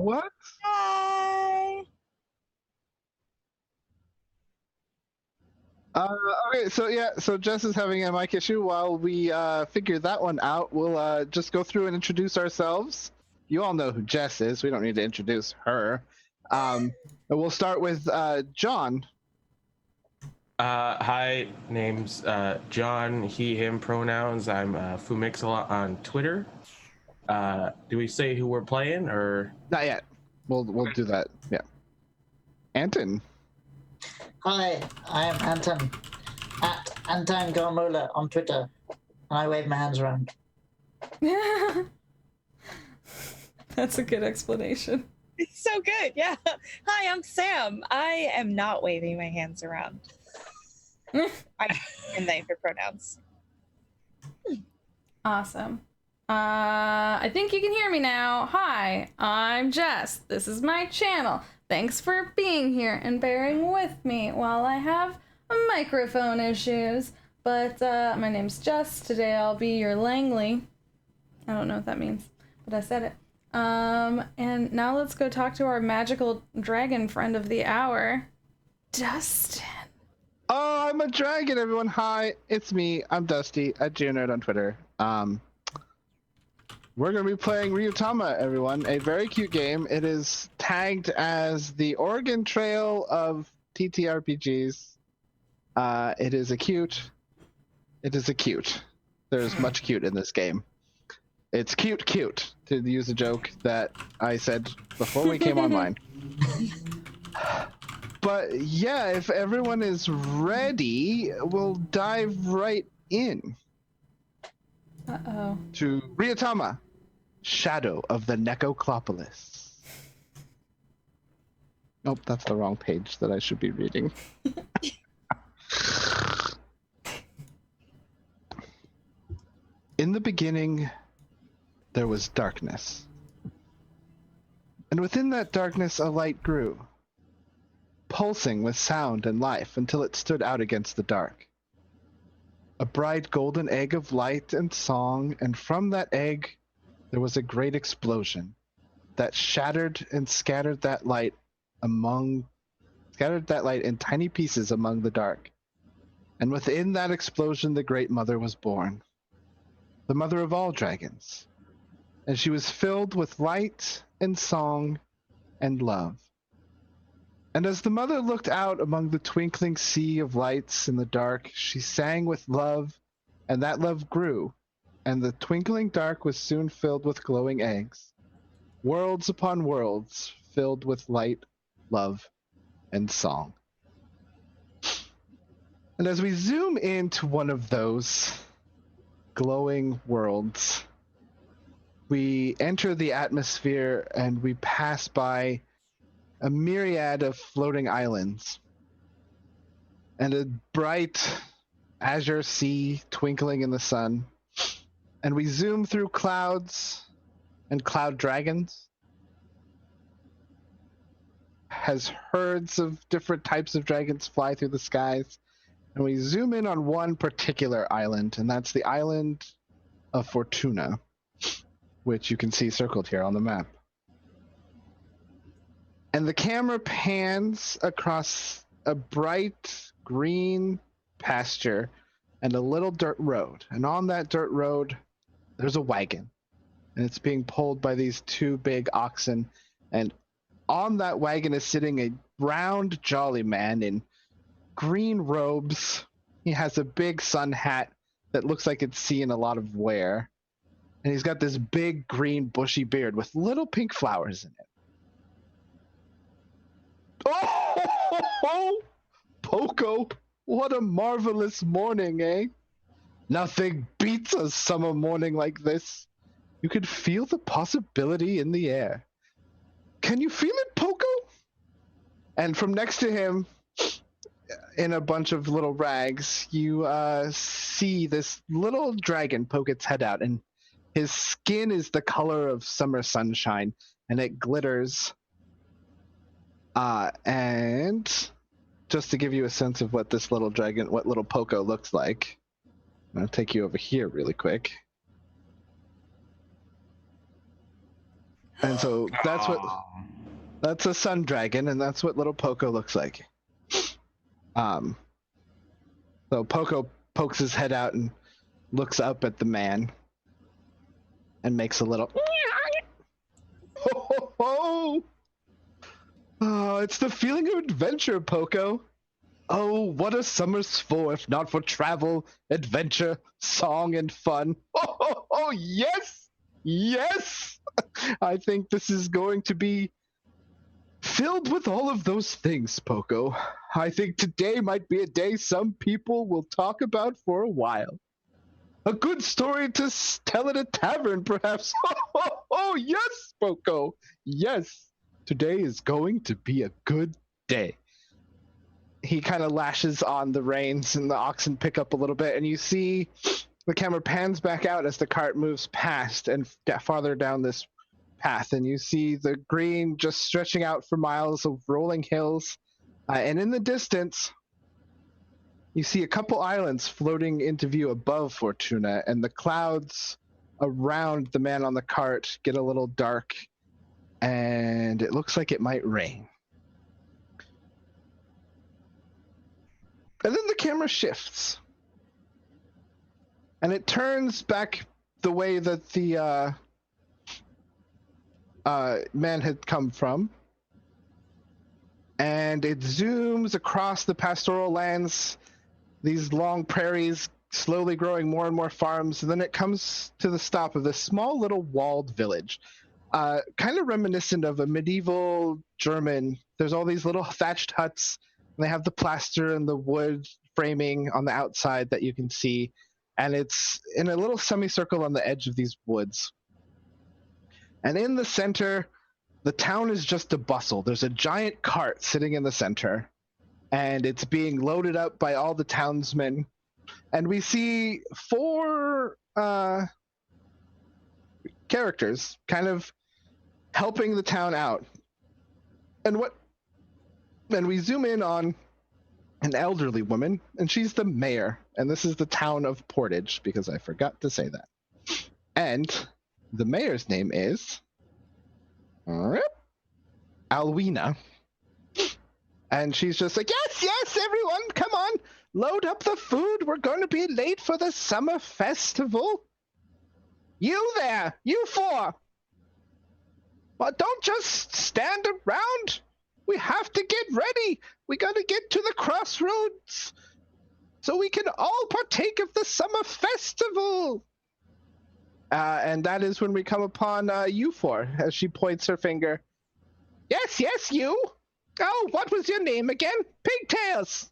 What? Hi. Okay, so Jess is having a mic issue. While we figure that one out, we'll just go through and introduce ourselves. You all know who Jess is. We don't need to introduce her. And we'll start with John. Hi, name's John, he, him pronouns. I'm Fumixala on Twitter. Do we say who we're playing or? Not yet. We'll do that. Yeah. Anton. Hi, I am Anton, at Anton Gormula on Twitter, and I wave my hands around. That's a good explanation. It's so good, yeah. Hi, I'm Sam. I am not waving my hands around. I and they for pronouns. Awesome. I think you can hear me now. Hi, I'm Jess. This is my channel. Thanks for being here and bearing with me while I have microphone issues. But my name's Jess. Today I'll be your Langley. I don't know what that means, but I said it. And now let's go talk to our magical dragon friend of the hour, Dustin. Oh, I'm a dragon, everyone. Hi, it's me. I'm Dusty at GeoNerd on Twitter. We're going to be playing Ryuutama, everyone. A very cute game. It is tagged as the Oregon Trail of TTRPGs. It is a cute. There's much cute in this game. It's cute, to use a joke that I said before we came online. But yeah, if everyone is ready, we'll dive right in. Uh-oh. To Ryuutama, Shadow of the Neko-Clawpolis. Nope, that's the wrong page that I should be reading. In the beginning, there was darkness. And within that darkness, a light grew, pulsing with sound and life until it stood out against the dark. A bright golden egg of light and song, and from that egg there was a great explosion that shattered and scattered that light in tiny pieces among the dark. And within that explosion the Great Mother was born, the mother of all dragons. And she was filled with light and song and love. And as the mother looked out among the twinkling sea of lights in the dark, she sang with love, and that love grew, and the twinkling dark was soon filled with glowing eggs, worlds upon worlds filled with light, love, and song. And as we zoom into one of those glowing worlds, we enter the atmosphere and we pass by a myriad of floating islands and a bright azure sea twinkling in the sun. And we zoom through clouds and cloud dragons as herds of different types of dragons fly through the skies. And we zoom in on one particular island, and that's the island of Fortuna, which you can see circled here on the map. And the camera pans across a bright green pasture and a little dirt road. And on that dirt road, there's a wagon. And it's being pulled by these two big oxen. And on that wagon is sitting a round, jolly man in green robes. He has a big sun hat that looks like it's seen a lot of wear. And he's got this big, green, bushy beard with little pink flowers in it. Oh, Poco, what a marvelous morning, eh? Nothing beats a summer morning like this. You could feel the possibility in the air. Can you feel it, Poco? And from next to him, in a bunch of little rags, you see this little dragon poke its head out, and his skin is the color of summer sunshine, and it glitters. And just to give you a sense of what this little dragon, what little Poco looks like, I'm going to take you over here really quick. And so that's a sun dragon, and that's what little Poco looks like. So Poco pokes his head out and looks up at the man and makes a little ho ho ho. Oh, it's the feeling of adventure, Poco. Oh, what are summers for if not for travel, adventure, song, and fun? Oh, yes! Yes! I think this is going to be filled with all of those things, Poco. I think today might be a day some people will talk about for a while. A good story to tell at a tavern, perhaps. Oh, yes, Poco. Yes, today is going to be a good day. He kind of lashes on the reins and the oxen pick up a little bit, and you see the camera pans back out as the cart moves past and farther down this path, and you see the green just stretching out for miles of rolling hills, and in the distance you see a couple islands floating into view above Fortuna, and the clouds around the man on the cart get a little dark, and it looks like it might rain. And then the camera shifts. And it turns back the way that the man had come from. And it zooms across the pastoral lands, these long prairies, slowly growing more and more farms. And then it comes to the stop of this small little walled village. Kind of reminiscent of a medieval German. There's all these little thatched huts. And they have the plaster and the wood framing on the outside that you can see. And it's in a little semicircle on the edge of these woods. And in the center, the town is just a bustle. There's a giant cart sitting in the center. And it's being loaded up by all the townsmen. And we see 4 characters kind of helping the town out. And we zoom in on an elderly woman, and she's the mayor, and this is the town of Portage, because I forgot to say that. And the mayor's name is Alwina. And she's just like, yes, everyone, come on, load up the food. We're going to be late for the summer festival. You there, you 4. Well, don't just stand around. We have to get ready. We got to get to the crossroads so we can all partake of the summer festival. And that is when we come upon you 4, as she points her finger. Yes, you. Oh, what was your name again? Pigtails.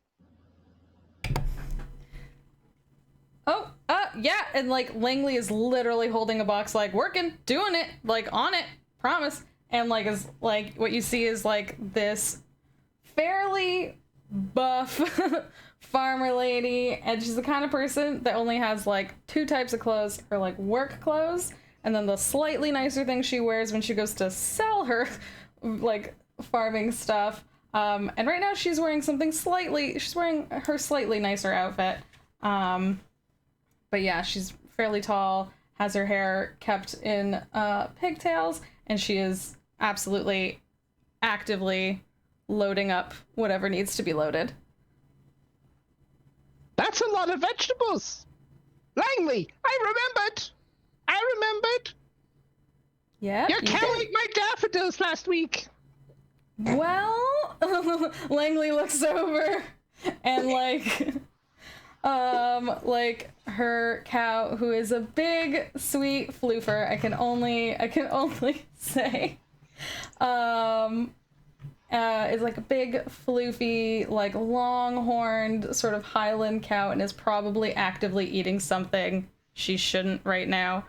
Oh, yeah. And like Langley is literally holding a box, like working, doing it, like on it, promise. And like is like what you see is like this fairly buff farmer lady, and she's the kind of person that only has like 2 types of clothes, her like work clothes, and then the slightly nicer thing she wears when she goes to sell her like farming stuff. And right now she's wearing her slightly nicer outfit. But yeah, she's fairly tall, has her hair kept in pigtails, and she is absolutely actively loading up whatever needs to be loaded. That's a lot of vegetables. Langley, I remembered. Yeah. Your cow ate my daffodils last week. Well, Langley looks over and like her cow, who is a big sweet floofer, I can only say, is like a big floofy, like long-horned sort of Highland cow, and is probably actively eating something she shouldn't right now.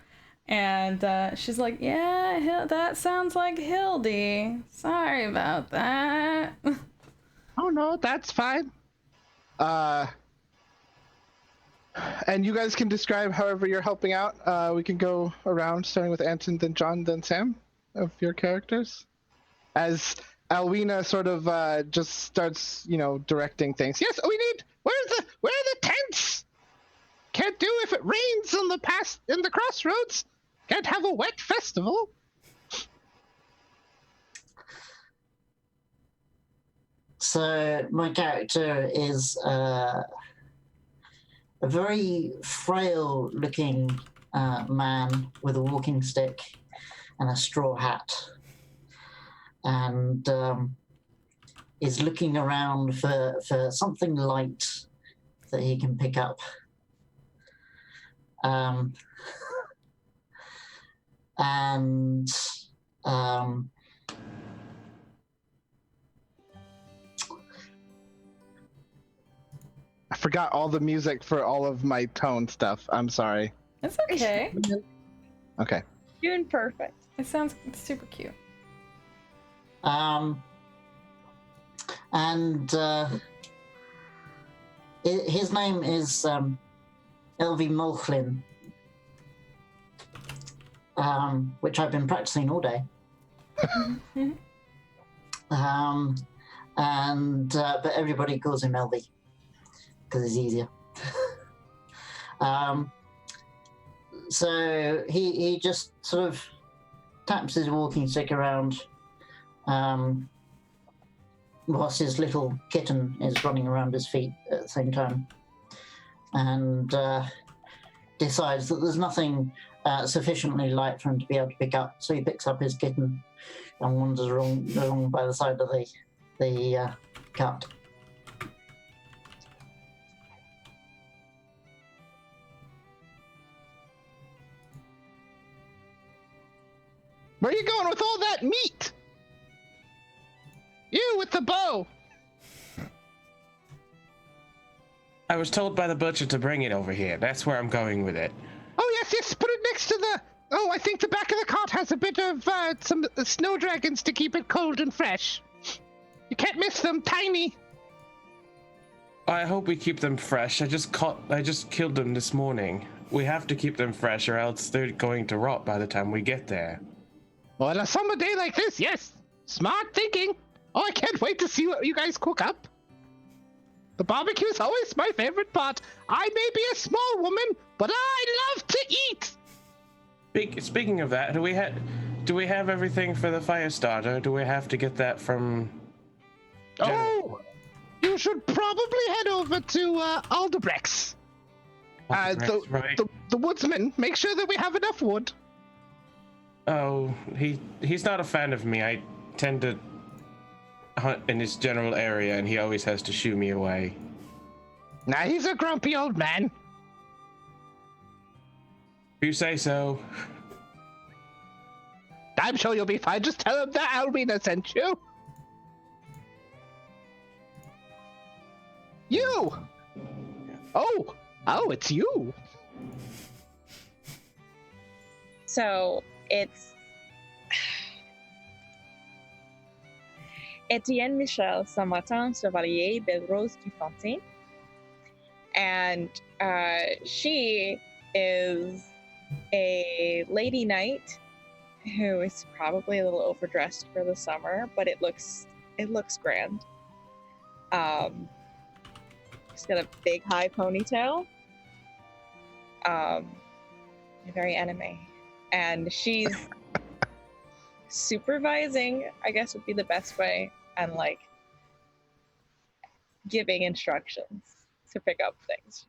And she's like, yeah, that sounds like Hildy. Sorry about that. Oh no, that's fine. And you guys can describe however you're helping out. We can go around, starting with Anton, then John, then Sam, of your characters. As Alwina sort of just starts, directing things. Yes, where are the tents? Can't do if it rains in the crossroads. Can't have a wet festival. So my character is a very frail-looking man with a walking stick and a straw hat, and is looking around for something light that he can pick up. And I forgot all the music for all of my tone stuff. I'm sorry. It's okay. Okay. Doing perfect. It sounds super cute. And his name is Elvi Molchlin, which I've been practicing all day. But everybody calls him Elvi because it's easier. So he just sort of taps his walking stick around whilst his little kitten is running around his feet at the same time, and decides that there's nothing sufficiently light for him to be able to pick up, so he picks up his kitten and wanders along by the side of the cart. Where are you going with all that meat? You with the bow. I was told by the butcher to bring it over here. That's where I'm going with it. Oh, yes, put it next to the... Oh, I think the back of the cart has a bit of some snow dragons to keep it cold and fresh. You can't miss them, tiny. I hope we keep them fresh. I just killed them this morning. We have to keep them fresh or else they're going to rot by the time we get there. Well, on a summer day like this, yes. Smart thinking. Oh, I can't wait to see what you guys cook up. The barbecue's always my favorite part. I may be a small woman, but I love to eat. Speaking of that, do we have everything for the fire starter? Do we have to get that from... Oh, you should probably head over to Aldebrecht's. Right. The woodsman. Make sure that we have enough wood. Oh, he's not a fan of me. I tend to hunt in his general area, and he always has to shoo me away. Nah, he's a grumpy old man. If you say so. I'm sure you'll be fine. Just tell him that Alwina sent you. You! Oh, it's you. So it's Etienne Michel Saint-Martin Chevalier Belrose du Fontaine. And she is a lady knight who is probably a little overdressed for the summer, but it looks grand. She's got a big high ponytail. Very anime. And she's supervising, I guess would be the best way, and like giving instructions to pick up things.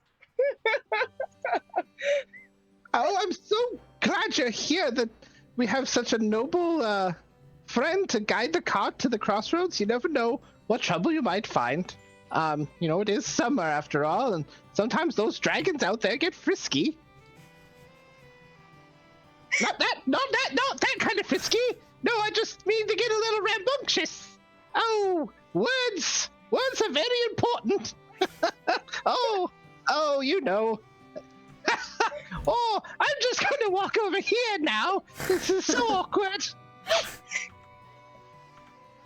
Oh, I'm so glad you're here, that we have such a noble friend to guide the cart to the crossroads. You never know what trouble you might find. It is summer after all, and sometimes those dragons out there get frisky. Not that kind of frisky. No, I just mean to get a little rambunctious. Oh, words are very important. oh, you know. Oh, I'm just going to walk over here now. This is so awkward.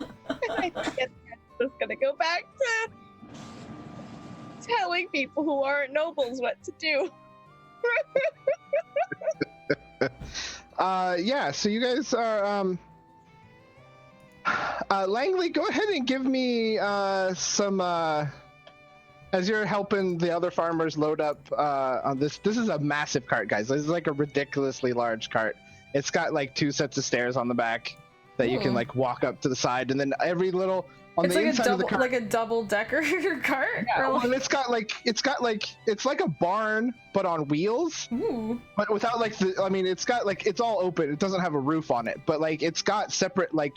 I guess I'm just gonna go back to telling people who aren't nobles what to do. Yeah, so you guys are, Langley, go ahead and give me, some, as you're helping the other farmers load up, on this is a massive cart, guys. This is like a ridiculously large cart. It's got like 2 sets of stairs on the back. that you can Ooh. like walk up to the side, and then every little on It's the like a inside double, of the cart. like a double-decker cart. Yeah, Or well, like, and it's like a barn but on wheels, ooh. but without like the. I mean, it's got like it's all open. It doesn't have a roof on it, but like it's got separate like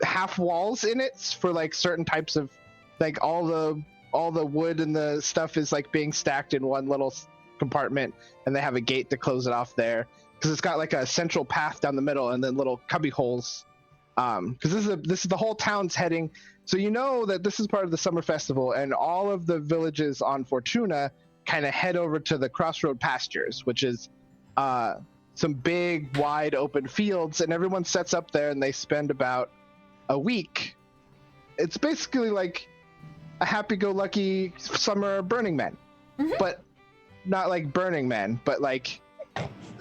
half walls in it for like certain types of like all the wood and the stuff is like being stacked in one little compartment, and they have a gate to close it off there because it's got like a central path down the middle and then little cubby holes. Because this is the whole town's heading. So you know that this is part of the summer festival, and all of the villages on Fortuna kind of head over to the Crossroad Pastures, which is some big, wide open fields, and everyone sets up there and they spend about a week. It's basically like a happy-go-lucky summer Burning Man, but not like Burning Man, but like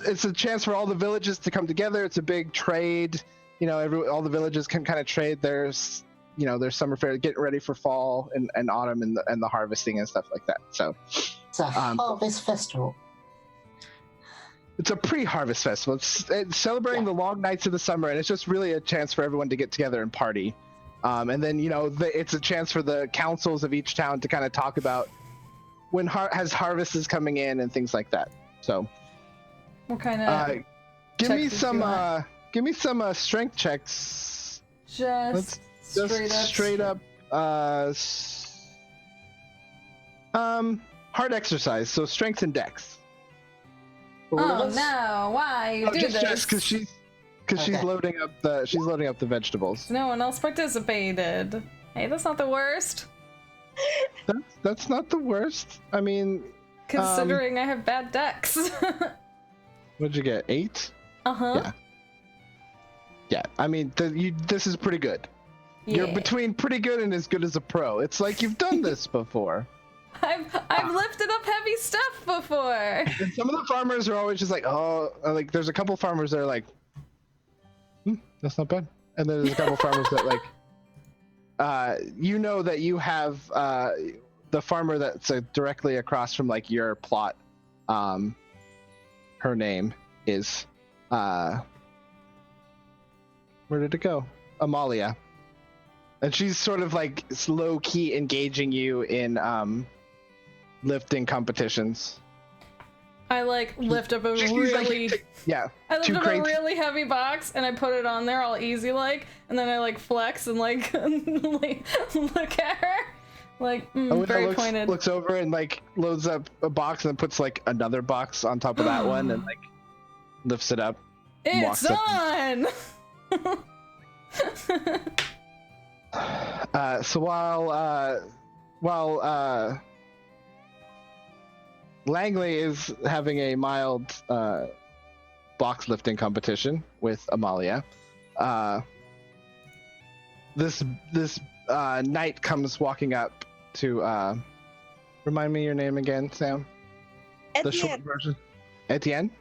it's a chance for all the villages to come together. It's a big trade. You know, all the villages can kind of trade their summer fair, getting ready for fall and autumn and the harvesting and stuff like that. So It's a harvest festival. it's a pre-harvest festival. It's celebrating the long nights of the summer, and it's just really a chance for everyone to get together and party. And then it's a chance for the councils of each town to kind of talk about when harvest is coming in and things like that. So What kind of? give me checks did you want? some strength checks. Just Straight up hard exercise, so strength and dex. Oh no! Why you do just this? because she's Okay. loading up the vegetables. No one else participated. Hey, that's not the worst. That's not the worst. I mean, Considering I have bad decks. what'd you get? 8? Uh-huh. Yeah. Yeah, I mean, this is pretty good. You're Yeah. between pretty good and as good as a pro. It's like you've done this before. I've lifted up heavy stuff before. And some of the farmers are always just like, oh, like there's a couple farmers that are like, that's not bad. And then there's a couple farmers that like, that you have the farmer that's directly across from like your plot. Her name is, where did it go? Amalia. And she's sort of like low key engaging you in lifting competitions. I like lift up a She's really like, yeah. I lift two up crates. a really heavy box and I put it on there all easy like, and then I like flex and like, like look at her. Like Alina very pointed. looks over and like loads up a box and then puts like another box on top of that one and like lifts it up. and It's walks up. on. So while Langley is having a mild box lifting competition with Amalia, this knight comes walking up to remind me your name again, Sam. The short Etienne. version. Etienne.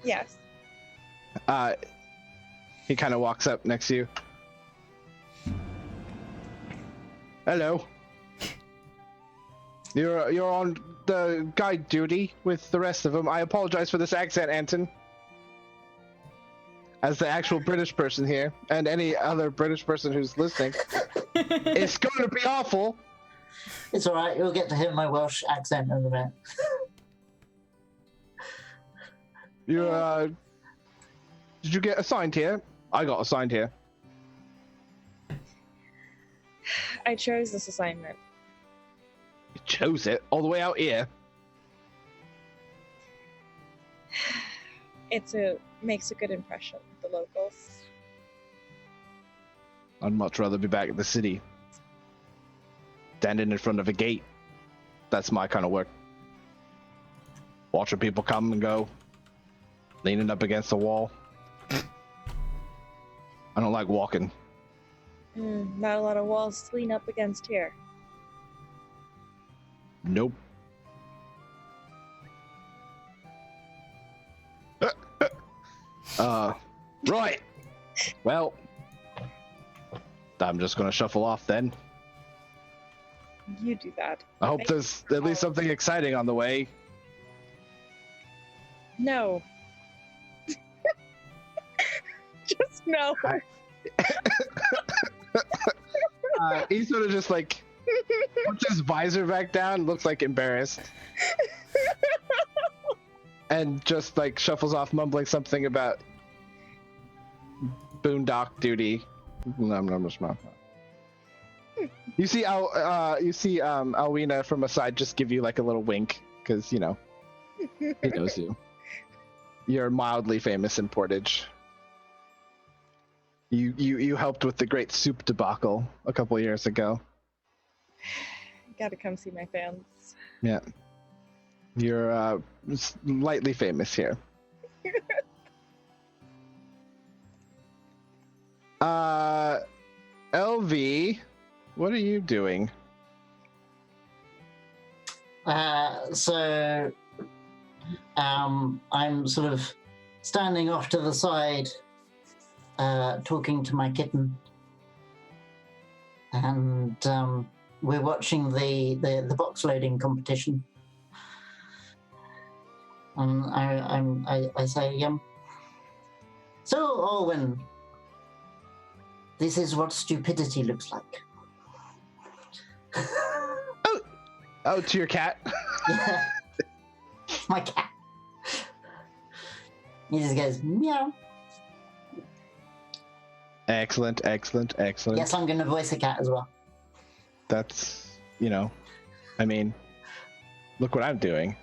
Yes. He kind of walks up next to you. Hello. You're on the guide duty with the rest of them. I apologize for this accent, Anton. As the actual British person here, and any other British person who's listening, it's going to be awful. It's all right. You'll get to hear my Welsh accent in a minute. Did you get assigned here? I got assigned here. I chose this assignment. You chose it all the way out here. Makes a good impression with the locals. I'd much rather be back at the city. Standing in front of a gate. That's my kind of work. Watching people come and go. Leaning up against the wall. I don't like walking. Not a lot of walls to lean up against here. Nope. Right. Well, I'm just gonna shuffle off then. You do that. I hope there's at least something exciting on the way. No. Just no. He sort of just like puts his visor back down, looks like embarrassed, and just like shuffles off, mumbling something about boondock duty. You see Alwina from aside just give you like a little wink because he knows you. You're mildly famous in Portage. You helped with the great soup debacle a couple years ago. Gotta come see my fans. Yeah. You're lightly famous here. LV, what are you doing? So I'm sort of standing off to the side, talking to my kitten, and we're watching the box loading competition. And I say, so Owen, this is what stupidity looks like. Oh, to your cat? Yeah. My cat. He just goes, meow. Excellent. Yes, I'm going to voice a cat as well. That's, look what I'm doing.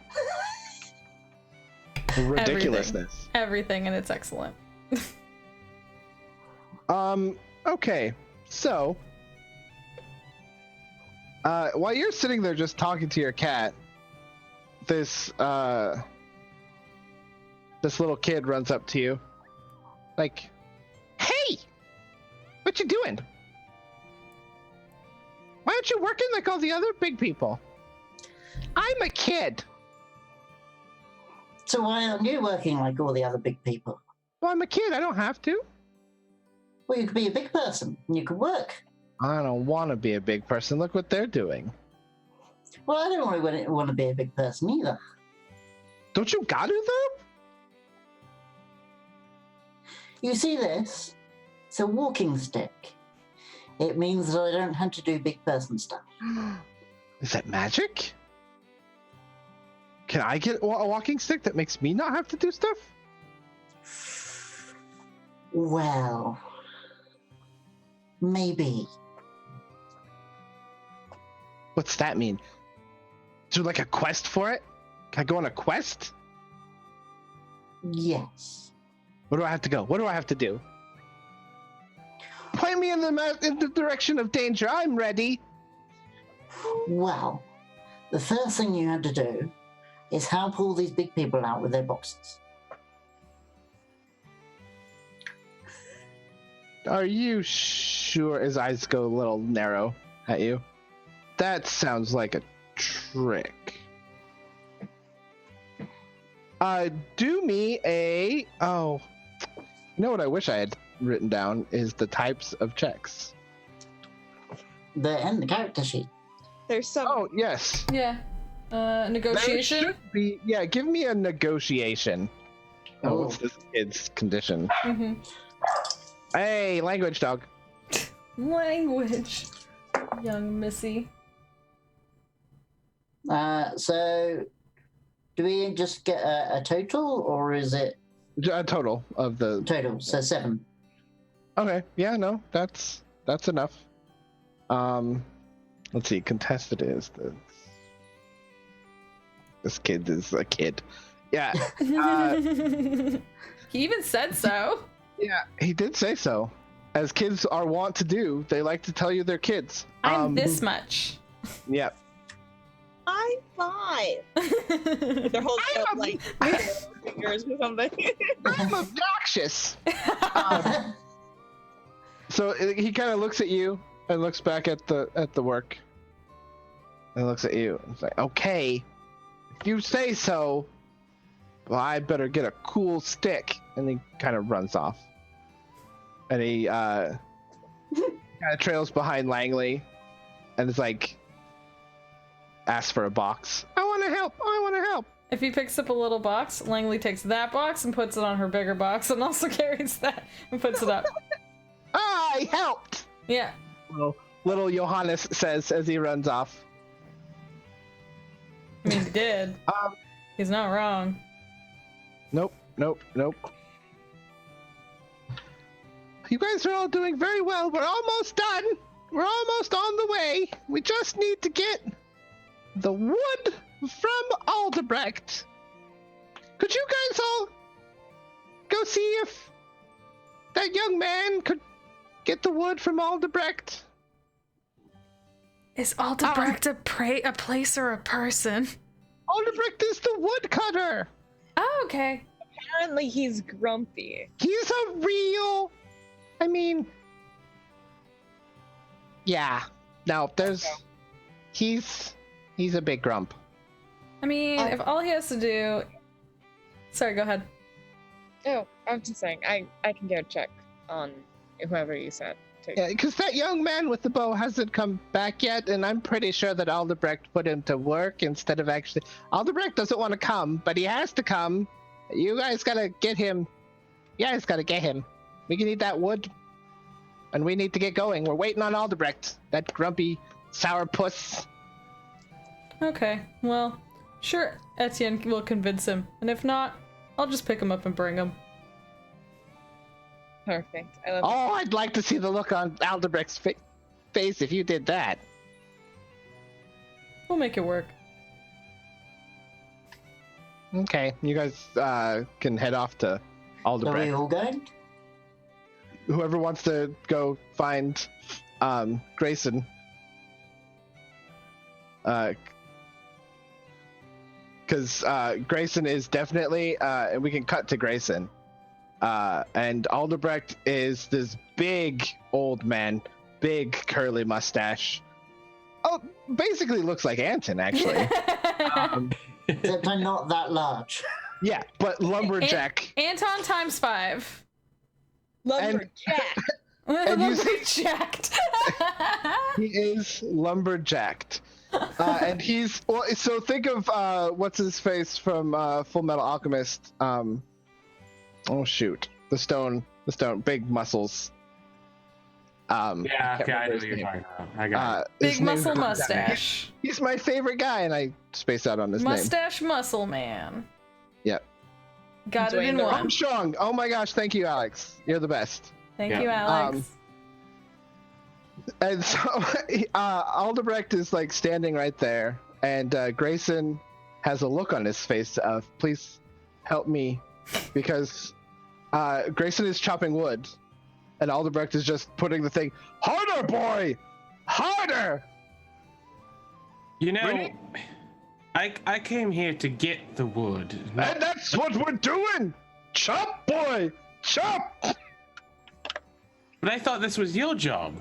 Ridiculousness. Everything, and it's excellent. Okay, so while you're sitting there just talking to your cat, this little kid runs up to you like, hey, what you doing? Why aren't you working like all the other big people? I'm a kid. So why aren't you working like all the other big people? Well, I'm a kid, I don't have to. Well, you could be a big person and you could work. I don't want to be a big person. Look what they're doing. Well, I don't really want to be a big person either. Don't you got to, though? You see this? It's a walking stick. It means that I don't have to do big person stuff. Is that magic? Can I get a walking stick that makes me not have to do stuff? Well, maybe. What's that mean? Is there like a quest for it? Can I go on a quest? Yes. Where do I have to go? What do I have to do? Point me in the direction of danger. I'm ready. Well, the first thing you had to do is help all these big people out with their boxes. Are you sure? His eyes go a little narrow at you. That sounds like a trick. Do me a... Oh. You know what I wish I had written down is the types of checks. They're in the character sheet. There's some. Oh, yes. Yeah. Negotiation? There should be, yeah, give me a negotiation. Oh, what's this kid's condition? Mm-hmm. Hey, language dog. Language. Young Missy. So, do we just get a total, or is it A total of the... total? So 7. Okay, yeah, no, that's enough. Let's see, contested is this kid is a kid. Yeah. He even said so. Yeah, he did say so. As kids are wont to do, they like to tell you they're kids. I'm this much. Yeah. I'm 5. They're holding up like fingers or something. I'm obnoxious. So he kind of looks at you and looks back at the work. And looks at you. It's like, okay, if you say so, well, I better get a cool stick. And he kind of runs off. And he kind of trails behind Langley and is like, asks for a box. I want to help. If he picks up a little box, Langley takes that box and puts it on her bigger box and also carries that and puts it up. I helped. Yeah. Little Johannes says as he runs off. I mean, he did. He's not wrong. Nope. You guys are all doing very well. We're almost done. We're almost on the way. We just need to get the wood from Aldebrecht. Could you guys all go see if that young man could get the wood from Aldebrecht? Is Aldebrecht a place or a person? Aldebrecht is the woodcutter. Oh, okay. Apparently he's grumpy. He's a real... I mean... Yeah. No, there's... He's a big grump. I mean, if all he has to do... Sorry, go ahead. Oh, I'm just saying, I can go check on whoever you said. Yeah, because that young man with the bow hasn't come back yet, and I'm pretty sure that Aldebrecht put him to work instead of actually... Aldebrecht doesn't want to come, but he has to come. You guys gotta get him. You guys gotta get him. We can need that wood, and we need to get going. We're waiting on Aldebrecht, that grumpy sourpuss. Okay, well, sure, Etienne will convince him, and if not, I'll just pick him up and bring him. Perfect. I love Oh, I'd like to see the look on Aldebrecht's face if you did that. We'll make it work. Okay, you guys can head off to Are we Aldebrecht. all going? Whoever wants to go find Grayson. Because Grayson is definitely, and we can cut to Grayson. And Aldebrecht is this big old man, big curly mustache. Oh, basically looks like Anton, actually. Except I'm not that large. Yeah, but lumberjack. Anton times 5. Lumberjack. And you see- Lumberjacked. He is lumberjacked. And he's, well, so think of, what's his face from Full Metal Alchemist. Oh shoot, the stone, big muscles. Yeah, okay, I know his what you're name. talking about. I got His Big name- muscle mustache. He's my favorite guy, and I spaced out on his name. Mustache muscle man. Yep. Got it in Dwayne The Rock. one. Armstrong. Oh my gosh, thank you, Alex. You're the best. Thank Yeah. you, Alex. And so Aldebrecht is like standing right there, and Grayson has a look on his face of, please help me, because Grayson is chopping wood, and Aldebrecht is just putting the thing, harder, boy! Harder! You know, Really? I came here to get the wood. And that's what we're doing! Chop, boy! Chop! But I thought this was your job.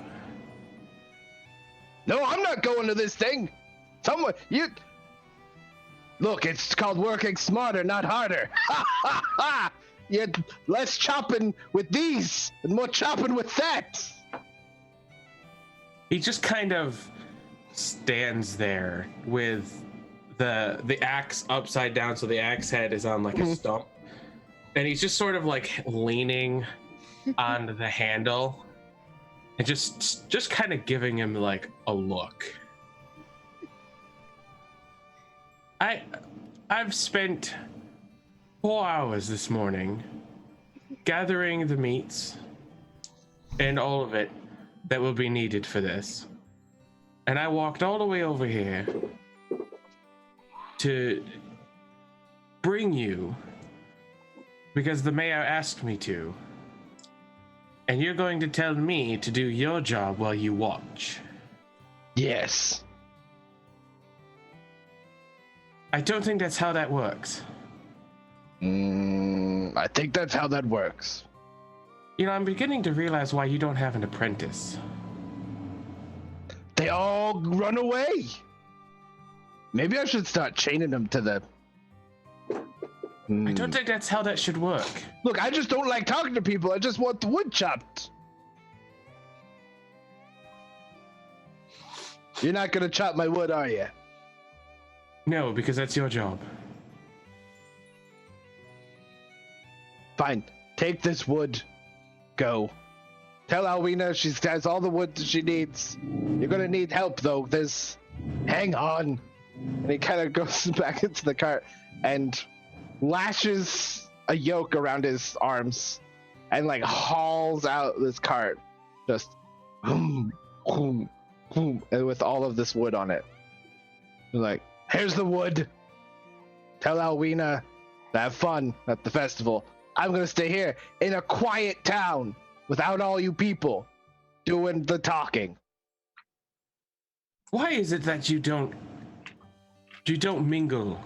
No, I'm not going to this thing. Someone, you... Look, it's called working smarter, not harder. Ha ha ha! You're less chopping with these and more chopping with that. He just kind of stands there with the axe upside down, so the axe head is on like a stump, and he's just sort of like leaning on the handle and just kind of giving him like a look. I've spent 4 hours this morning gathering the meats and all of it that will be needed for this. And I walked all the way over here to bring you because the mayor asked me to. And you're going to tell me to do your job while you watch. Yes. I don't think that's how that works. I think that's how that works. You know, I'm beginning to realize why you don't have an apprentice. They all run away. Maybe I should start chaining them to the... I don't think that's how that should work. Look, I just don't like talking to people. I just want the wood chopped. You're not gonna chop my wood, are you? No, because that's your job. Fine. Take this wood. Go. Tell Alwina she has all the wood that she needs. You're gonna need help though. Hang on. And he kind of goes back into the cart and lashes a yoke around his arms and like hauls out this cart. Just boom, boom, boom, and with all of this wood on it. He's like, here's the wood. Tell Alwina to have fun at the festival. I'm gonna stay here in a quiet town without all you people doing the talking. Why is it that you don't mingle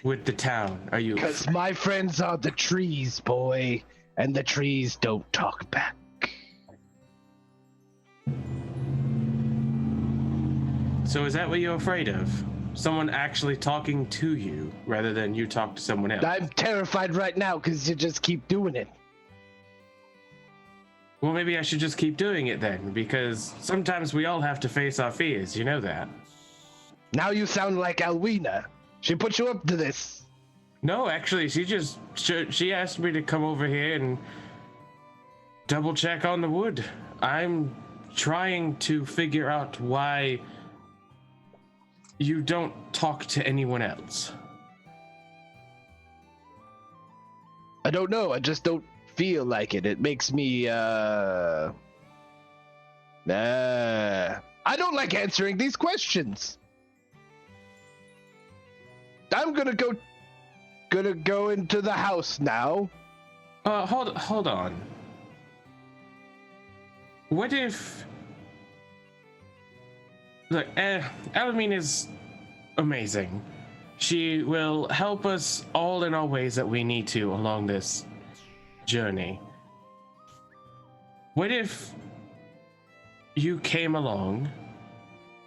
with the town? Are you? Because my friends are the trees, boy, and the trees don't talk back. So is that what you're afraid of? Someone actually talking to you rather than you talk to someone else? I'm terrified right now because you just keep doing it. Well, maybe I should just keep doing it then, because sometimes we all have to face our fears, you know that. Now you sound like Alwina. She put you up to this. No, actually, she asked me to come over here and double check on the wood. I'm trying to figure out why you don't talk to anyone else. I don't know. I just don't feel like it. It makes me, I don't like answering these questions. I'm gonna go into the house now. Hold on. What if... Look, Alamine is amazing. She will help us all in all ways that we need to along this journey. What if you came along,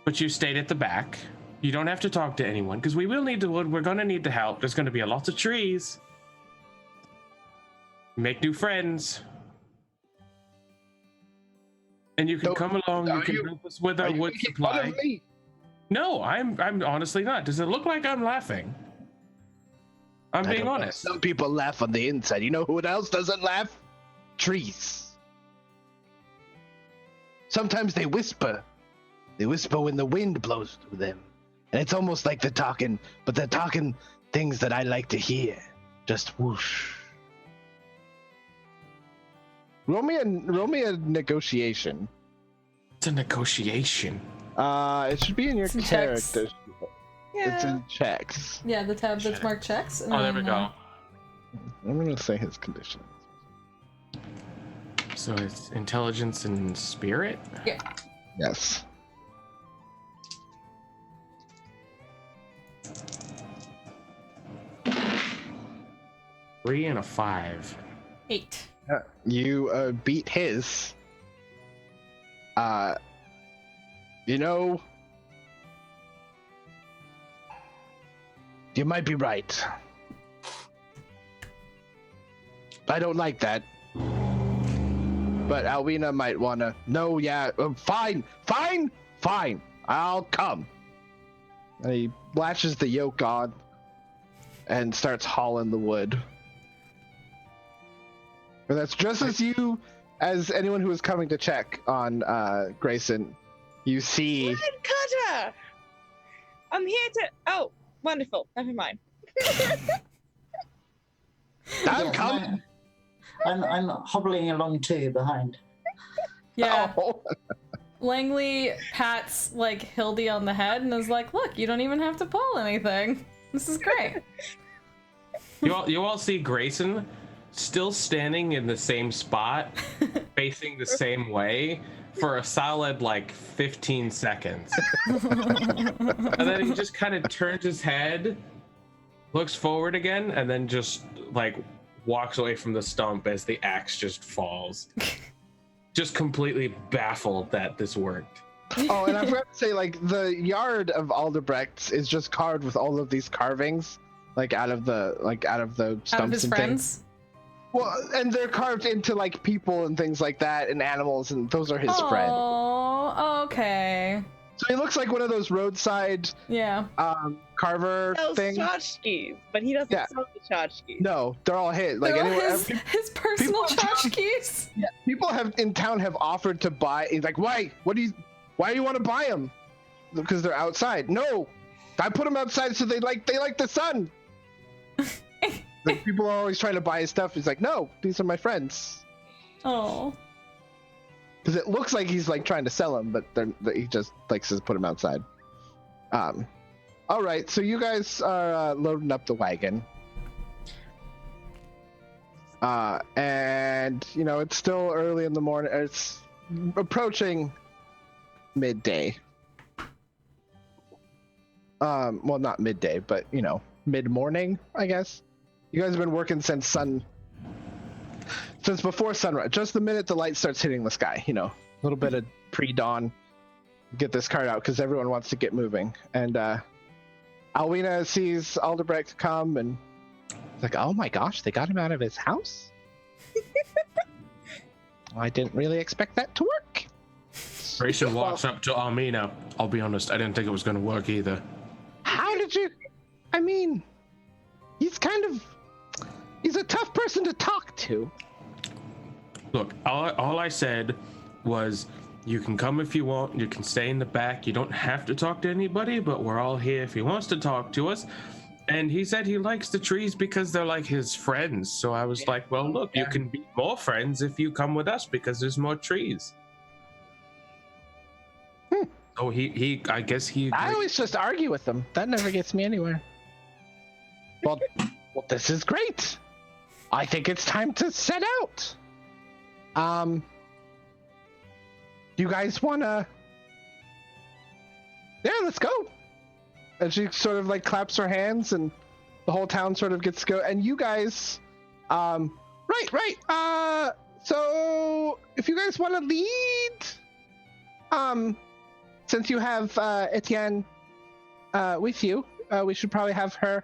but you stayed at the back? You don't have to talk to anyone, because we will need the wood. We're going to need the help. There's going to be a lot of trees. Make new friends. And you can come along. You can help us with our wood supply. No, I'm honestly not. Does it look like I'm laughing? I'm being honest. Some people laugh on the inside. You know who else doesn't laugh? Trees. Sometimes they whisper. They whisper when the wind blows through them. And it's almost like they're talking, but they're talking things that I like to hear. Just whoosh. Roll me a negotiation. It's a negotiation. It should be in your It's in character. checks. It's Yeah. in checks. Yeah, the tab that's marked checks. And Oh, there we then, go. I'm gonna say his condition. So it's intelligence and spirit? Yeah. Yes. Three and a 5. 8. You beat his. You know, you might be right. I don't like that. But Alwina might wanna. No, yeah, fine. I'll come. And he lashes the yoke on and starts hauling the wood. But that's just as anyone who is coming to check on Grayson, you see. Wood cutter! I'm here to. Oh, wonderful. Never mind. I'm coming. I'm hobbling along too behind. Yeah. Oh. Langley pats like Hildy on the head and is like, "Look, you don't even have to pull anything. This is great." You all see Grayson still standing in the same spot, facing the same way for a solid like 15 seconds. And then he just kind of turns his head, looks forward again, and then just like walks away from the stump as the axe just falls. Just completely baffled that this worked. Oh, and I forgot to say, like, the yard of Aldebrecht's is just carved with all of these carvings, like out of the stumps Out of his and friends. things. Well, and they're carved into like people and things like that, and animals, and those are his friends. Oh, okay. So he looks like one of those roadside Yeah. carver Sells things. tchotchkes, but he doesn't Yeah. sell the tchotchkes. No, they're all his. Like They're all anywhere, his personal people- tchotchkes. people have in town have offered to buy. He's like, why? Why do you want to buy them? Because they're outside. No, I put them outside so they like the sun. Like, people are always trying to buy his stuff. He's like, no, these are my friends. Oh. Because it looks like he's like trying to sell them, but he just likes to put them outside. All right, so you guys are loading up the wagon. And you know it's still early in the morning. It's approaching midday. Well, not midday, but you know, mid-morning, I guess. You guys have been working since before sunrise. Just the minute the light starts hitting the sky, you know, a little bit of pre-dawn. Get this cart out because everyone wants to get moving. And Alwina sees Aldebrecht come and it's like, oh my gosh, they got him out of his house? I didn't really expect that to work. Grayson walks up to Armina. I'll be honest, I didn't think it was going to work either. How did you... I mean, he's a tough person to talk to. Look, all I said was, you can come if you want, you can stay in the back, you don't have to talk to anybody, but we're all here if he wants to talk to us. And he said he likes the trees because they're like his friends. So I was like, well, look, you can be more friends if you come with us because there's more trees. So I guess he I agreed. always just argue with them. That never gets me anywhere. Well, this is great. I think it's time to set out. You guys wanna... Yeah, let's go. And she sort of like claps her hands and the whole town sort of gets to go. And you guys, right. So if you guys want to lead, since you have Etienne with you, we should probably have her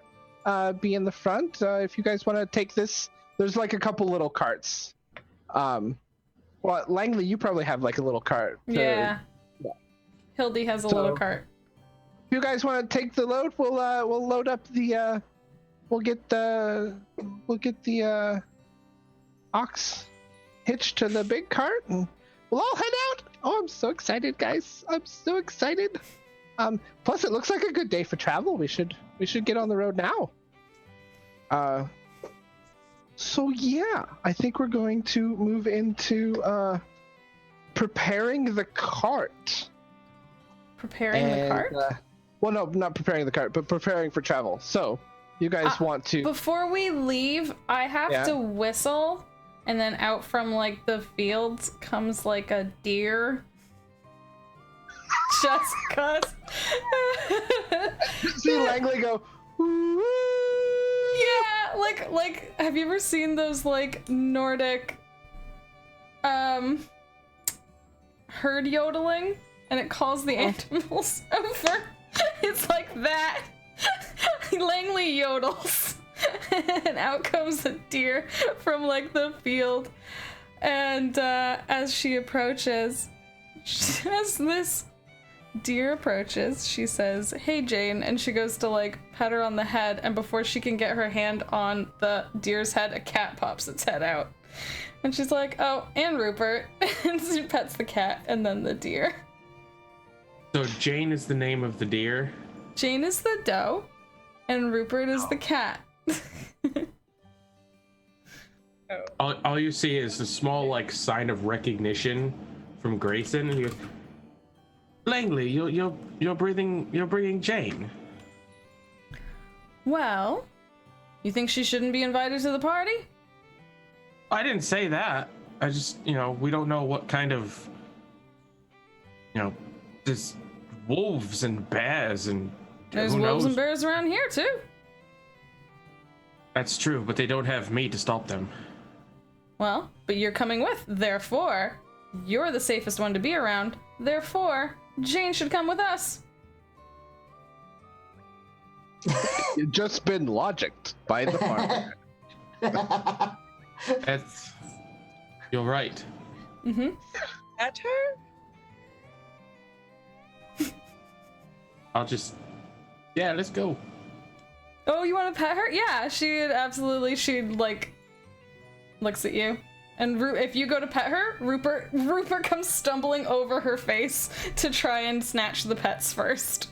be in the front. If you guys want to take this, there's like a couple little carts. Well, Langley, you probably have like a little cart. Yeah. Hildy has a little cart. If you guys want to take the load, we'll load up the we'll get the ox hitched to the big cart and we'll all head out. Oh, I'm so excited, guys. I'm so excited. Plus it looks like a good day for travel. We should get on the road now. So yeah, I think we're going to move into preparing the cart. Preparing the cart? Well, no, not preparing the cart, but preparing for travel. So, you guys want to... Before we leave, I have to whistle, and then out from, like, the fields comes, like, a deer. Just cuz. See Langley go... "Woo." Yeah, like, have you ever seen those, like, Nordic, herd yodeling? And it calls the animals over. It's like that. Langley yodels. And out comes a deer from like the field. And as she approaches, as this deer approaches, she says, "Hey Jane," and she goes to like pet her on the head, and before she can get her hand on the deer's head, a cat pops its head out. And she's like, "Oh, and Rupert." And she pets the cat and then the deer. So Jane is the name of the deer? Jane is the doe, and Rupert is the cat. All you see is a small like sign of recognition from Grayson, and he goes, "Langley, you're bringing Jane." Well, you think she shouldn't be invited to the party? I didn't say that. I just, we don't know what kind of, there's wolves and bears and There's who wolves knows? and bears around here too. That's true, but they don't have me to stop them. Well, but you're coming with, therefore, you're the safest one to be around. Therefore, Jane should come with us. You've just been logicked by the farmer. You're right. Mm-hmm. At her? I'll just, yeah, let's go. Oh, you want to pet her? Yeah, she'd absolutely. She'd like looks at you, and if you go to pet her, Rupert comes stumbling over her face to try and snatch the pets first,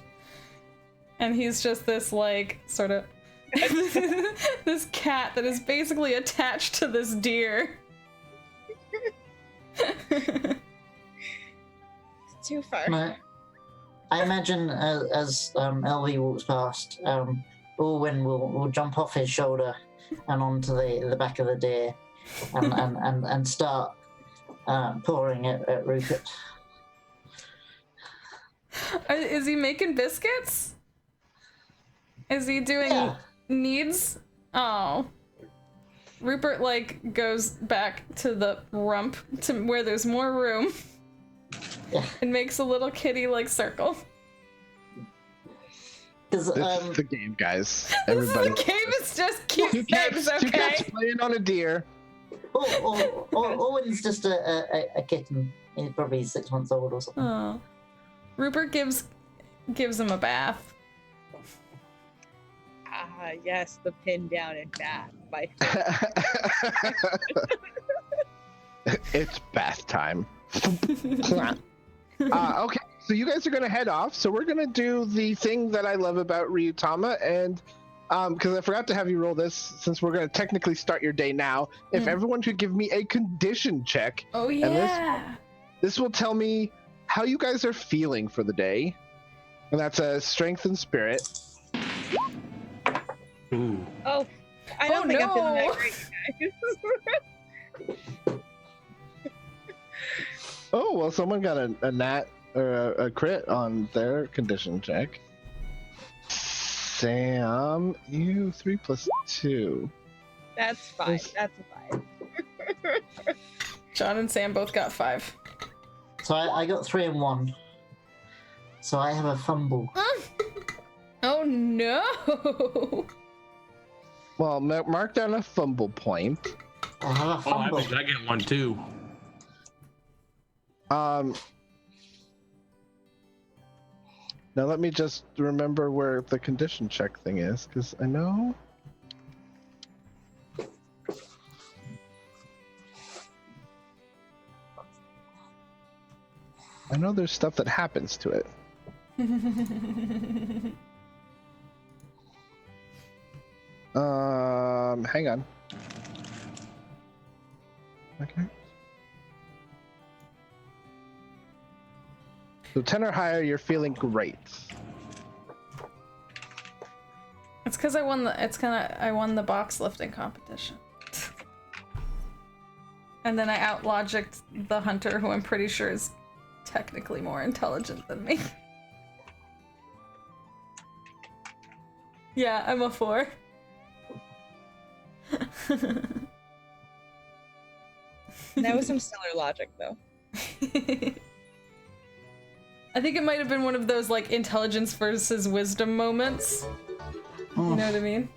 and he's just this like sort of this cat that is basically attached to this deer. Too far. I imagine as LV walks past, Orwin will jump off his shoulder and onto the back of the deer and start pouring at Rupert. Is he making biscuits? Is he doing needs? Oh. Rupert like goes back to the rump to where there's more room and makes a little kitty like circle. This is the game, guys. This Everybody. is the game. It's just cute Two things, cats okay? playing on a deer. Orwin's just a kitten. He's probably 6 months old or something. Oh. Rupert gives him a bath. Ah, yes, the pin down and bath. My It's bath time. Okay, so you guys are gonna head off. So we're gonna do the thing that I love about Ryuutama, and because I forgot to have you roll this, since we're gonna technically start your day now. If everyone could give me a condition check. Oh yeah. And this will tell me how you guys are feeling for the day, and that's a strength and spirit. Ooh. Oh, I don't think I'm feeling that great, you guys. Oh, well, someone got a nat or a crit on their condition check. Sam, you 3 + 2. That's fine. That's a 5. John and Sam both got 5. So I got 3 and 1. So I have a fumble. Oh no! Well, mark down a fumble point. I have a fumble. I get one too. Now let me just remember where the condition check thing is, because I know. I know there's stuff that happens to it. Hang on. Okay. So 10 or higher, you're feeling great. It's because I won the box lifting competition. And then I out-logicked the hunter, who I'm pretty sure is technically more intelligent than me. Yeah, I'm a 4. That was some stellar logic, though. I think it might have been one of those like intelligence versus wisdom moments. You know what I mean?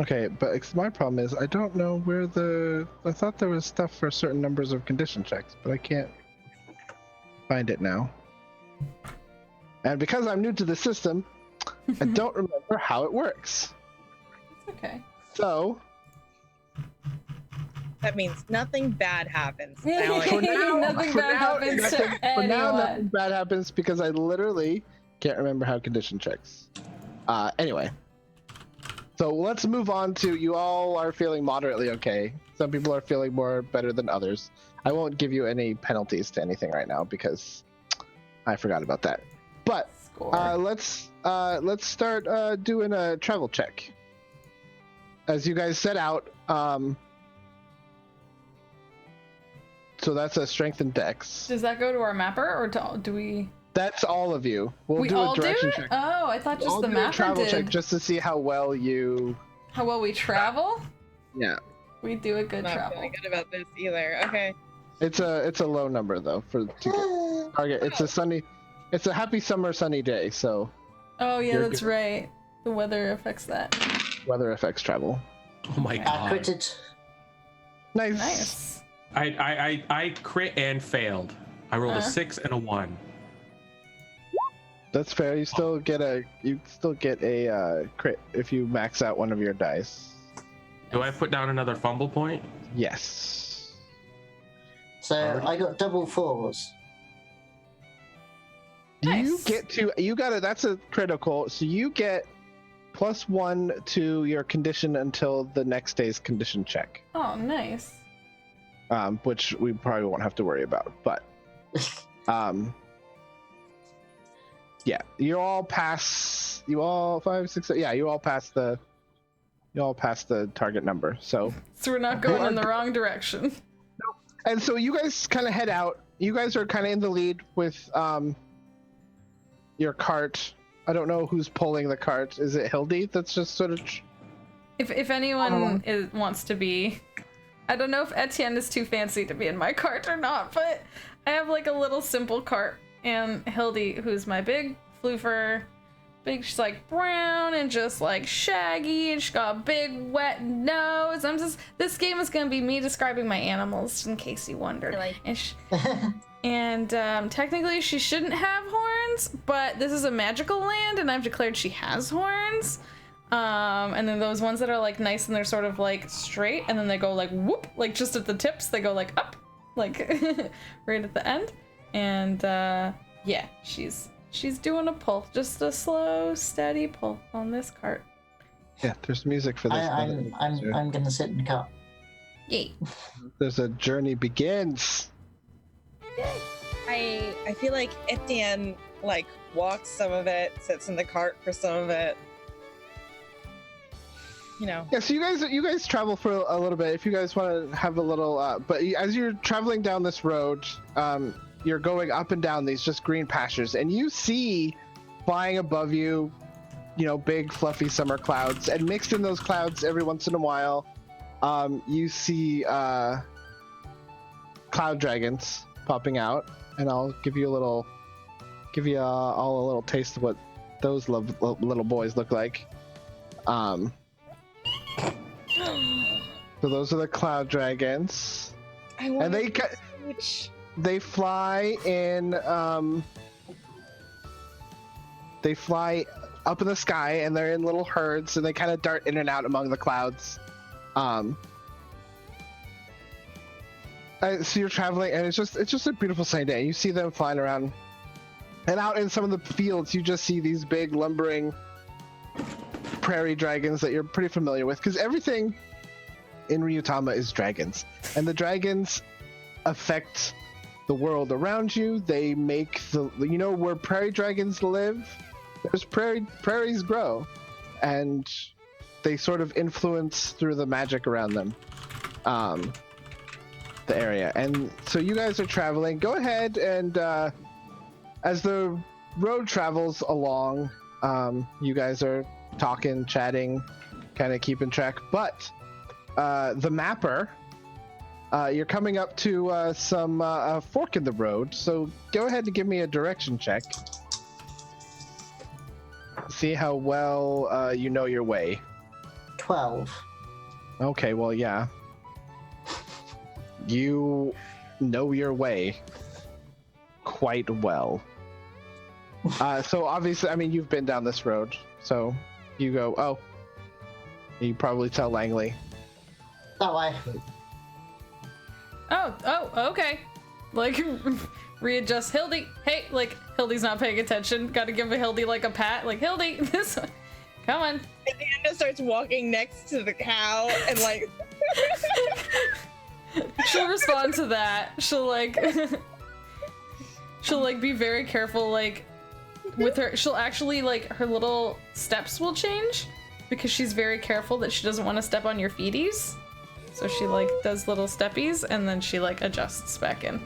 Okay, but my problem is I don't know where I thought there was stuff for certain numbers of condition checks, but I can't find it now. And because I'm new to the system, I don't remember how it works. It's okay. So that means nothing bad happens. For now, nothing bad happens to anyone. For now, nothing bad happens because I literally can't remember how condition checks. Anyway. So let's move on to, you all are feeling moderately okay. Some people are feeling more better than others. I won't give you any penalties to anything right now because I forgot about that. But let's start doing a travel check. As you guys set out, so that's a strength and dex. Does that go to our mapper, or do we? That's all of you. We do all a direction do it? check. Oh, I thought just the do a mapper travel did. check just to see how well we travel. Yeah. We do a good I'm not travel. feeling good about this either. Okay. It's a low number though to get target. It's a happy summer sunny day, so. Oh yeah, You're that's good. right. the weather affects that. Weather affects travel. Oh my god. Critted. Nice. Nice. I crit and failed. I rolled a Uh-huh. 6 and a 1. That's fair. You still get a crit if you max out one of your dice. Do I put down another fumble point? Yes. So I got double 4s. Nice. That's a critical. So you get +1 to your condition until the next day's condition check. Oh, nice. Which we probably won't have to worry about. But yeah, you all pass the target number. So So we're not going in the wrong direction. and so you guys kind of head out. You guys are kind of in the lead with your cart. I don't know who's pulling the cart. Is it Hildy that's just sort of If anyone wants to be, I don't know if Etienne is too fancy to be in my cart or not, but I have like a little simple cart, and Hildy, who's my big floofer, she's like brown and just like shaggy, and she's got a big wet nose. This game is gonna be me describing my animals, just in case you wondered. And technically she shouldn't have horns, but this is a magical land, and I've declared she has horns. And then those ones that are like nice and they're sort of like straight, and then they go like whoop, like just at the tips, they go like up, like right at the end. And yeah, she's doing a pull, just a slow, steady pull on this cart. Yeah, there's music for this. I'm gonna sit in the cart. Yay. There's a journey begins. I feel like Etienne like walks some of it, sits in the cart for some of it. You know. Yeah, so you guys travel for a little bit. If you guys want to have a little, but as you're traveling down this road, you're going up and down these just green pastures, and you see flying above you, big fluffy summer clouds, and mixed in those clouds every once in a while, you see cloud dragons popping out, and I'll give you all a little taste of what those little boys look like. So those are the cloud dragons, and they fly in. They fly up in the sky, and they're in little herds, and they kind of dart in and out among the clouds. So you're traveling, and it's just a beautiful sunny day. You see them flying around, and out in some of the fields, you just see these big lumbering prairie dragons that you're pretty familiar with, because everything in Ryuutama is dragons, and the dragons affect the world around you. They make where prairie dragons live, there's prairies grow, and they sort of influence through the magic around them the area. And so you guys are traveling. Go ahead and as the road travels along, you guys are talking, chatting, kind of keeping track, but the mapper, you're coming up to some fork in the road, so go ahead and give me a direction check. See how well you know your way. 12. Okay, well, yeah. You know your way quite well. So obviously, I mean, you've been down this road, so you go, oh. You probably tell Langley. That way. Oh, okay. Like, readjust Hildy. Hey, like, Hildy's not paying attention. Gotta give Hildy, like, a pat. Like, Hildy, this one. Come on. And Anna starts walking next to the cow and, like... She'll respond to that. She'll, like... she'll, like, be very careful, like, with her... She'll actually, like, her little steps will change because she's very careful that she doesn't want to step on your feeties. So she, like, does little steppies, and then she, like, adjusts back in.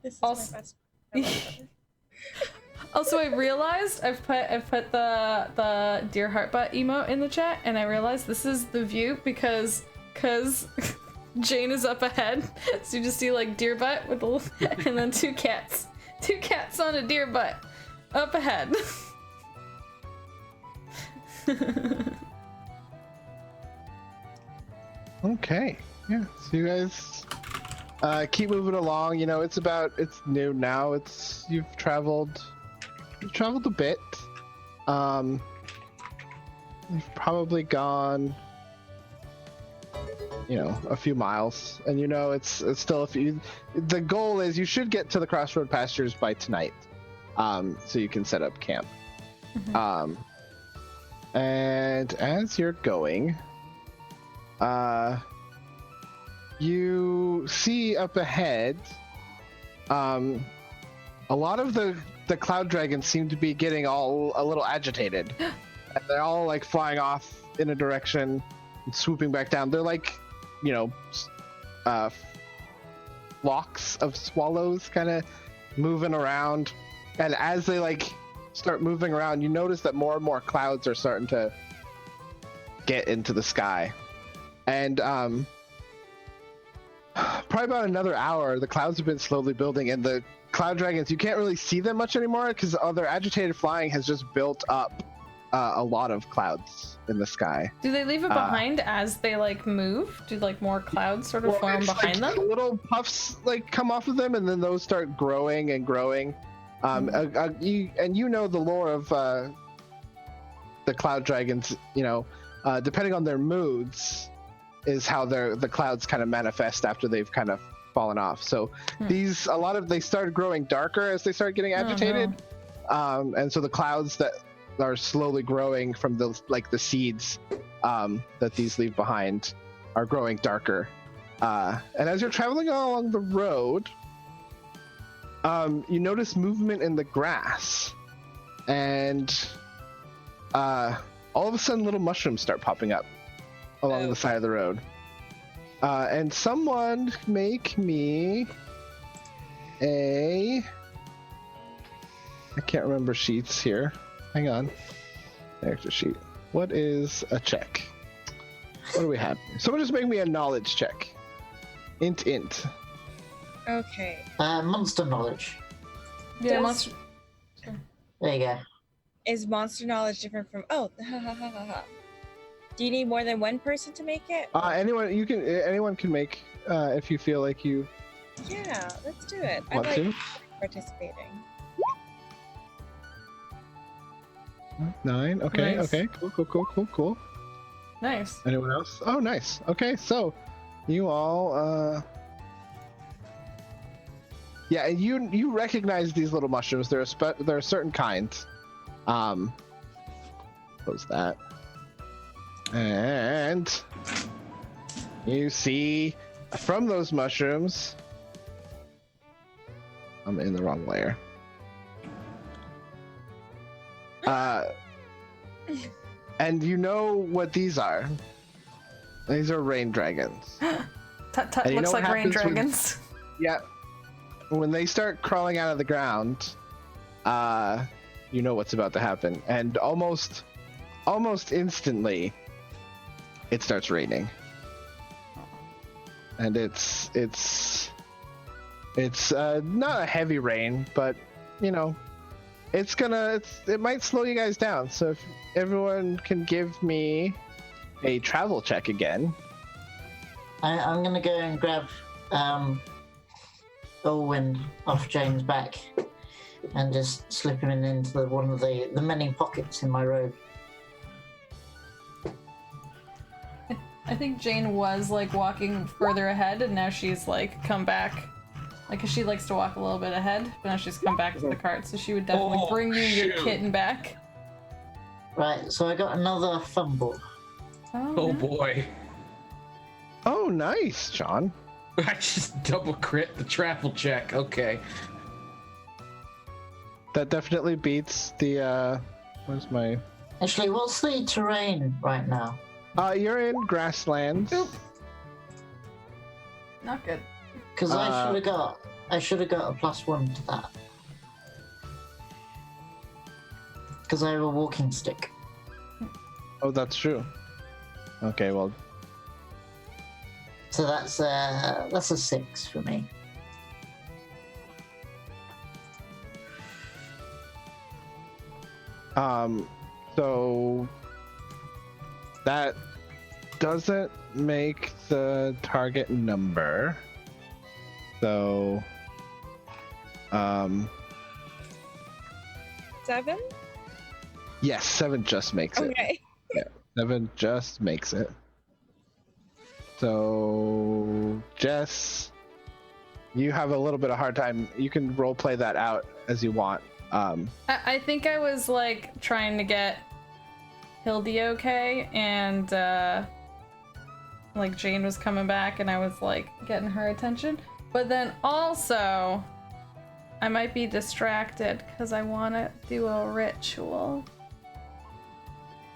This is Also- my best. I love her. Also, I realized I've put the deer heart butt emote in the chat, and I realized this is the view because Jane is up ahead, so you just see like deer butt with and then two cats on a deer butt up ahead. Okay. Yeah. So you guys keep moving along. You know, it's noon now. You've traveled a bit. You've probably gone, a few miles, and it's still a few. The goal is you should get to the Crossroad Pastures by tonight, so you can set up camp. And as you're going, you see up ahead, a lot of the cloud dragons seem to be getting all a little agitated, and they're all like flying off in a direction and swooping back down. They're like, flocks of swallows kind of moving around, and as they like start moving around, you notice that more and more clouds are starting to get into the sky, and probably about another hour, the clouds have been slowly building, and the cloud dragons, you can't really see them much anymore because their agitated flying has just built up a lot of clouds in the sky. Do they leave it behind as they like move? Do like more clouds sort of form behind them? Little puffs like come off of them, and then those start growing and growing. You know the lore of the cloud dragons. Depending on their moods, is how the clouds kind of manifest after they've kind of fallen off. So they started growing darker as they started getting agitated, and so the clouds that are slowly growing from the seeds that these leave behind are growing darker. And as you're traveling along the road, you notice movement in the grass, and all of a sudden little mushrooms start popping up along the side of the road. And someone make me I can't remember sheets here. Hang on. Character sheet. What is a check? What do we have? Someone just make me a knowledge check. Int. Okay. Monster knowledge. Yeah, Does- monster. There you go. Is monster knowledge different from? Oh, do you need more than one person to make it? Anyone can make if you feel like you Yeah, let's do it. I want like to. participating. 9. Okay. Nice. Okay. Cool. Nice. Anyone else? Oh, nice. Okay, so you all yeah, and you recognize these little mushrooms. They're a certain kind. Close that. And you see from those mushrooms, I'm in the wrong layer. And you know what these are. These are rain dragons. And Looks like rain happens when- dragons. Yeah. When they start crawling out of the ground, you know what's about to happen. And almost instantly, it starts raining. And it's not a heavy rain, but it might slow you guys down. So if everyone can give me a travel check again. I'm gonna go and grab Olwyn off Jane's back and just slip him into one of the many pockets in my robe. I think Jane was like walking further ahead, and now she's like come back. Like, 'cause she likes to walk a little bit ahead, but now she's come back to the cart, so she would definitely bring you your kitten back. Right, so I got another fumble. Oh boy. Oh, nice, John. I just double crit the travel check. Okay. That definitely beats the where's my Actually, what's the terrain right now? you're in grasslands. Oop. Not good. Because I should have got a +1 to that. Because I have a walking stick. Oh, that's true. Okay, well, So that's a 6 for me. so That doesn't make the target number. So, 7? yes, 7 just makes it. Okay. 7 just makes it. So, Jess, you have a little bit of hard time. You can role play that out as you want. I think I was like trying to get Hildy okay, and like Jane was coming back, and I was like getting her attention. But then also, I might be distracted because I want to do a ritual.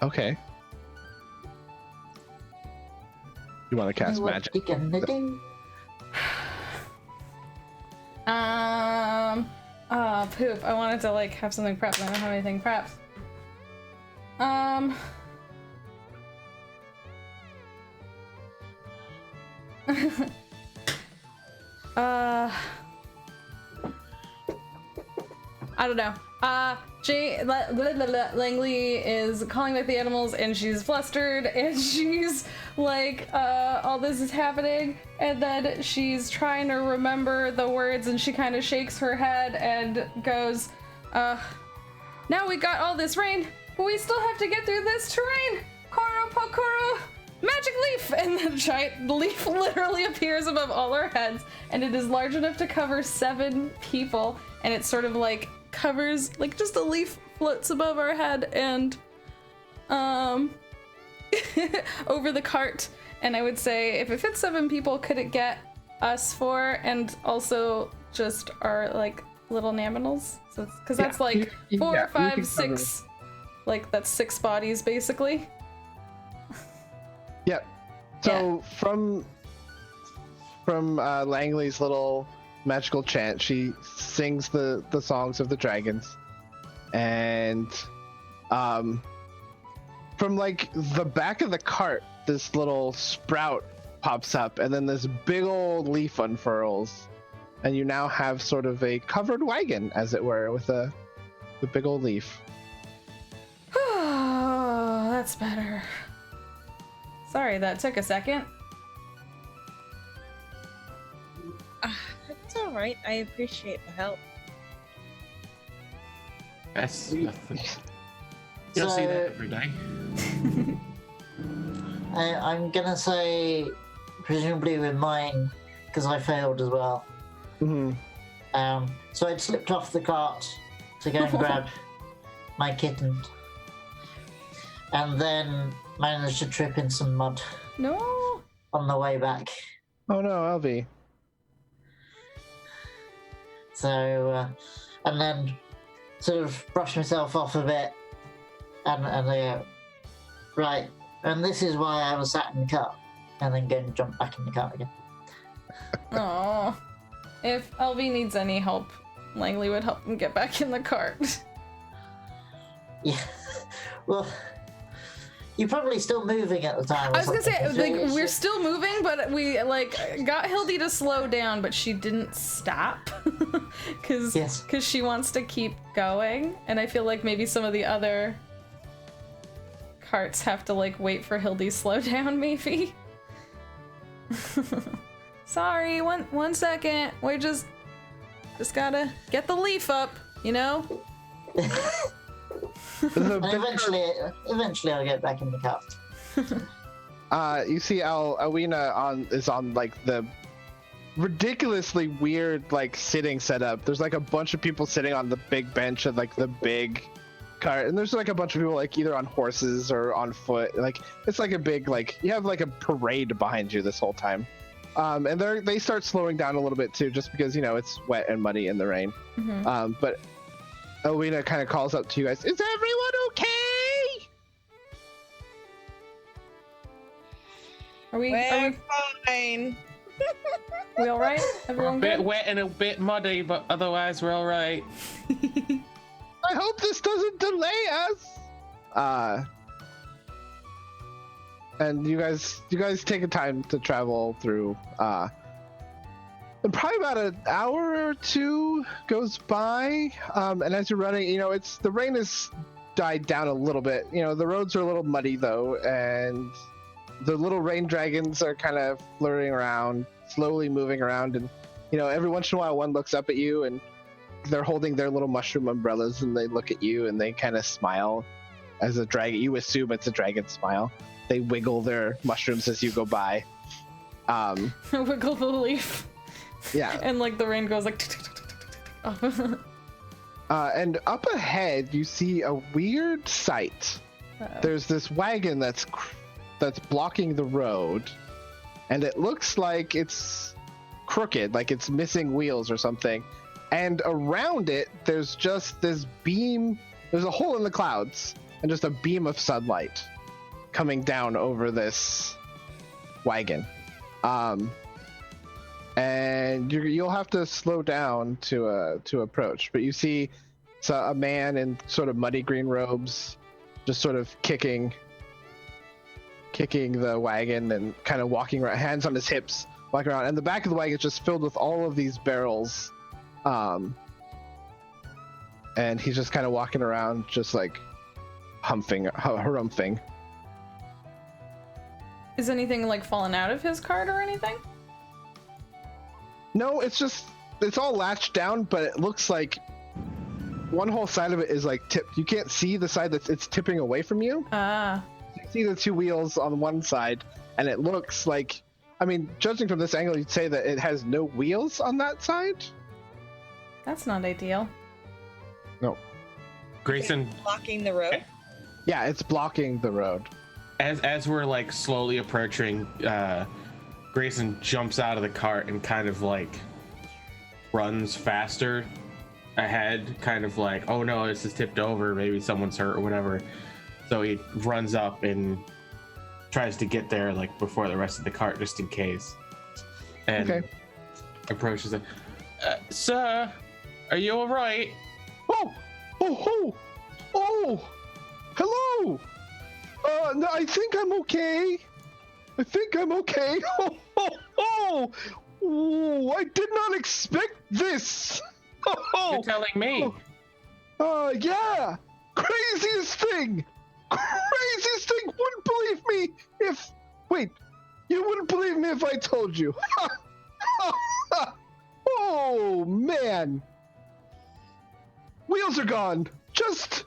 Okay. You want to cast What magic? you gonna do? Poop. I wanted to like have something prepped. I don't have anything prepped. I don't know. Langley is calling back the animals, and she's flustered, and she's like, all this is happening, and then she's trying to remember the words, and she kind of shakes her head and goes, now we got all this rain, but we still have to get through this terrain. Koro Pokoro, magic leaf! And the giant leaf literally appears above all our heads, and it is large enough to cover 7 people, and it's sort of like covers, like just a leaf floats above our head and over the cart. And I would say if it fits 7 people, could it get us 4 and also just our like little naminals? So because that's like 4, 5, 6, like that's 6 bodies basically. Yep. So from Langley's little magical chant, she sings the songs of the dragons, and from like the back of the cart, this little sprout pops up, and then this big old leaf unfurls, and you now have sort of a covered wagon, as it were, with the big old leaf. Oh, that's better. Sorry, that took a second. It's all right. I appreciate the help. That's nothing. You don't see that every day. I'm gonna say, presumably with mine, because I failed as well. Mm-hmm. So I'd slipped off the cart to go and grab my kitten, and then managed to trip in some mud No. on the way back. Oh no, Elvie. So, and then sort of brush myself off a bit, and I go, right, and this is why I was sat in the cart, and then go and jump back in the cart again. Oh. If LV needs any help, Langley would help him get back in the cart. Yeah, well, you're probably still moving at the time. I was gonna say, something, 'cause like, we're it's- still moving, but we like got Hildy to slow down, but she didn't stop because Yes. she wants to keep going, and I feel like maybe some of the other carts have to like wait for Hildy slow down, maybe. Sorry, one second. We just gotta get the leaf up, you know. And eventually I'll get back in the cart. You see Alwina is on like the ridiculously weird like sitting setup. There's like a bunch of people sitting on the big bench of like the big cart, and there's like a bunch of people like either on horses or on foot. Like it's like a big, like you have like a parade behind you this whole time. And they start slowing down a little bit too, just because, you know, it's wet and muddy in the rain. Mm-hmm. But Alwina kind of calls up to you guys, is everyone okay? Are we Fine. we all right? We're a Everyone bit good? wet and a bit muddy, but otherwise we're all right. I hope this doesn't delay us. And you guys take a time to travel through. And probably about an hour or two goes by. And as you're running, you know, the rain is died down a little bit. You know, the roads are a little muddy though, and the little rain dragons are kind of flirting around, slowly moving around, and you know, every once in a while one looks up at you and they're holding their little mushroom umbrellas and they look at you and they kind of smile as a dragon. You assume it's a dragon smile. They wiggle their mushrooms as you go by. Wiggle the leaf. Yeah. And like the rain goes like. And up ahead, you see a weird sight. Uh-oh. There's this wagon that's blocking the road, and it looks like it's crooked, like it's missing wheels or something. And around it, there's just this beam. There's a hole in the clouds, and just a beam of sunlight coming down over this wagon. And you'll have to slow down to approach. But you see a man in sort of muddy green robes, just sort of kicking the wagon and kind of walking around, hands on his hips, walking around. And the back of the wagon is just filled with all of these barrels. And he's just kind of walking around, just like harumphing. Is anything like falling out of his cart or anything? No, it's all latched down, but it looks like one whole side of it is like tipped. You can't see the side it's tipping away from you. Ah. You see the two wheels on one side, and it looks like, I mean, judging from this angle, you'd say that it has no wheels on that side. That's not ideal. No. Grayson, Blocking the road. Yeah, it's blocking the road. as we're like slowly approaching, Grayson jumps out of the cart and kind of like runs faster ahead, kind of like, oh no, this is tipped over, maybe someone's hurt or whatever. So he runs up and tries to get there like before the rest of the cart, just in case. And approaches it. Sir, are you all right? Oh, hello. No, I think I'm okay. Oh, I did not expect this. You're telling me. Yeah. Craziest thing. Wouldn't believe me if... Wait, you wouldn't believe me if I told you. Oh, man. Wheels are gone. Just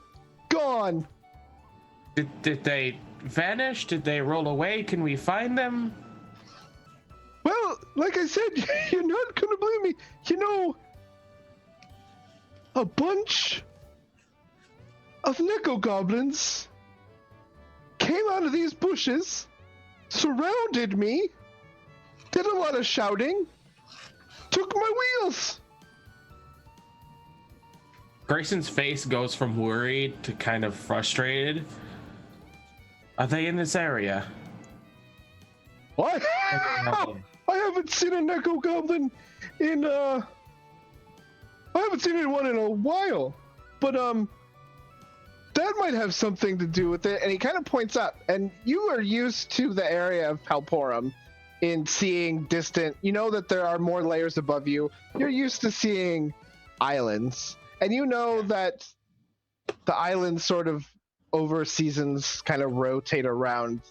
gone. Did they vanish? Did they roll away? Can we find them? Well, like I said, you're not gonna believe me. You know, a bunch of Nekogoblins came out of these bushes, surrounded me, did a lot of shouting, took my wheels. Grayson's face goes from worried to kind of frustrated. Are they in this area? What? I haven't seen a Nekogoblin in I haven't seen anyone in a while. But that might have something to do with it. And he kind of points up, and you are used to the area of Palporum in seeing distant, you know that there are more layers above you. You're used to seeing islands. And you know that the islands sort of over seasons kind of rotate around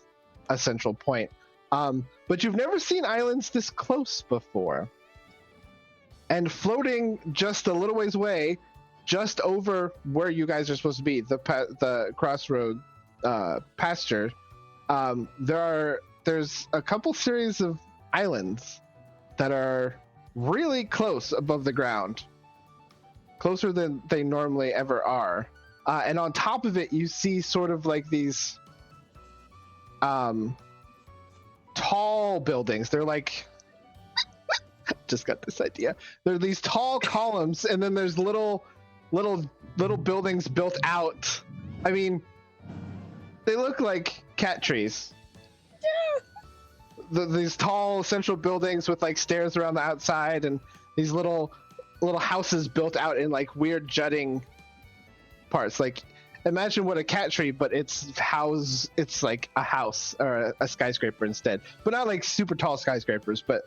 a central point. But you've never seen islands this close before. And floating just a little ways away, just over where you guys are supposed to be, the crossroad pasture, there's a couple series of islands that are really close above the ground. Closer than they normally ever are. And on top of it, you see sort of like these tall buildings. They're like, just got this idea. There are these tall columns, and then there's little buildings built out. I mean, they look like cat trees. These tall central buildings with like stairs around the outside, and these little houses built out in like weird jutting parts. Like, imagine what a cat tree, but it's like a house or a skyscraper instead, but not like super tall skyscrapers, but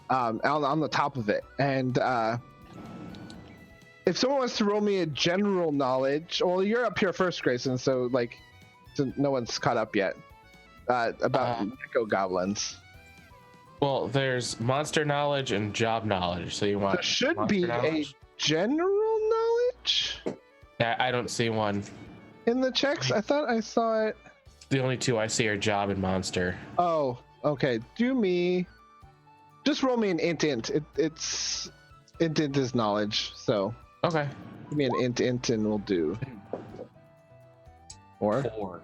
on the top of it. And if someone wants to roll me a general knowledge, well, you're up here first, Grayson, so no one's caught up yet about Neko-Goblins. Well, there's monster knowledge and job knowledge. So you want There should monster be knowledge? a general knowledge Yeah, I don't see one. in the checks. I thought I saw it. The only two I see are job and monster. Oh, okay. Just roll me an int. It's int is knowledge, so Okay. give me an int and we'll do. Or 4.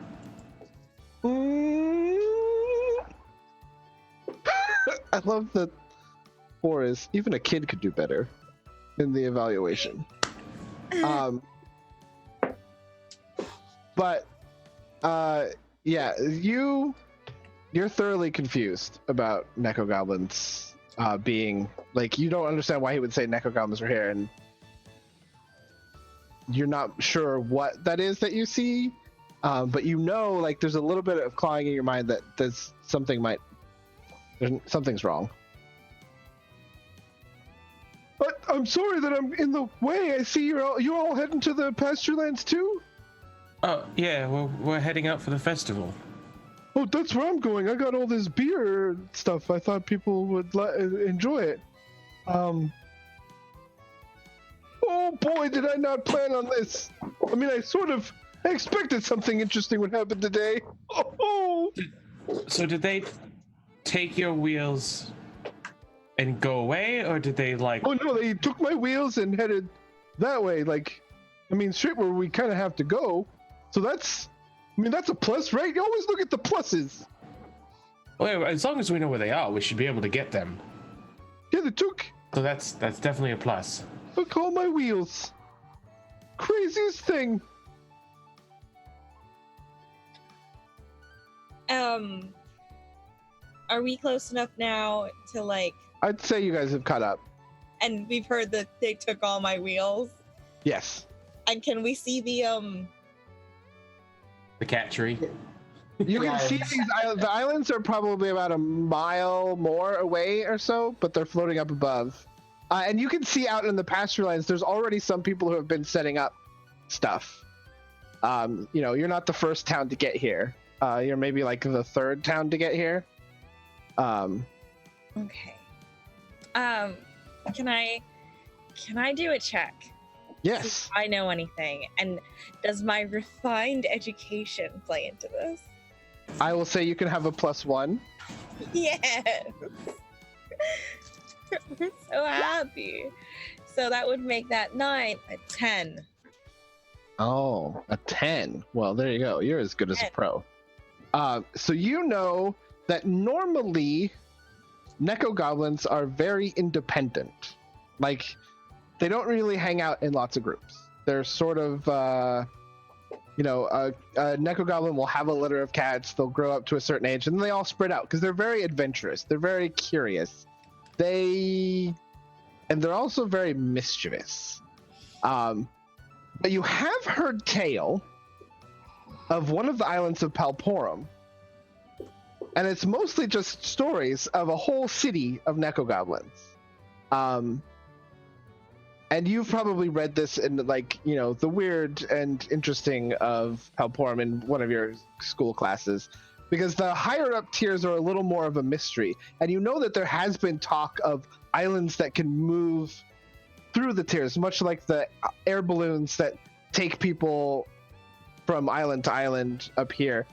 I love that 4 is even a kid could do better in the evaluation. But yeah, you're thoroughly confused about Neko-Goblins being like, you don't understand why he would say Neko-Goblins are here, and you're not sure what that is that you see, but you know, like, there's a little bit of clawing in your mind that something's wrong. But I'm sorry that I'm in the way. I see you all heading to the pasture lands too? Oh, yeah, we're heading out for the festival. Oh, that's where I'm going. I got all this beer stuff. I thought people would enjoy it. Oh boy, did I not plan on this. I mean, I expected something interesting would happen today. Oh. So did they take your wheels and go away, or did they Oh no, they took my wheels and headed that way. Straight where we kind of have to go. So that's a plus, right? You always look at the pluses. Well, as long as we know where they are, we should be able to get them. Yeah, they took. So that's definitely a plus. Look, all my wheels. Craziest thing. Are we close enough now to I'd say you guys have caught up. and we've heard that they took all my wheels? Yes. And can we see the The cat tree. You can Yeah, see the islands are probably about a mile more away or so, but they're floating up above. And you can see out in the pasture lands, there's already some people who have been setting up stuff. You're not the first town to get here. You're maybe like the third town to get here. Okay. Can I do a check? Yes. See if I know anything. And does my refined education play into this? I will say you can have a +1. Yes. I'm so happy. So that would make that 9 a 10. Oh, a 10. Well, there you go. You're as good as a 10. pro. So you know that normally Neko-Goblins are very independent. Like, they don't really hang out in lots of groups. They're sort of, a Neko-Goblin will have a litter of cats. They'll grow up to a certain age, and then they all spread out because they're very adventurous. They're very curious. And they're also very mischievous. But you have heard tale of one of the islands of Palporum, and it's mostly just stories of a whole city of Neko-Goblins. And you've probably read this in the weird and interesting of Palporum in one of your school classes, because the higher up tiers are a little more of a mystery. And you know that there has been talk of islands that can move through the tiers, much like the air balloons that take people from island to island up here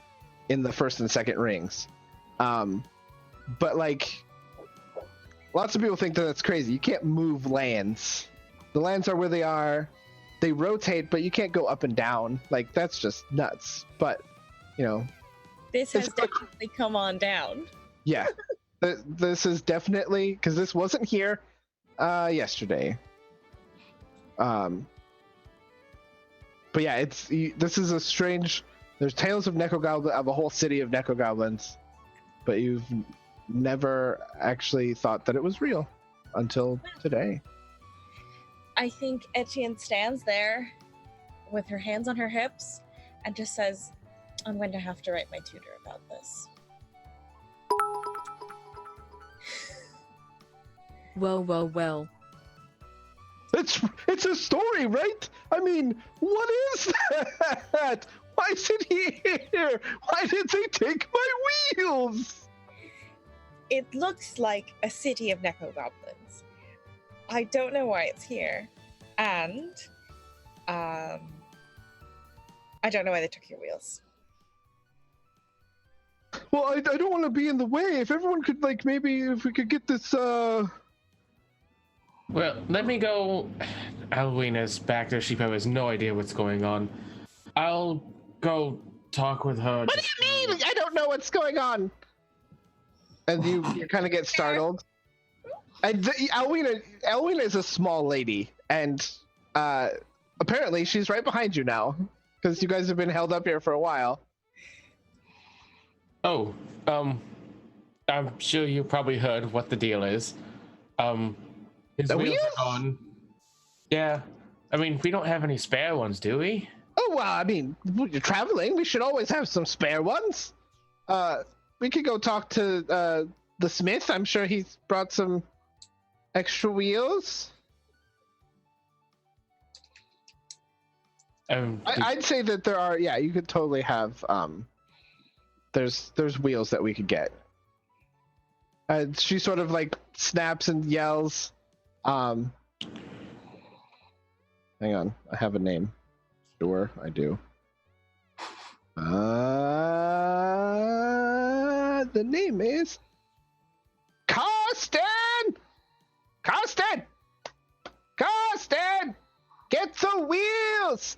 in the first and second rings. But lots of people think that that's crazy. You can't move lands. The lands are where they are. They rotate, but you can't go up and down. That's just nuts. But, This has definitely come on down. yeah. This is definitely, because this wasn't here yesterday. But yeah, this is a strange. There's tales of Neko-Goblin, of a whole city of Neko-Goblins, but you've never actually thought that it was real until today. I think Etienne stands there with her hands on her hips and just says, I'm going to have to write my tutor about this. Well. It's It's a story, right? I mean, what is that? Why is it here? Why did they take my wheels? It looks like a city of Neko-Goblins. I don't know why it's here. And I don't know why they took your wheels. Well, I don't want to be in the way. If everyone could, like, maybe if we could get this, Well, let me go. Alwina's back there. She probably has no idea what's going on. I'll go talk with her. What do you mean? I don't know what's going on. And you kind of get startled. And Alwina is a small lady, and apparently she's right behind you now, because you guys have been held up here for a while. Oh, I'm sure you probably heard what the deal is. His The wheels wheels? are gone. Yeah, I mean, we don't have any spare ones, do we? Oh, well, I mean, you're traveling. We should always have some spare ones. We could go talk to the smith. I'm sure he's brought some extra wheels. I'd say that there are, yeah, you could totally have, there's wheels that we could get. She sort of like snaps and yells. Hang on, I have a name. Sure, I do. The name is Carsten! Carsten! Carsten! Get the wheels!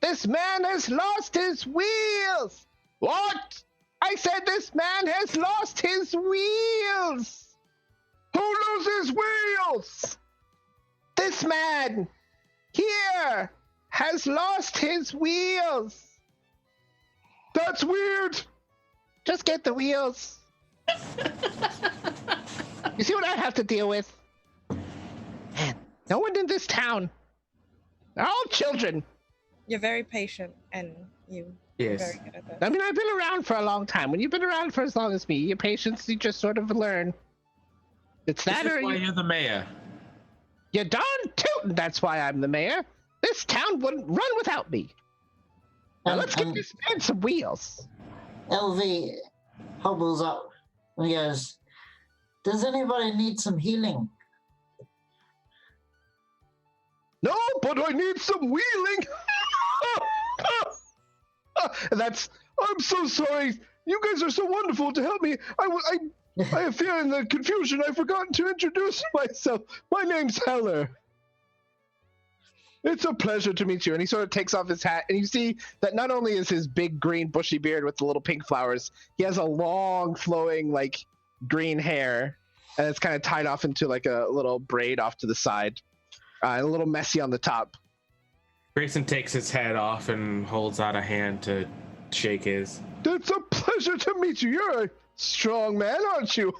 This man has lost his wheels! What? I said this man has lost his wheels! Who loses wheels? This man here has lost his wheels. That's weird. Just get the wheels. You see what I have to deal with? Man, no one in this town. They're all children. You're very patient, and you're very good at I this. mean, I've been around for a long time. When you've been around for as long as me, your patience, you just sort of learn. It's that This or is why you're the mayor. you're darn tootin', that's why I'm the mayor. This town wouldn't run without me. Now let's get this man some wheels. LV hobbles up and he goes, "Does anybody need some healing?" No, but I need some wheeling. I'm so sorry. You guys are so wonderful to help me. I have fear in the confusion. I've forgotten to introduce myself. My name's Heller. It's a pleasure to meet you. And he sort of takes off his hat, and you see that not only is his big green bushy beard with the little pink flowers, he has a long flowing like green hair, and it's kind of tied off into like a little braid off to the side, and a little messy on the top. Grayson takes his hat off and holds out a hand to shake his. It's a pleasure to meet you. You're a strong man, aren't you?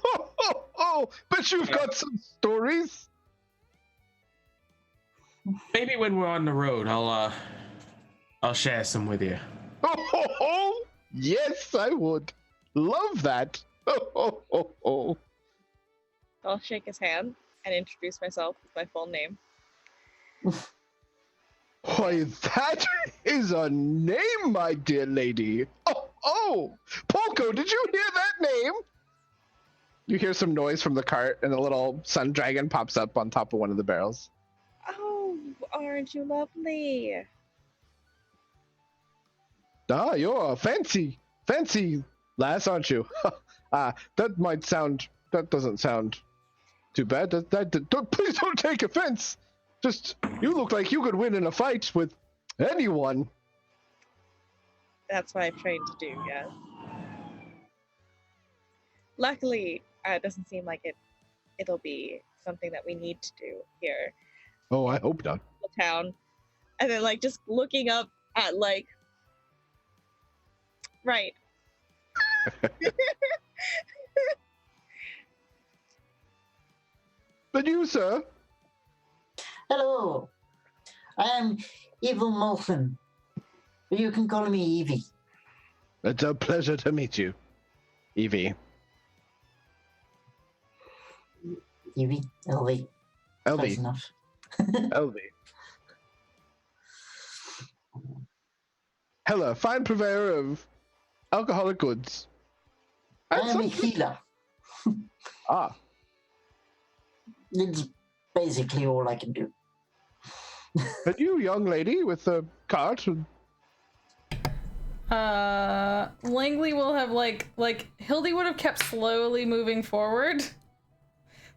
Bet you've got some stories. Maybe when we're on the road, I'll share some with you. Yes, I would. Love that. I'll shake his hand and introduce myself with my full name. Why, that is a name, my dear lady. Polko, did you hear that name? You hear some noise from the cart, and a little sun dragon pops up on top of one of the barrels. Oh, aren't you lovely? Ah, you're a fancy lass, aren't you? That doesn't sound too bad. Please don't take offense. Just, you look like you could win in a fight with anyone. That's what I've trained to do, yes. Luckily, it doesn't seem like it'll be something that we need to do here Oh, I hope not. in the town. And then, like, just looking up at, like, right. But you, sir? Hello, I am Evil Molson. You can call me Evie. It's a pleasure to meet you, Evie. Evie? LV. Close LV. enough. LV. Heller, fine purveyor of alcoholic goods. I And am a some- healer. Ah, It's basically all I can do. but you, young lady with the cart, Langley will have like Hildy would have kept slowly moving forward.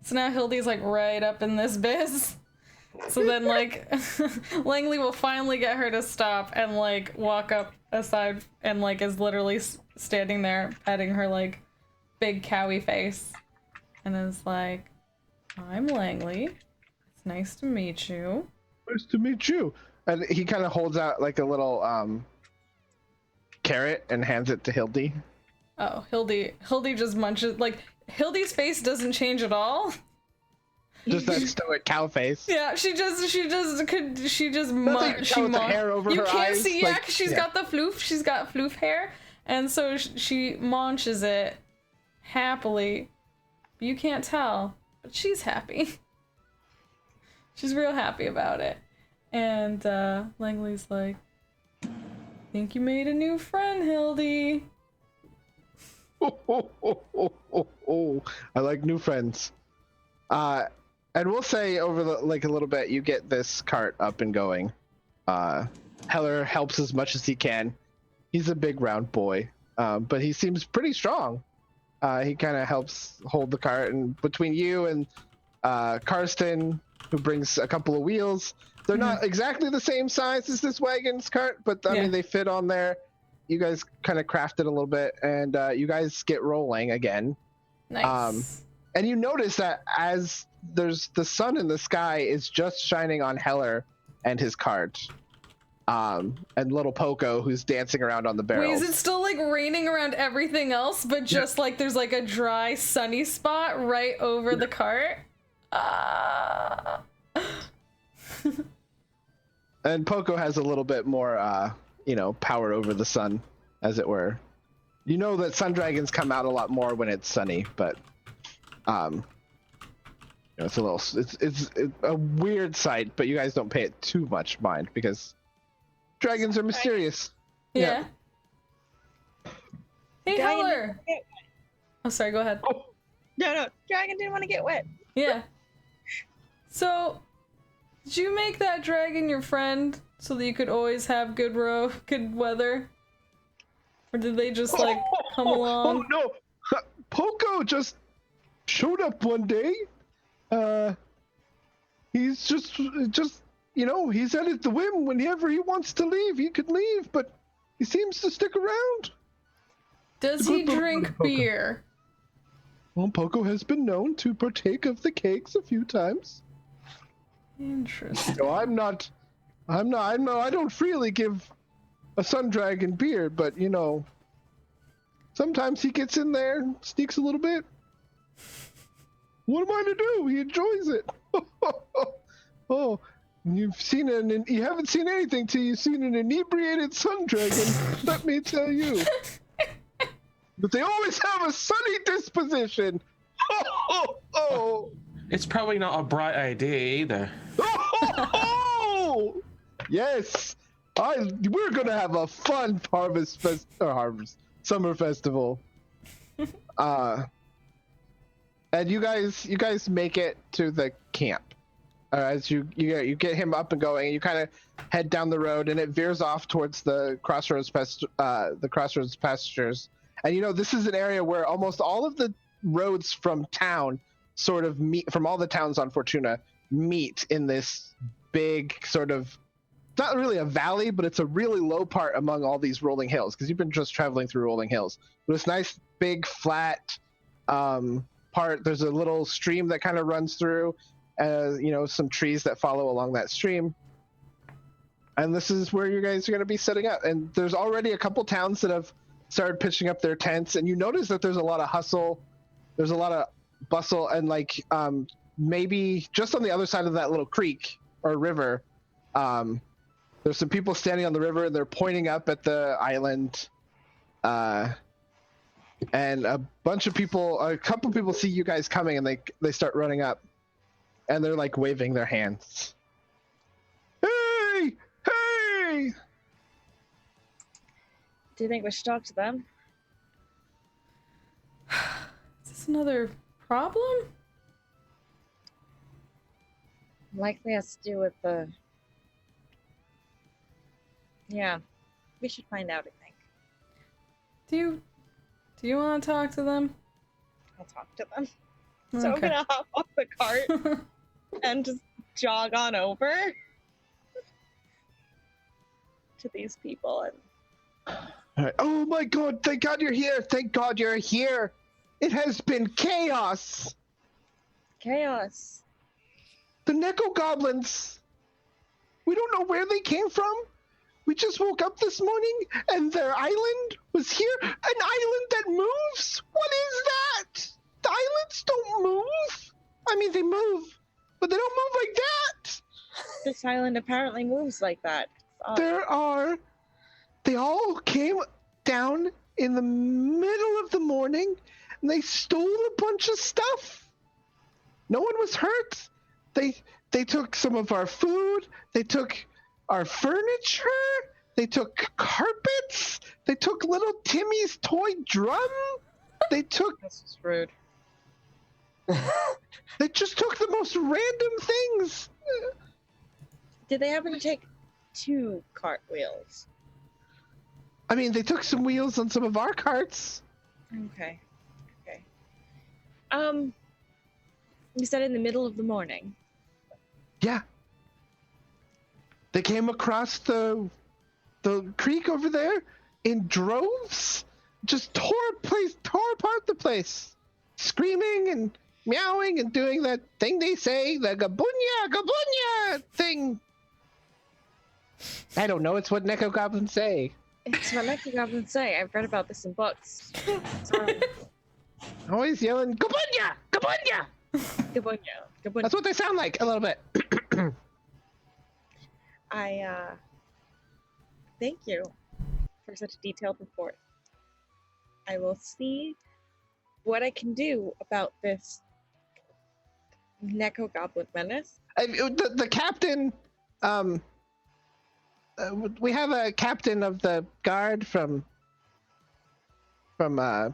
So now Hildy's like right up in this biz. So then like Langley will finally get her to stop and like walk up aside and like is literally standing there petting her like big cowy face and is like, I'm Langley. It's nice to meet you. nice to meet you. And he kind of holds out like a little carrot and hands it to Hildy. Oh, Hildy just munches like Hildy's face doesn't change at all. Just that stoic cow face. Yeah, she just Nothing to tell with the hair over you her can't eyes, see, yeah, like, 'cause she's yeah. got the floof. She's got floof hair, and so she munches it happily. But you can't tell, but she's happy. She's real happy about it. And Langley's like, "Think you made a new friend, Hildy." Oh, I like new friends. And we'll say over the like a little bit, you get this cart up and going. Heller helps as much as he can. He's a big round boy, but he seems pretty strong. He kind of helps hold the cart, and between you and Karsten, who brings a couple of wheels, they're not exactly the same size as this wagon's cart, but I mean they fit on there. You guys kind of craft it a little bit, and you guys get rolling again. Nice. And you notice that as there's the sun in the sky is just shining on Heller and his cart, and little Poco who's dancing around on the barrels. Wait, is it still like raining around everything else, but just like there's like a dry, sunny spot right over the cart? And Poco has a little bit more, power over the sun, as it were. You know that sun dragons come out a lot more when it's sunny, but it's it's a weird sight, but you guys don't pay it too much mind because dragons are mysterious. Yeah. Hey, Dragon Heller. didn't get- Oh, sorry. Go ahead. No, Dragon didn't want to get wet. Yeah. So, did you make that dragon your friend so that you could always have good weather? Or did they just like come along? Oh no, Poco just showed up one day. He's just he's at the whim. Whenever he wants to leave, he could leave, but he seems to stick around. Does he drink beer? Well, Poco has been known to partake of the cakes a few times. Interesting. So I don't freely give a sun dragon beer, but sometimes he gets in there, sneaks a little bit. What am I to do? He enjoys it. Oh, you haven't seen anything till you've seen an inebriated sun dragon. Let me tell you. But they always have a sunny disposition. Oh. It's probably not a bright idea either. Oh! Yes, we're gonna have a fun summer festival. And you guys make it to the camp. As you get him up and going, and you kind of head down the road, and it veers off towards the crossroads pastures. And this is an area where almost all of the roads from town sort of meet, from all the towns on Fortuna, meet in this big sort of, not really a valley, but it's a really low part among all these rolling hills, because you've been just traveling through rolling hills. This nice big flat part. There's a little stream that kind of runs through, some trees that follow along that stream. And this is where you guys are going to be setting up. And there's already a couple towns that have started pitching up their tents, and you notice that there's a lot of hustle, there's a lot of bustle, and maybe just on the other side of that little creek or river, there's some people standing on the river, and they're pointing up at the island, and a couple people see you guys coming, and they start running up, and they're like waving their hands. Hey! Do you think we should talk to them? Is this another problem? Likely has to do with the. Yeah, we should find out, I think. Do you want to talk to them? I'll talk to them. So I'm Okay. gonna hop off the cart and just jog on over to these people. And All right. Oh my god, thank god you're here! Thank god you're here! It has been chaos! chaos. The Nekogoblins! We don't know where they came from. We just woke up this morning and their island was here. An island that moves? What is that? The islands don't move. I mean, they move, but they don't move like that. This island apparently moves like that. They all came down in the middle of the morning and they stole a bunch of stuff. No one was hurt. They took some of our food. They took our furniture. They took carpets. They took little Timmy's toy drum. They took. This is rude. They just took the most random things. Did they happen to take 2 cartwheels? I mean, they took some wheels on some of our carts. Okay. You said in the middle of the morning. Yeah. They came across the creek over there in droves. Just tore apart the place. Screaming and meowing and doing that thing they say, the gabunya thing. I don't know, it's what Neko-Goblins say. It's what Nekogoblins say. I've read about this in books. Always yelling, gabunya! Gabunya. That's what they sound like, a little bit. Thank you for such a detailed report. I will see what I can do about this Neko-Goblin menace. The captain, we have a captain of the guard from the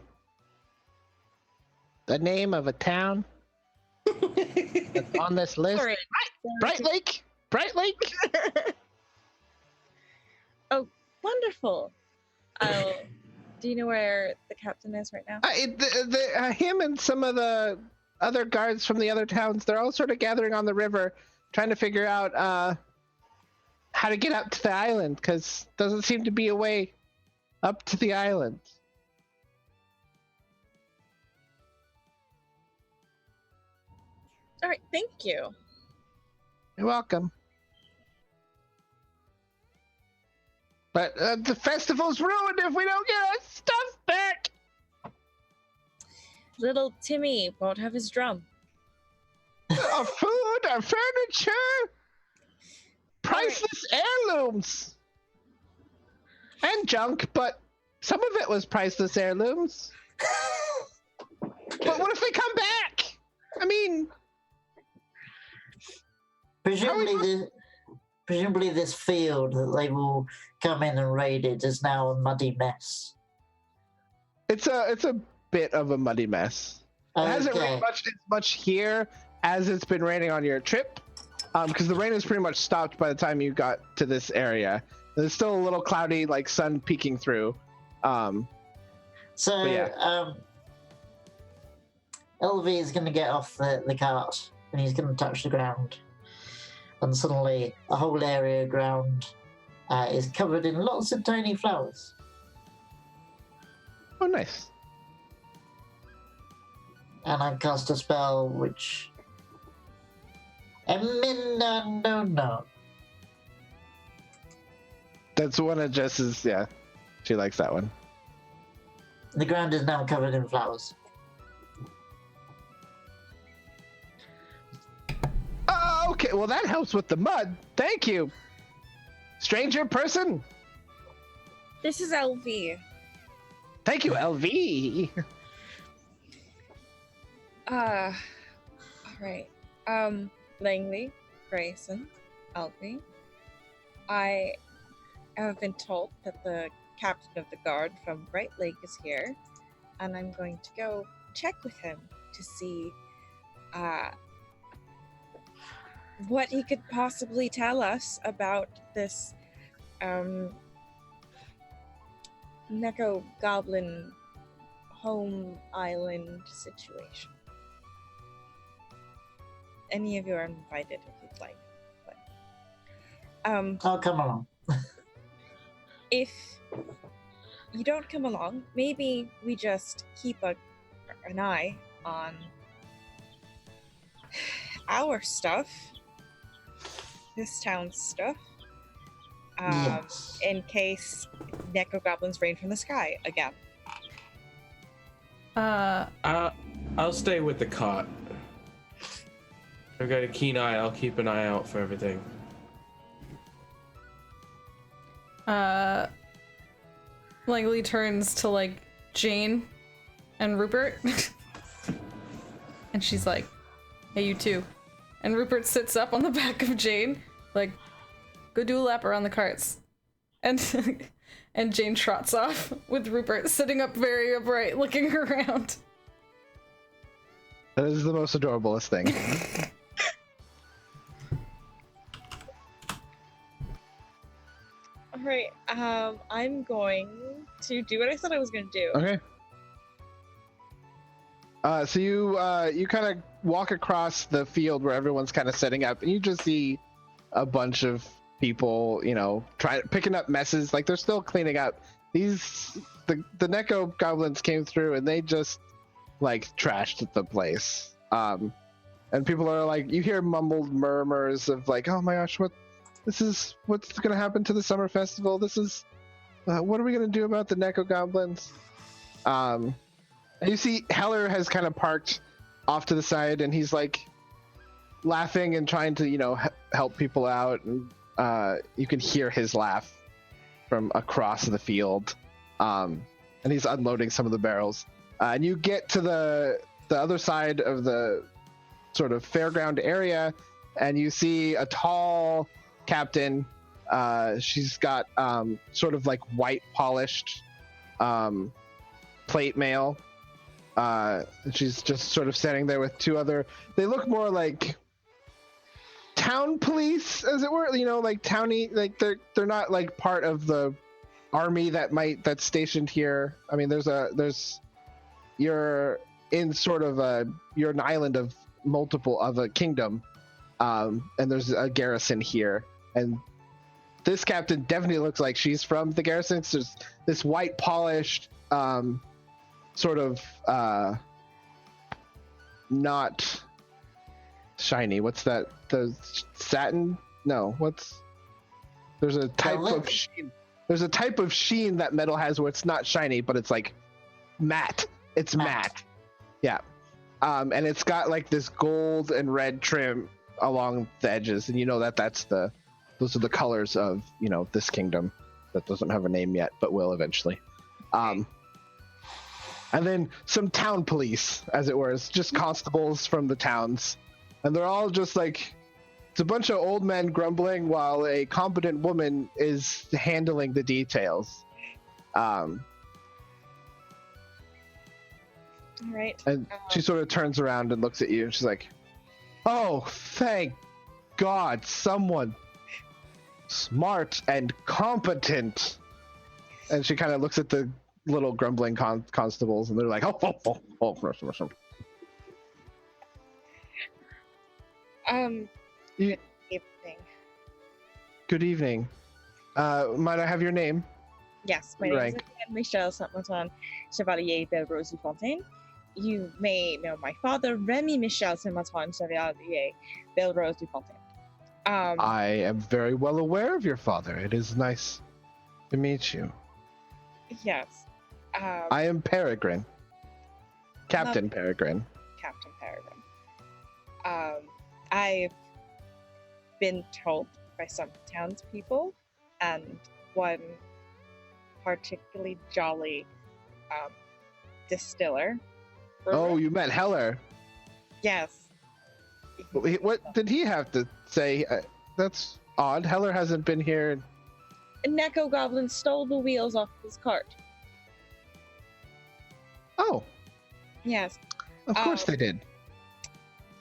name of a town that's on this list. Sorry. Bright Lake. Oh, wonderful. Do you know where the captain is right now? Him and some of the other guards from the other towns, they're all sort of gathering on the river, trying to figure out how to get up to the island, because doesn't seem to be a way up to the island. All right, thank you. You're welcome. But the festival's ruined if we don't get our stuff back. Little Timmy won't have his drum. Our food, our furniture, priceless heirlooms, and junk. But some of it was priceless heirlooms. But what if they come back? I mean, presumably this field that they will come in and raid it is now a muddy mess. it's a bit of a muddy mess. It hasn't rained as much here as it's been raining on your trip, because the rain is pretty much stopped by the time you got to this area. There's still a little cloudy, like sun peeking through. LV is going to get off the cart and he's going to touch the ground. And suddenly, a whole area of ground is covered in lots of tiny flowers. Oh, nice. And I cast a spell which... no. That's one of Jess's, yeah. She likes that one. The ground is now covered in flowers. Oh, okay. Well, that helps with the mud. Thank you. Stranger person. This is LV. Thank you, LV. All right. Langley, Grayson, LV. I I've been told that the captain of the guard from Bright Lake is here, and I'm going to go check with him to see what he could possibly tell us about this Neko-Goblin home island situation. Any of you are invited if you'd like. But, I'll come along. if you don't come along, maybe we just keep an eye on our stuff, this town's stuff, Yes. in case Neko-Goblins rain from the sky again. I'll stay with the cot. I've got a keen eye. I'll keep an eye out for everything. Langley turns to like Jane and Rupert, and she's like, "Hey, you too." And Rupert sits up on the back of Jane, like, "Go do a lap around the carts," and and Jane trots off with Rupert sitting up very upright, looking around. That is the most adorablest thing. Alright, I'm going to do what I said I was going to do. Okay. So you kind of walk across the field where everyone's kind of setting up, and you just see a bunch of people, you know, picking up messes. Like, they're still cleaning up. The Neko-Goblins came through, and they just like trashed the place. And people are like, you hear mumbled murmurs of like, "Oh my gosh, what's gonna happen to the summer festival? This is what are we gonna do about the Neko-Goblins?" And you see Heller has kind of parked off to the side, and he's like laughing and trying to, you know, help people out. And you can hear his laugh from across the field. And he's unloading some of the barrels. And you get to the other side of the sort of fairground area, and you see a tall captain. She's got sort of like white polished plate mail. She's just sort of standing there with two other. They look more like town police, as it were. You know, like towny. Like they're not like part of the army that's stationed here. I mean, you're in sort of you're an island of a kingdom, and there's a garrison here, and this captain definitely looks like she's from the garrison. It's just this white polished sort of not shiny. What's that? The satin? No, there's a type of sheen. There's a type of sheen that metal has where it's not shiny, but it's like matte. It's matte. Yeah. And it's got like this gold and red trim along the edges, and you know those are the colors of, you know, this kingdom that doesn't have a name yet, but will eventually. And then some town police, as it were. It's just constables from the towns, and they're all just like, it's a bunch of old men grumbling while a competent woman is handling the details. All right. And she sort of turns around and looks at you, and she's like, "Oh, thank God, someone smart and competent." And she kind of looks at the little grumbling constables, and they're like, oh. Good evening. Good evening. Might I have your name? Yes, my name is Michelle Saint-Martin, Chevalier de Rose Fontaine. You may know my father, Remy Michel Saint-Martin, Chevalier de Rose Fontaine. I am very well aware of your father. It is nice to meet you. Yes. I am Peregrine. Captain Peregrine. Captain Peregrine. I've been told by some townspeople and one particularly jolly distiller. Oh, you met Heller. Yes. What did he have to say? That's odd. Heller hasn't been here Neko-Goblins stole the wheels off his cart. Oh, Yes, of course they did.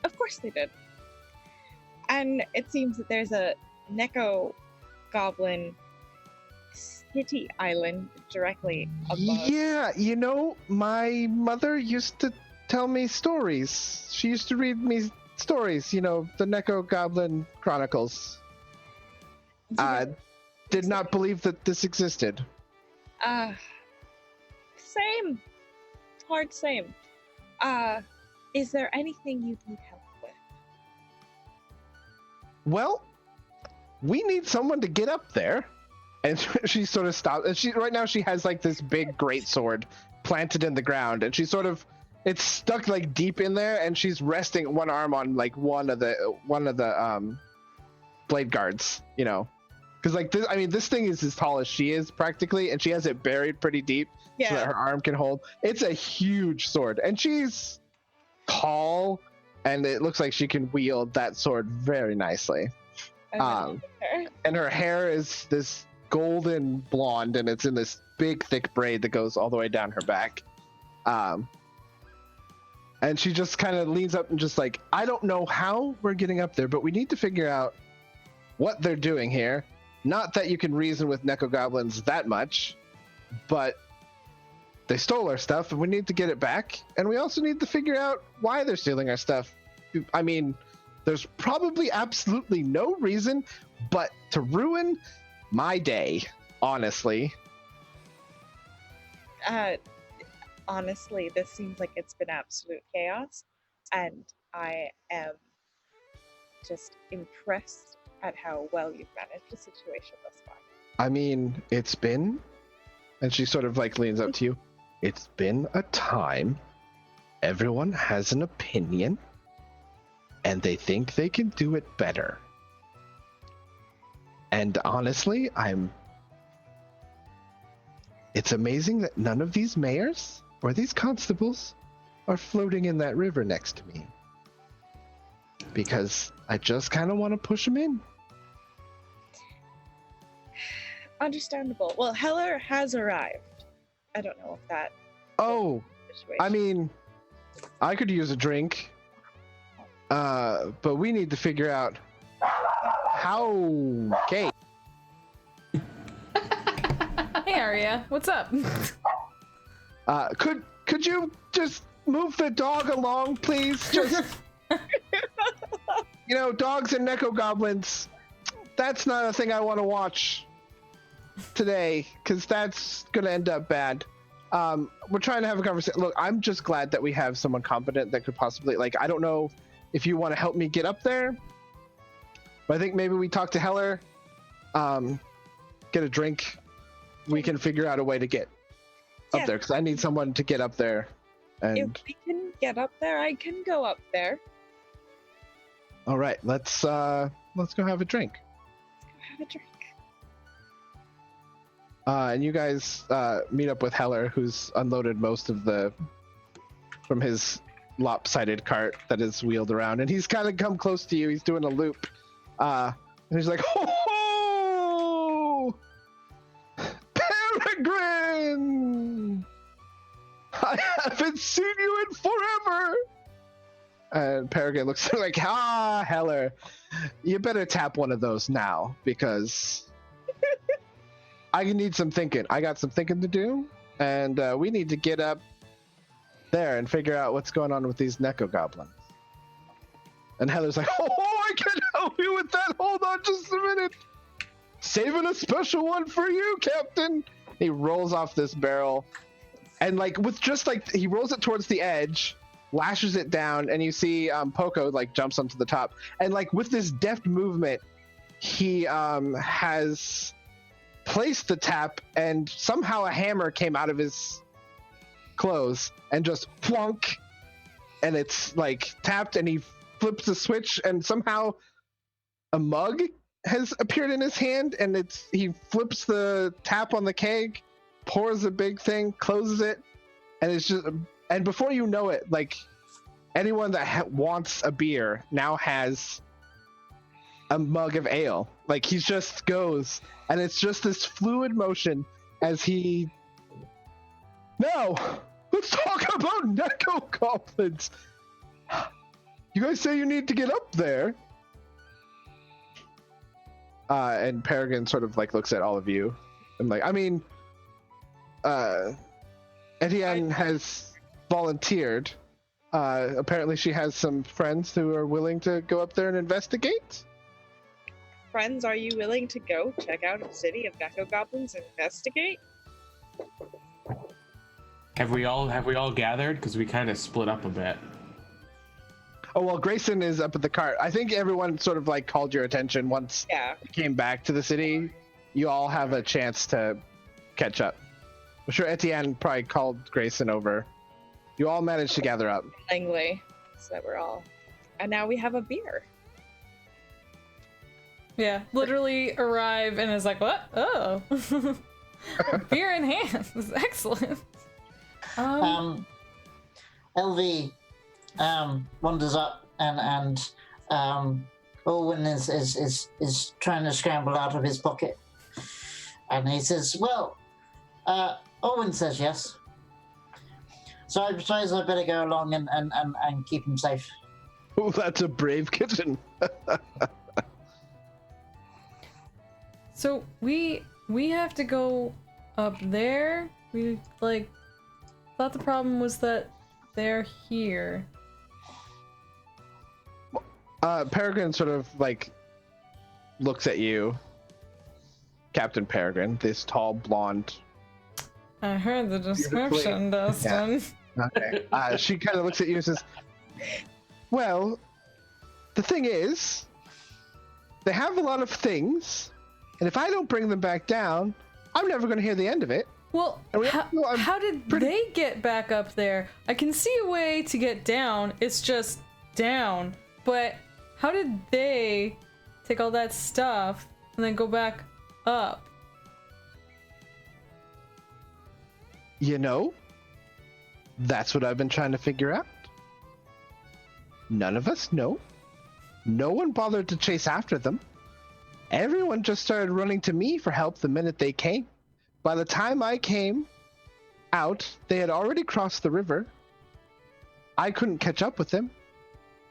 of course they did. And it seems that there's a Neko-Goblin city island directly above. Yeah, my mother used to tell me stories. She used to read me stories, the Neko-Goblin Chronicles. Did not believe that this existed. Same. Hard same. Is there anything you need help with? Well, we need someone to get up there. And she sort of stopped. And right now she has like this big great sword planted in the ground, and it's stuck like deep in there, and she's resting one arm on like one of the blade guards, because like this thing is as tall as she is practically, and she has it buried pretty deep so that her arm can hold. It's a huge sword, and she's tall, and it looks like she can wield that sword very nicely. And her hair is this golden blonde, and it's in this big thick braid that goes all the way down her back. And she just kind of leans up and just like, I don't know how we're getting up there, but we need to figure out what they're doing here. Not that you can reason with Neko-Goblins that much, but they stole our stuff and we need to get it back. And we also need to figure out why they're stealing our stuff. I mean, there's probably absolutely no reason but to ruin my day, honestly. Honestly, this seems like it's been absolute chaos, and I am just impressed at how well you've managed the situation thus far. I mean, it's been, and she sort of like leans up to you, it's been a time. Everyone has an opinion, and they think they can do it better. And honestly, it's amazing that none of these mayors or these constables are floating in that river next to me. Because I just kind of want to push them in. Understandable. Well, Heller has arrived. I don't know if that... Oh, I mean, I could use a drink. But we need to figure out how... Okay. Hey, Arya, what's up? Could you just move the dog along, please? Just, dogs and Neko-Goblins, that's not a thing I want to watch today, because that's going to end up bad. We're trying to have a conversation. Look, I'm just glad that we have someone competent that could possibly, I don't know if you want to help me get up there, but I think maybe we talk to Heller, get a drink. We can figure out a way to get up there, because I need someone to get up there. And if we can get up there, I can go up there. All right, let's go have a drink. Have a drink. And you guys meet up with Heller, who's unloaded most of from his lopsided cart that is wheeled around, and he's kind of come close to you. He's doing a loop, and he's like, "Oh, Peregrine! I haven't seen you in forever." And Peregrine looks like, Heller, you better tap one of those now, because I need some thinking. I got some thinking to do, and we need to get up there and figure out what's going on with these Neko-Goblins. And Heather's like, I can help you with that. Hold on just a minute. Saving a special one for you, Captain. He rolls off this barrel, and he rolls it towards the edge, lashes it down, and you see Poco jumps onto the top, and with this deft movement, he has placed the tap, and somehow a hammer came out of his clothes and just plunk, and it's tapped, and he flips the switch, and somehow a mug has appeared in his hand, and he flips the tap on the keg, pours a big thing, closes it, and it's just, and before you know it, anyone that wants a beer now has a mug of ale. Like he just goes, and it's just this fluid motion as he. Now, let's talk about Neko-Goblins. You guys say you need to get up there. And Peregrine sort of like looks at all of you. I'm like, I mean, Etienne has volunteered. Apparently she has some friends who are willing to go up there and investigate. Friends, are you willing to go check out a city of Neko-Goblins and investigate? Have we all gathered? Because we kind of split up a bit. Oh, well, Grayson is up at the cart. I think everyone sort of like called your attention once Yeah. you came back to the city. You all have a chance to catch up. I'm sure Etienne probably called Grayson over. You all managed to gather up. Langley. So that we're all. And now we have a beer. Yeah, literally arrive and is like, what? Oh. Beer in hand. This is excellent. LV wanders up and Owen is trying to scramble out of his pocket. And he says, well, Owen says yes. So I suppose I better go along and keep him safe. Oh, that's a brave kitten. So we have to go up there? We like thought the problem was that they're here. Peregrine sort of like looks at you, Captain Peregrine, this tall blonde. I heard the description, Dustin. Okay. She kind of looks at you and says, well, the thing is, they have a lot of things, and if I don't bring them back down, I'm never going to hear the end of it. Well, how did they get back up there? I can see a way to get down. It's just down. But how did they take all that stuff and then go back up? You know, that's what I've been trying to figure out. None of us know. No one bothered to chase after them. Everyone just started running to me for help the minute they came. By the time I came out, they had already crossed the river. I couldn't catch up with them.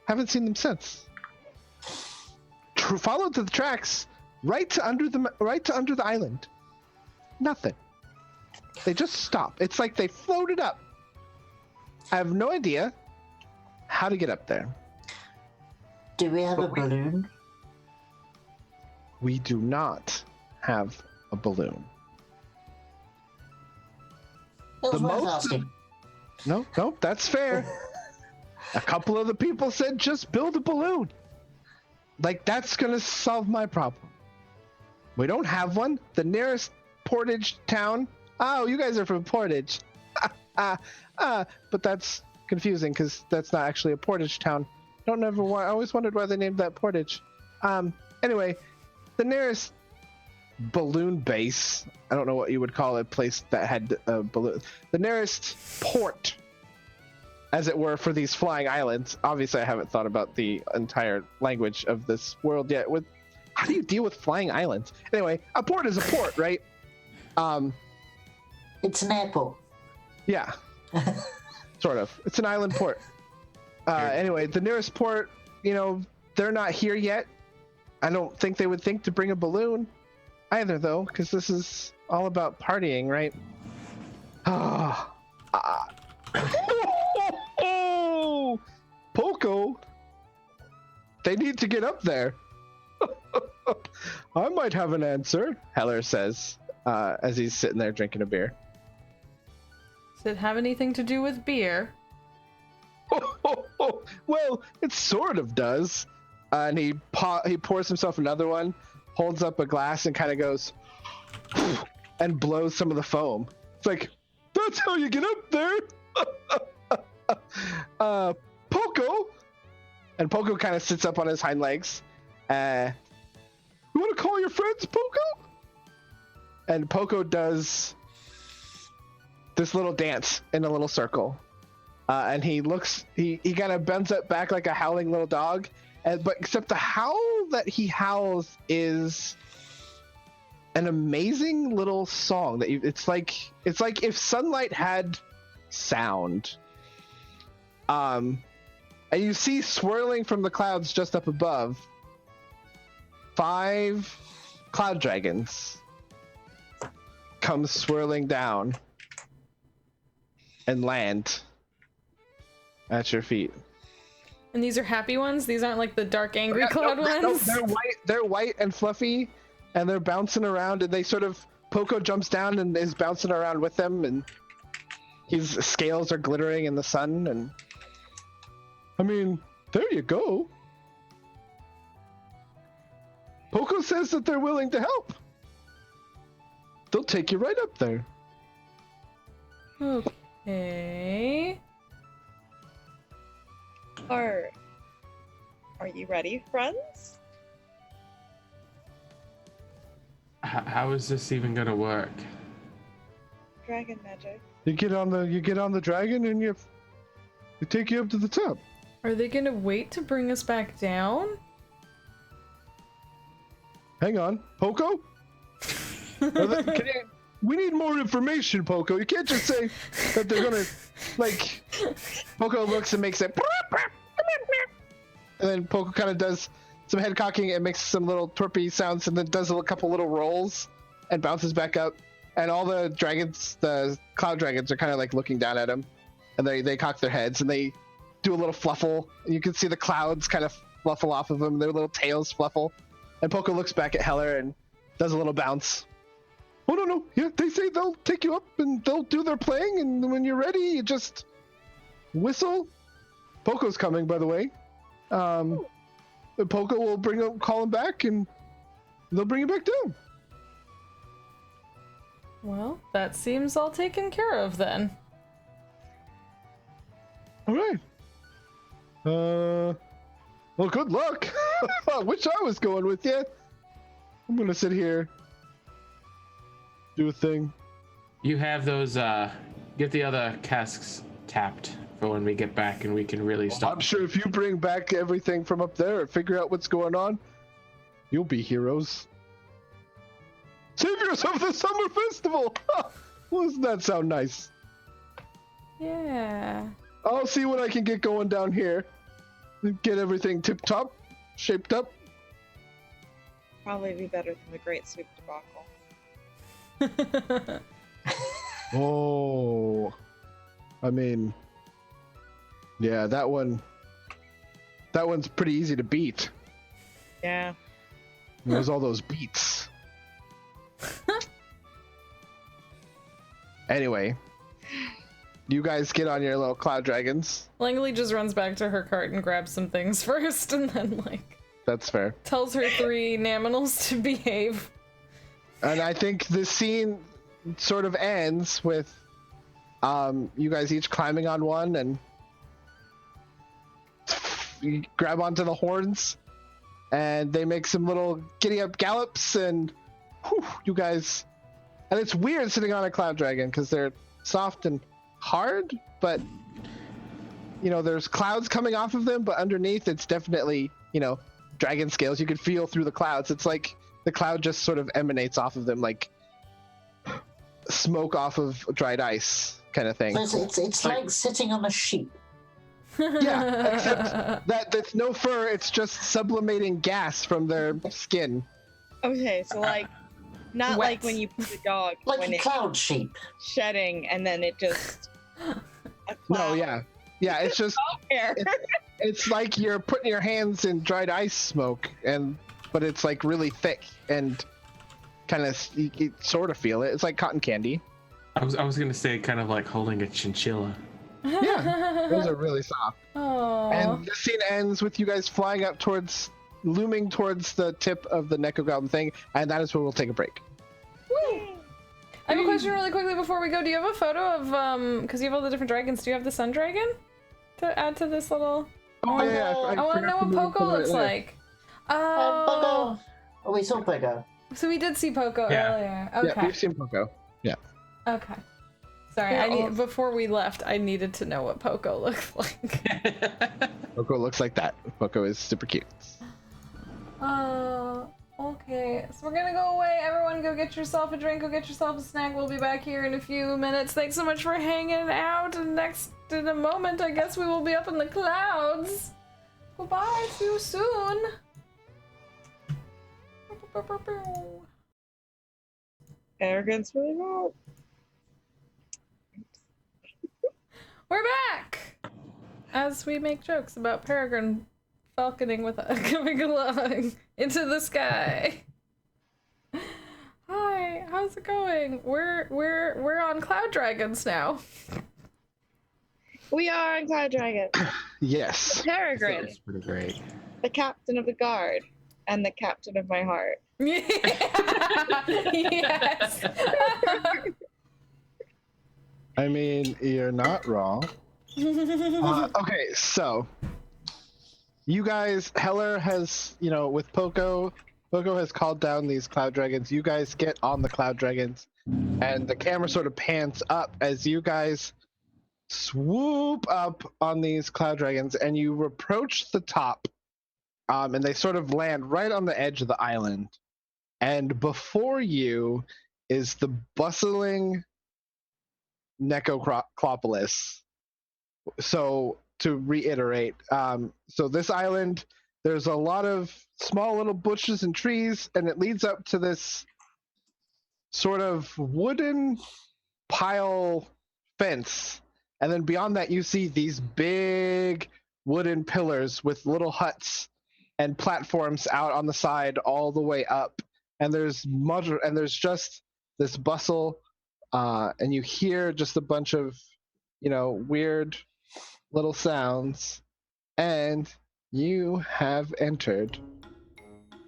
Haven't seen them since. Followed the tracks right to under the island. Nothing. They just stopped. It's like they floated up. I have no idea how to get up there. Do we have a balloon? We do not have a balloon. It was The worth most- asking. No, that's fair. A couple of the people said just build a balloon. Like, that's gonna solve my problem. We don't have one. The nearest Portage town. Oh, you guys are from Portage. But that's confusing because that's not actually a Portage town. Don't ever. I always wondered why they named that Portage. Anyway, the nearest balloon base. I don't know what you would call a place that had a balloon. The nearest port, as it were, for these flying islands. Obviously, I haven't thought about the entire language of this world yet. How do you deal with flying islands? Anyway, a port is a port, right? It's an airport. Yeah, sort of. It's an island port. Anyway, the nearest port, they're not here yet. I don't think they would think to bring a balloon either, though, because this is all about partying, right? Poco, they need to get up there. I might have an answer, Heller says, as he's sitting there drinking a beer. Does it have anything to do with beer? Well, it sort of does. And he pours himself another one, holds up a glass, and kind of goes and blows some of the foam. It's like, that's how you get up there. Poco, and Poco kind of sits up on his hind legs. You want to call your friends, Poco? And Poco does this little dance in a little circle. And he kind of bends up back like a howling little dog, but except the howl that he howls is an amazing little song that it's like if sunlight had sound. And you see swirling from the clouds just up above 5 cloud dragons come swirling down and land at your feet. And these are happy ones? These aren't like the dark, angry cloud ones? No, they're white and fluffy, and they're bouncing around, and they sort of... Poco jumps down and is bouncing around with them, and his scales are glittering in the sun, and... I mean, there you go. Poco says that they're willing to help. They'll take you right up there. Okay. Are you ready, friends? How is this even gonna work? Dragon magic. You get on the dragon and you take you up to the top. Are they gonna wait to bring us back down? Hang on, Poco? We need more information, Poco. You can't just say that they're gonna, like... Poco looks and makes it... And then Poco kind of does some head cocking and makes some little twerpy sounds, and then does a couple little rolls and bounces back up. And all the dragons, the cloud dragons, are kind of like looking down at him. And they cock their heads and they do a little fluffle. And you can see the clouds kind of fluffle off of them. Their little tails fluffle. And Poco looks back at Heller and does a little bounce. Oh, no. Yeah, they say they'll take you up and they'll do their playing. And when you're ready, you just whistle. Poco's coming, by the way. Poco will call him back and they'll bring you back down. Well, that seems all taken care of then. All right. Well, good luck. I wish I was going with you. I'm gonna sit here, do a thing. You have those, get the other casks tapped for when we get back and we can really stop. I'm sure if you bring back everything from up there and figure out what's going on, you'll be heroes. Saviors of the Summer Festival! Well, doesn't that sound nice? Yeah. I'll see what I can get going down here. Get everything tip-top, shaped up. Probably be better than the Great Sweep debacle. Oh. I mean... Yeah, that one's pretty easy to beat. Yeah. There's all those beats. Anyway, you guys get on your little cloud dragons. Langley just runs back to her cart and grabs some things first, and then That's fair. tells her 3 Naminals to behave. And I think the scene sort of ends with you guys each climbing on one and you grab onto the horns and they make some little giddy up gallops and whew, you guys... And it's weird sitting on a cloud dragon because they're soft and hard, but there's clouds coming off of them, but underneath it's definitely, dragon scales. You could feel through the clouds. It's like the cloud just sort of emanates off of them like smoke off of dried ice kind of thing. So it's like sitting on a sheep. Yeah, except that's no fur. It's just sublimating gas from their skin. Okay, so not Wet. like when you put a dog Like when a it's cloud sheep. shedding and then it just... No, yeah. It's just... Hair. It's like you're putting your hands in dried ice smoke, but it's like really thick and kind of you sort of feel it. It's like cotton candy. I was gonna say kind of like holding a chinchilla. Yeah, those are really soft. Aww. And this scene ends with you guys flying up looming towards the tip of the Neko-Goblin thing, and that is where we'll take a break. I have a question really quickly before we go. Do you have a photo of because you have all the different dragons? Do you have the sun dragon to add to this little? Oh yeah, I want to know what Poco looks like. Pogo. Oh, we saw Pogo. So we did see Poco Yeah. earlier. Yeah, Okay. we've seen Poco. Yeah. Okay. Sorry, before we left, I needed to know what Poco looked like. Poco looks like that. Poco is super cute. Okay. So we're gonna go away. Everyone go get yourself a drink, go get yourself a snack. We'll be back here in a few minutes. Thanks so much for hanging out. And in a moment, I guess we will be up in the clouds. Goodbye. See you soon. Arrogance really well. We're back! As we make jokes about Peregrine falconing with coming along into the sky. Hi, how's it going? We're on Cloud Dragons now. We are on Cloud Dragon. Yes. Peregrine, That's pretty great. the captain of the guard, and the captain of my heart. Yeah. Yes. I mean, you're not wrong. Okay, so you guys, Heller has, with Poco has called down these cloud dragons. You guys get on the cloud dragons, and the camera sort of pans up as you guys swoop up on these cloud dragons, and you approach the top, and they sort of land right on the edge of the island. And before you is the bustling Neko-Clawpolis. So to reiterate, so this island, there's a lot of small little bushes and trees, and it leads up to this sort of wooden pile fence. And then beyond that, you see these big wooden pillars with little huts and platforms out on the side all the way up. And there's just this bustle, and you hear just a bunch of, weird little sounds, and you have entered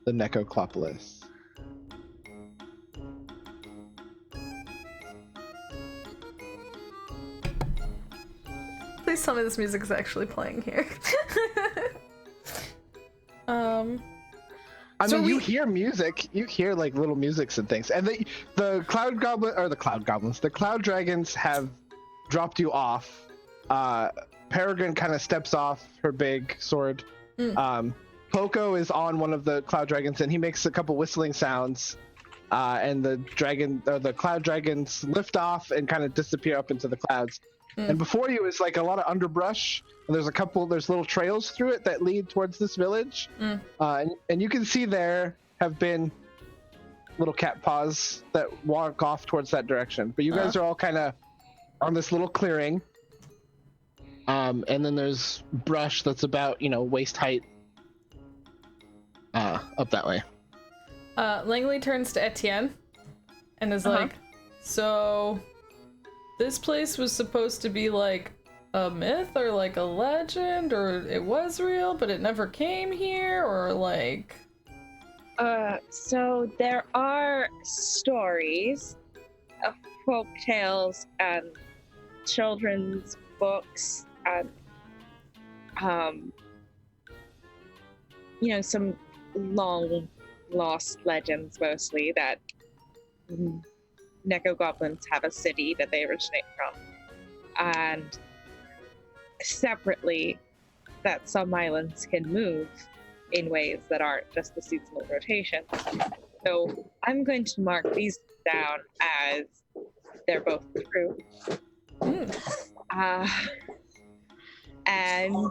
the Neko-Clawpolis. Please tell me this music is actually playing here. I mean, you hear music. You hear like little musics and things. And the cloud dragons have dropped you off. Peregrine kind of steps off her big sword. Poco is on one of the cloud dragons, and he makes a couple whistling sounds. And the cloud dragons lift off and kind of disappear up into the clouds. And before you is like a lot of underbrush, and there's little trails through it that lead towards this village. And you can see there have been little cat paws that walk off towards that direction. But you guys are all kind of on this little clearing. And then there's brush that's about, waist height up that way. Langley turns to Etienne and is like, so this place was supposed to be like a myth or like a legend, or it was real but it never came here, or like... So there are stories of folk tales and children's books and some long lost legends, mostly, that Nekogoblins have a city that they originate from, and separately that some islands can move in ways that aren't just the seasonal rotation. So I'm going to mark these down as they're both true. And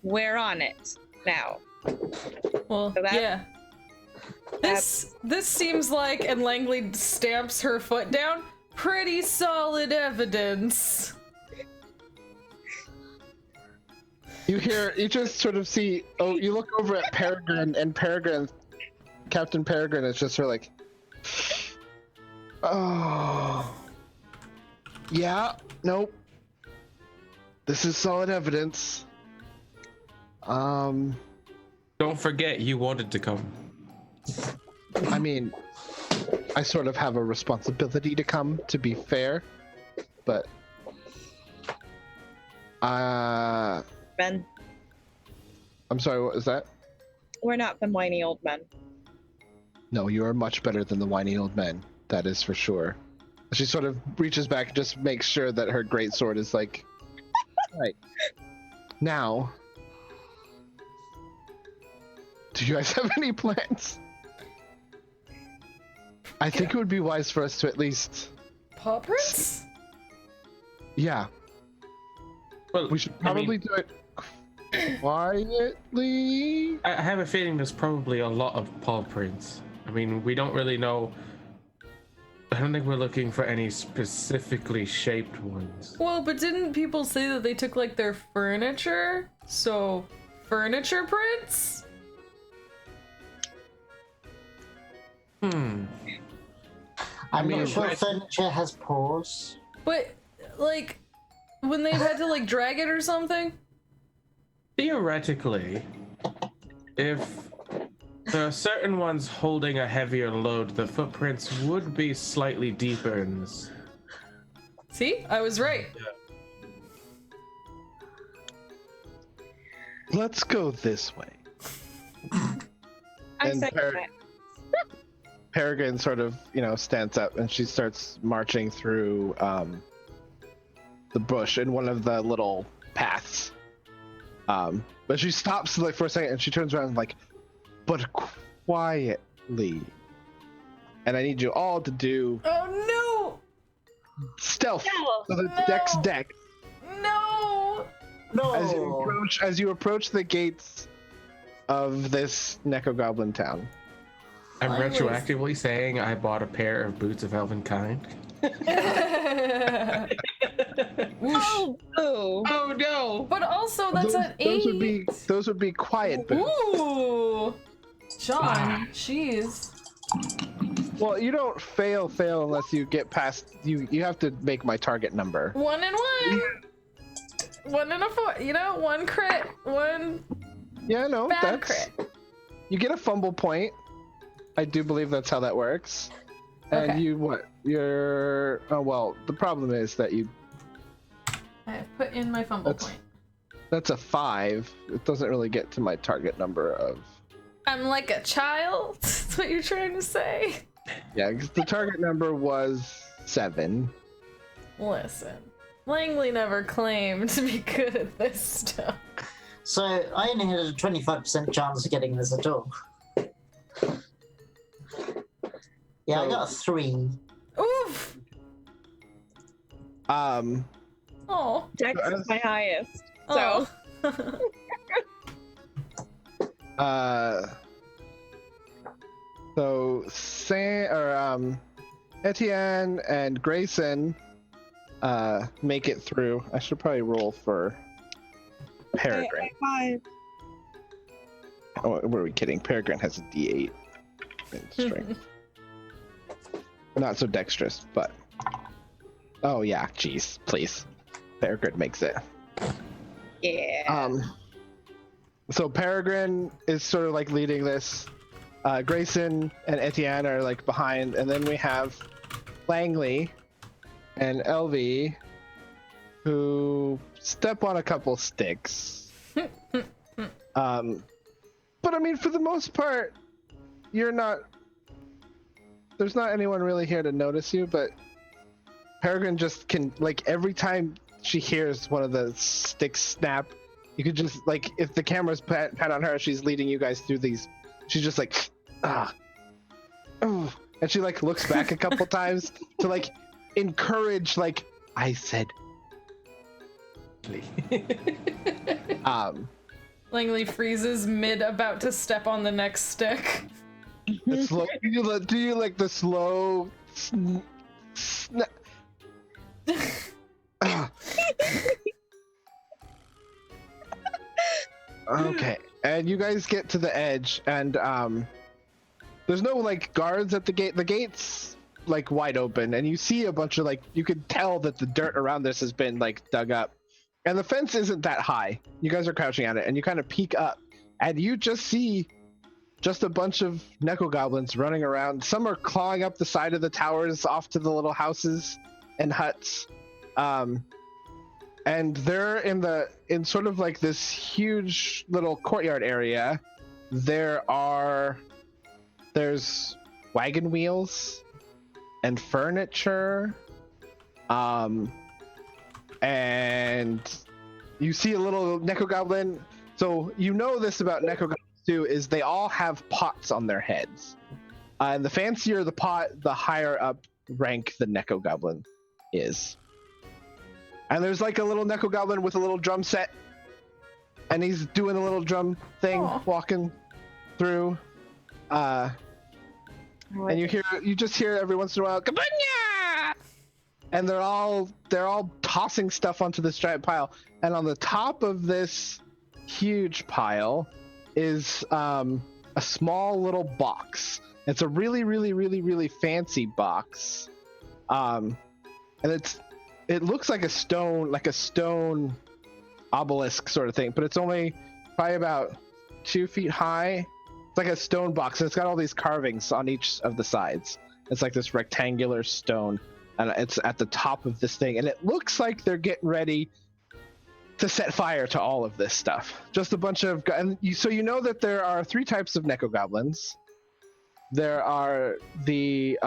we're on it now. Well, So yeah. This seems like, and Langley stamps her foot down, pretty solid evidence. You just sort of see, you look over at Peregrine, and Captain Peregrine is just sort of like, oh, yeah, nope. This is solid evidence. Don't forget, you wanted to come. I mean, I sort of have a responsibility to come, to be fair, but Ben, I'm sorry, what was that? we're not the whiny old men. No, you are much better than the whiny old men. That is for sure. She sort of reaches back and just makes sure that her greatsword is like right. Now, do you guys have any plans? I think it would be wise for us to at least, Paw prints? yeah, Well, we should I mean, probably do it quietly. I have a feeling there's probably a lot of paw prints. I mean, we don't really know. I don't think we're looking for any specifically shaped ones. Well, but didn't people say that they took like their furniture? So, furniture prints? Hmm. I'm mean, not sure I- furniture has paws. But, like, when they've had to like drag it or something? Theoretically, if there are certain ones holding a heavier load, the footprints would be slightly deeper in this. See? I was right. Let's go this way. I And second that. Peregrine sort of, stands up and she starts marching through the bush in one of the little paths. But she stops like for a second and she turns around like, but quietly. And I need you all to do Oh stealth. No. So the No. deck. no! No! No. As you approach the gates of this Neko-Goblin town. I'm I was- retroactively saying I bought a pair of boots of elven kind. Oh, boo. Oh no! But also, that's those, an 8. those would be quiet boots. Ooh! John, jeez. Well, you don't fail unless you get past. You have to make my target number. 1 and 1. 1 and a 4. One crit, one Yeah, no, bad that's crit. you get a fumble point. I do believe that's how that works. And Okay. you're the problem is that I have put in my fumble That's- point. that's a 5. It doesn't really get to my target number of. I'm like a child. That's what you're trying to say. Yeah, 'cause the target number was 7. Listen, Langley never claimed to be good at this stuff. So I only had a 25% chance of getting this at all. Yeah, I got a 3. Oof! Oh. Dex is my highest. So, Oh. So Etienne and Grayson make it through. I should probably roll for Peregrine. 5. Oh, what are we kidding? Peregrine has a D8 in strength. Not so dexterous, but oh yeah, jeez, please. Peregrine makes it. Yeah. So Peregrine is sort of like leading this. Grayson and Etienne are like behind, and then we have Langley and Elvie who step on a couple sticks. But I mean, for the most part, there's not anyone really here to notice you, but Peregrine just can, like, every time she hears one of the sticks snap, you could just, like, if the camera's pat on her, she's leading you guys through these, she's just like, oh, and she, like, looks back a couple times to, like, encourage, like, I said. Langley freezes mid about to step on the next stick. The slow, do you like the slow Okay, and you guys get to the edge, and there's no like guards at the gate. The gate's like wide open, and you see a bunch of, like, you could tell that the dirt around this has been like dug up, and the fence isn't that high. You guys are crouching at it, and you kind of peek up, and you just see just a bunch of Neko-Goblins running around. Some are clawing up the side of the towers off to the little houses and huts. And they're in sort of like this huge little courtyard area. There's wagon wheels and furniture. And you see a little Nekogoblin. So you know this about Nekogoblins too, is they all have pots on their heads. And the fancier the pot, the higher up rank the Nekogoblin is. And there's like a little Nekogoblin with a little drum set. And he's doing a little drum thing, walking through. And you just hear every once in a while, Kabunya! And they're all tossing stuff onto this giant pile. And on the top of this huge pile is a small little box. It's a really, really, really, really fancy box. And it looks like a stone obelisk sort of thing, but it's only probably about 2 feet high. It's like a stone box, and it's got all these carvings on each of the sides. It's like this rectangular stone, and it's at the top of this thing, and it looks like they're getting ready to set fire to all of this stuff. Just a bunch of, so you know that there are 3 types of Nekogoblins. There are the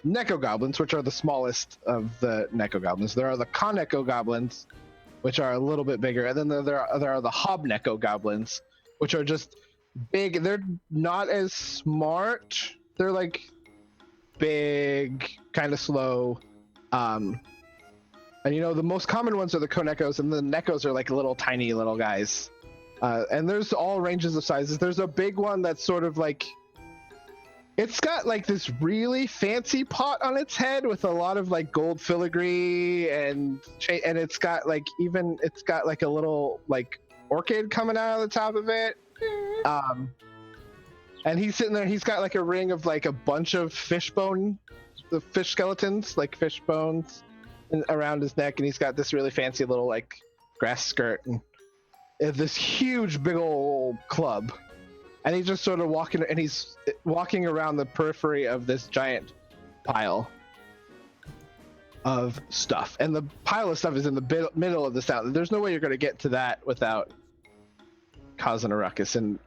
Nekogoblins, which are the smallest of the Nekogoblins. There are the Nekogoblins, which are a little bit bigger, and then there are the Nekogoblins, which are just big. They're not as smart. They're like big, kind of slow. And you know, the most common ones are the Konekos, and the Nekos are like little tiny little guys. And there's all ranges of sizes. There's a big one that's sort of like, it's got like this really fancy pot on its head with a lot of like gold filigree and it's got like a little like orchid coming out of the top of it. And he's sitting there, he's got like a ring of like a bunch of fish skeletons, like fish bones around his neck, and he's got this really fancy little like grass skirt and this huge big old club. And he's just sort of walking around the periphery of this giant pile of stuff. And the pile of stuff is in the middle of the sound. There's no way you're going to get to that without causing a ruckus. And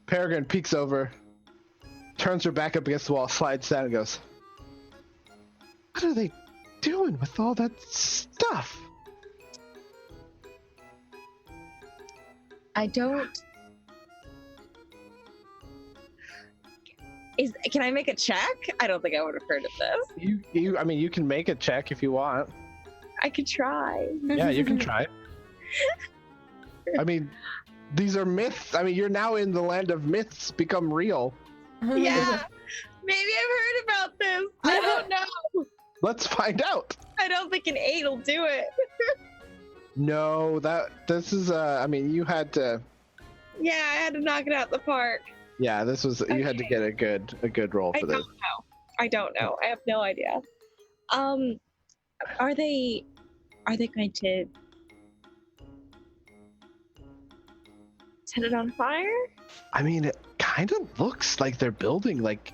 Peregrine peeks over, turns her back up against the wall, slides down, and goes, "What are they doing with all that stuff?" I don't. Can I make a check? I don't think I would have heard of this. You can make a check if you want. I could try. Yeah, you can try. I mean, these are myths. I mean, you're now in the land of myths become real. Yeah, maybe I've heard about this. I don't know. Let's find out. I don't think an 8 will do it. No, this is I mean, you had to. Yeah, I had to knock it out the park. Yeah, this was you had to get a good roll for this. I don't know. I have no idea. Are they going to set it on fire? I mean, it kind of looks like they're building like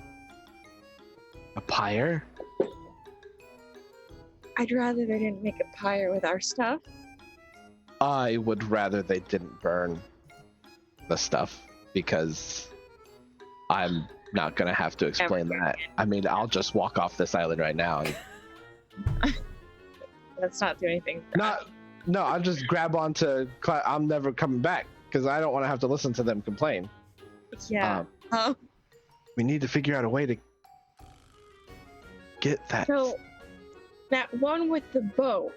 a pyre. I'd rather they didn't make a pyre with our stuff. I would rather they didn't burn the stuff, because I'm not gonna have to explain that. I mean, I'll just walk off this island right now. Let's not do anything. No, I'll just grab onto. I'm never coming back because I don't want to have to listen to them complain. Yeah. We need to figure out a way to get that. So, that one with the boat.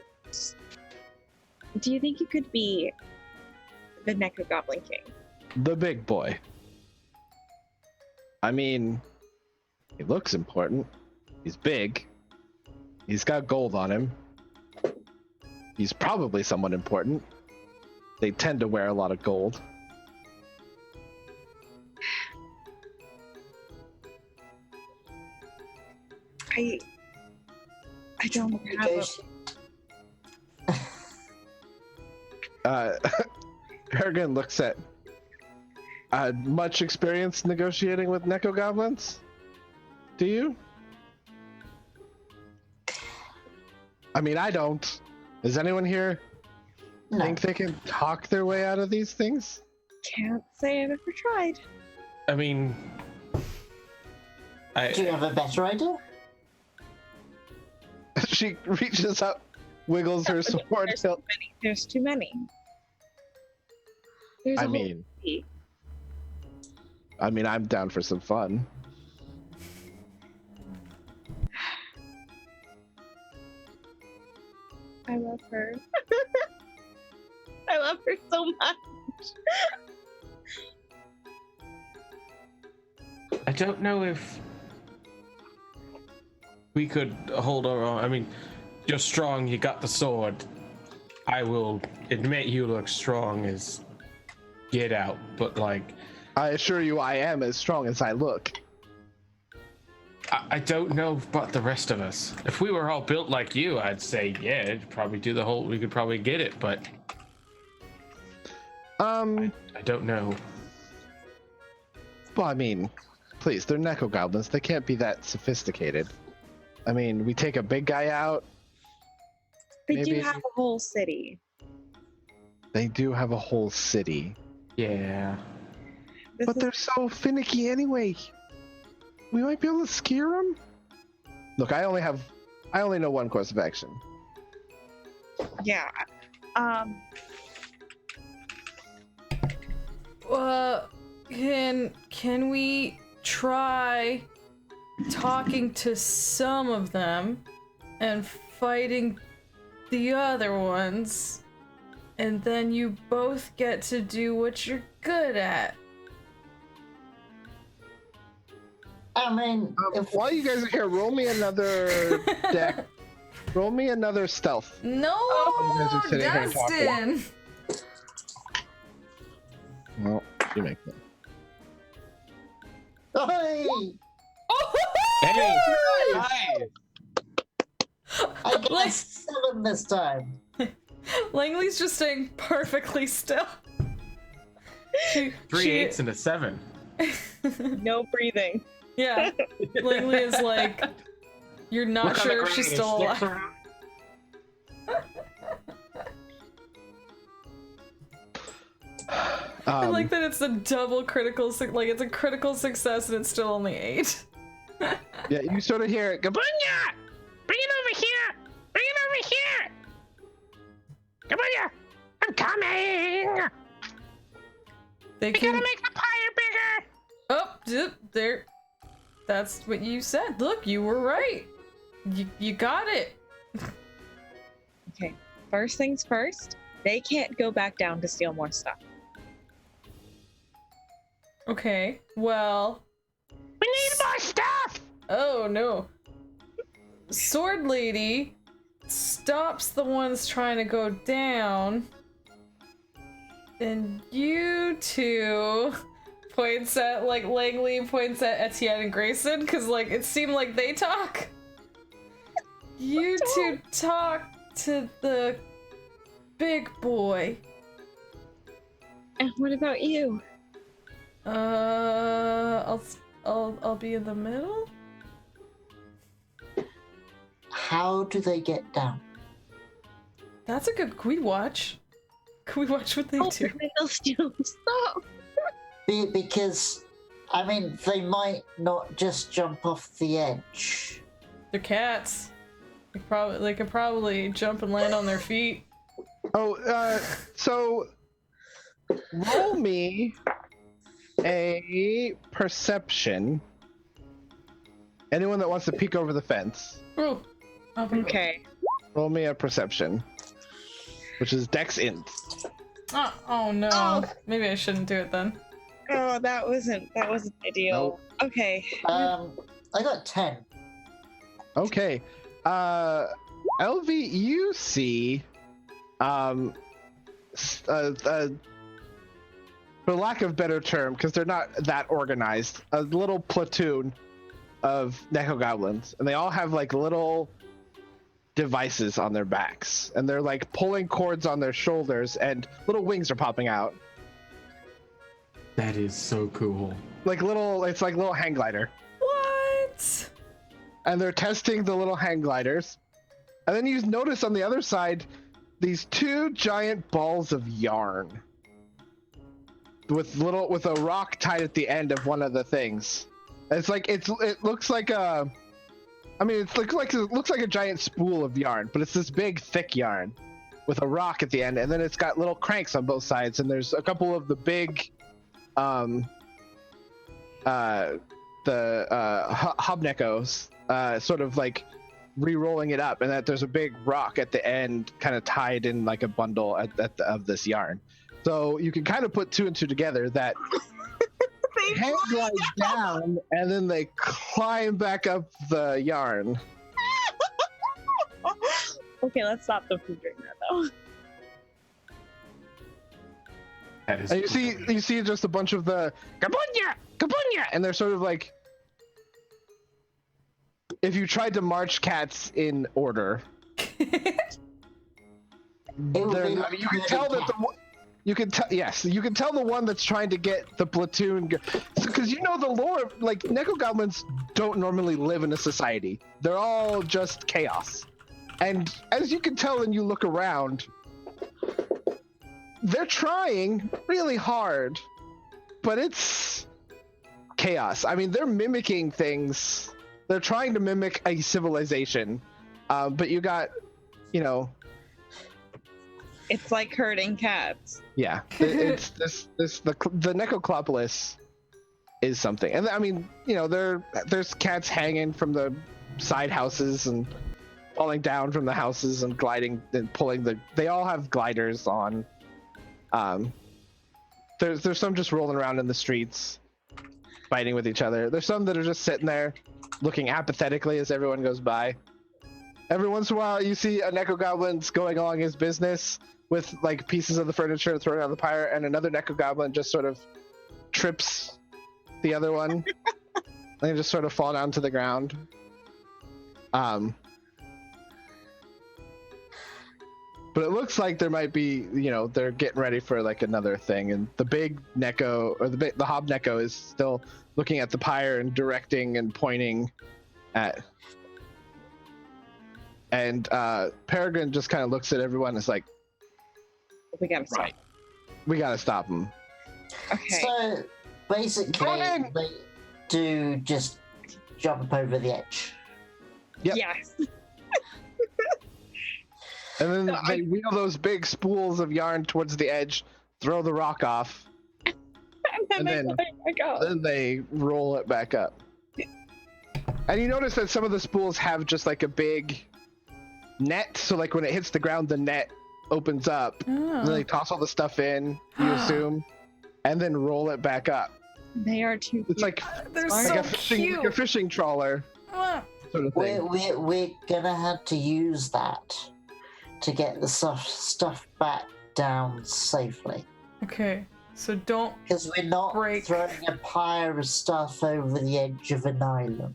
Do you think it could be the Neko-Goblin King? The big boy. I mean, he looks important. He's big. He's got gold on him. He's probably someone important. They tend to wear a lot of gold. I don't have Peregrine looks at much experience negotiating with Neko-Goblins? Do you? I mean, I don't. Does anyone here think they can talk their way out of these things? Can't say I've ever tried. I mean, Do you have a better idea? She reaches up, wiggles her sword hilt. There's too many. There's a I whole mean, city. I'm down for some fun. I love her. I love her so much. I don't know if we could hold our own. I mean, you're strong, you got the sword. I will admit you look strong as get out, but like, I assure you, I am as strong as I look. I don't know about the rest of us. If we were all built like you, I'd say, yeah, it'd probably do the whole, we could probably get it, but I don't know. Well, I mean, please, they're Neko-Goblins. They can't be that sophisticated. I mean, we take a big guy out. They Maybe- do have a whole city. They do have a whole city. Yeah. This But is- they're so finicky anyway. We might be able to scare them. Look, I only know one course of action. yeah. Can we try talking to some of them and fighting the other ones, and then you both get to do what you're good at? I mean, While you guys are here, roll me another deck. Roll me another stealth. No, You guys are sitting here talking. Dustin. Well, you make that. hey, Hey! Hi! I got Like- a 7 this time. Langley's just staying perfectly still. Three eights and a 7. No breathing. Yeah, Langley is like, you're not sure if she's still alive. I like that it's a double critical, like it's a critical success and it's still only 8. Yeah, you sort of hear it. Gabunya! Bring it over here! Bring it over here! Gabunya! I'm coming! They can. make the pyre bigger! Oh, zip, there. That's what you said. Look, you were right. You got it. Okay. First things first. They can't go back down to steal more stuff. Okay, well. We need more stuff! Oh no. Sword Lady stops the ones trying to go down. And you two points at, like, Langley points at Etienne and Grayson, because, like, it seemed like they talk. You two talk to the big boy. And what about you? I'll be in the middle? How do they get down? That's a good. Can we watch? Can we watch what they do? They'll steal stuff. Because, I mean, they might not just jump off the edge. They're cats. They could probably jump and land on their feet. Oh, so roll me a perception. Anyone that wants to peek over the fence, Oh, Okay. roll me a perception, which is Dex Int. Oh no. Oh. Maybe I shouldn't do it then. Oh, that wasn't ideal. Okay. I got 10. Okay. LV, you see, for lack of better term, because they're not that organized, a little platoon of Neko-Goblins, and they all have like little devices on their backs, and they're like pulling cords on their shoulders, and little wings are popping out, That is so cool. it's like little hang glider. What? And they're testing the little hang gliders. And then you notice on the other side these two giant balls of yarn with a rock tied at the end of one of the things. It's like it looks like a. I mean, it looks like a giant spool of yarn, but it's this big, thick yarn with a rock at the end, and then it's got little cranks on both sides, and there's a couple of the big, hobnekos, sort of like re-rolling it up, and that there's a big rock at the end, kind of tied in like a bundle of this yarn. So you can kind of put two and two together that hang glide down, and then they climb back up the yarn. Okay, let's stop them from doing that though. That is And you see just a bunch of the kabunya, and they're sort of like, if you tried to march cats in order, It would be you like can tell that you can tell the one that's trying to get the platoon, because you know the lore, like Nekogoblins don't normally live in a society. They're all just chaos. And as you can tell when you look around, they're trying really hard, but it's chaos. I mean, they're mimicking things. They're trying to mimic a civilization, but you got, It's like herding cats. yeah. It's the Neko-Clawpolis is something, and I mean, there's cats hanging from the side houses and falling down from the houses and gliding and pulling they all have gliders on. There's some just rolling around in the streets fighting with each other. There's some that are just sitting there looking apathetically as everyone goes by. Every once in a while you see a Neko-Goblin's going along his business with like pieces of the furniture thrown on the pyre, and another Neko-Goblin just sort of trips the other one and they just sort of fall down to the ground. But it looks like there might be, they're getting ready for like another thing, and the big Neko, or the Hob Neko, is still looking at the pyre and directing and pointing at. And Peregrine just kind of looks at everyone and is like, We gotta stop. right, we gotta stop him. Okay. So basically, Running! they do just jump over the edge. Yep. Yes. And then So they wheel those big spools of yarn towards the edge, throw the rock off, and then then they roll it back up. And you notice that some of the spools have just like a big net, so like when it hits the ground, the net opens up, and then they toss all the stuff in, you assume, and then roll it back up. They are too. It's like, They're Like so like cute. a fishing trawler sort of thing. We're gonna have to use that to get the stuff back down safely. Okay, so don't. Because we're not Break. throwing a pyre of stuff over the edge of an island.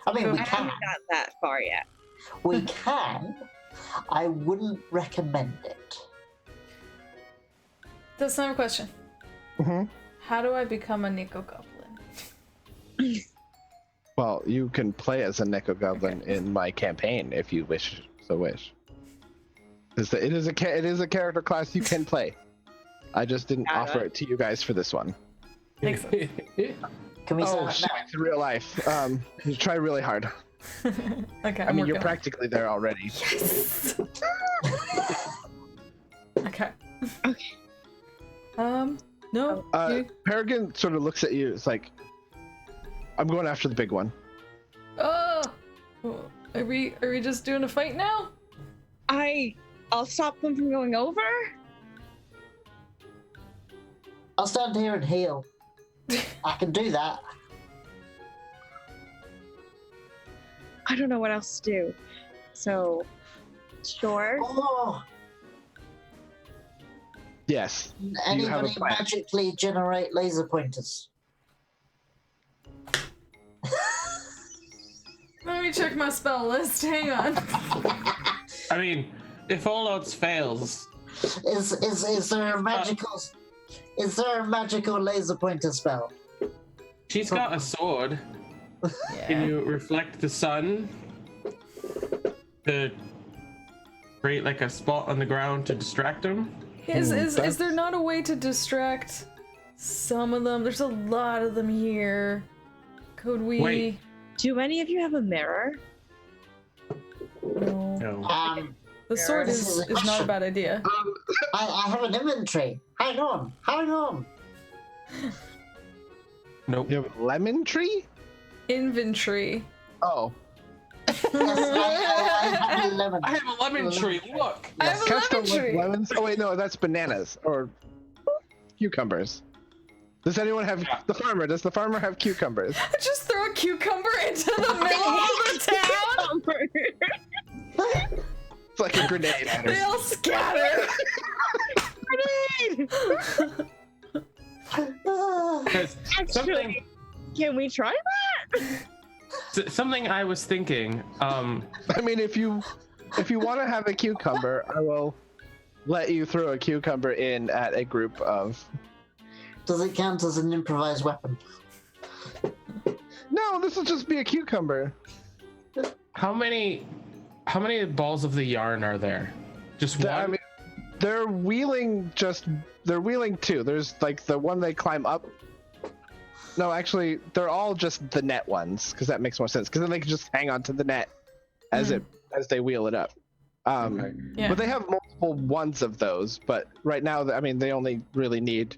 I mean, we I can. haven't got that far yet. We can. I wouldn't recommend it. That's not a question. Mhm. How do I become a Neko-Goblin? Well, you can play as a Neko-Goblin in my campaign if you wish. It is a character class you can play. I just didn't Got offer it. it to you guys for this one. Excellent. Can we Oh say shit! that It's real life. You try really hard. Okay, I mean, you're working on it. practically there already. Yes. Okay. Okay. No. you- Peregrine sort of looks at you. It's like, I'm going after the big one. Oh. Are we just doing a fight now? I'll stop them from going over. I'll stand here and heal. I can do that. I don't know what else to do. So, sure. Oh, Yes. have a anybody plan. magically generate laser pointers? Let me check my spell list. Hang on. I mean, if all else fails, Is there a magical laser pointer spell? she's got a sword. Can Yeah. you reflect the sun to create like a spot on the ground to distract him? Is that's- there not a way to distract some of them. There's a lot of them here. Could we? Wait. Do any of you have a mirror? No. No. The sword This is a is not a question. bad idea. I have an inventory. Hang on. Nope. You have a lemon tree? Inventory. Oh. Yes, I have a lemon. I have a lemon tree. Look. I have a Custom lemon tree. lemons? Oh wait, no, that's bananas or cucumbers. Does anyone have Yeah. the farmer? Does the farmer have cucumbers? Just throw a cucumber into the middle of the town. It's like a grenade. They all scatter. Because something, Actually, can we try something I was thinking. I mean, if you want to have a cucumber, I will let you throw a cucumber in at a group of. Does it count as an improvised weapon? No, this will just be a cucumber. How many balls of the yarn are there? Just one. I mean, they're wheeling two. There's like the one they climb up. No, actually, they're all just the net ones because that makes more sense. Because then they can just hang onto the net as they wheel it up. Okay. Yeah. But they have multiple ones of those. But right now, I mean, they only really need.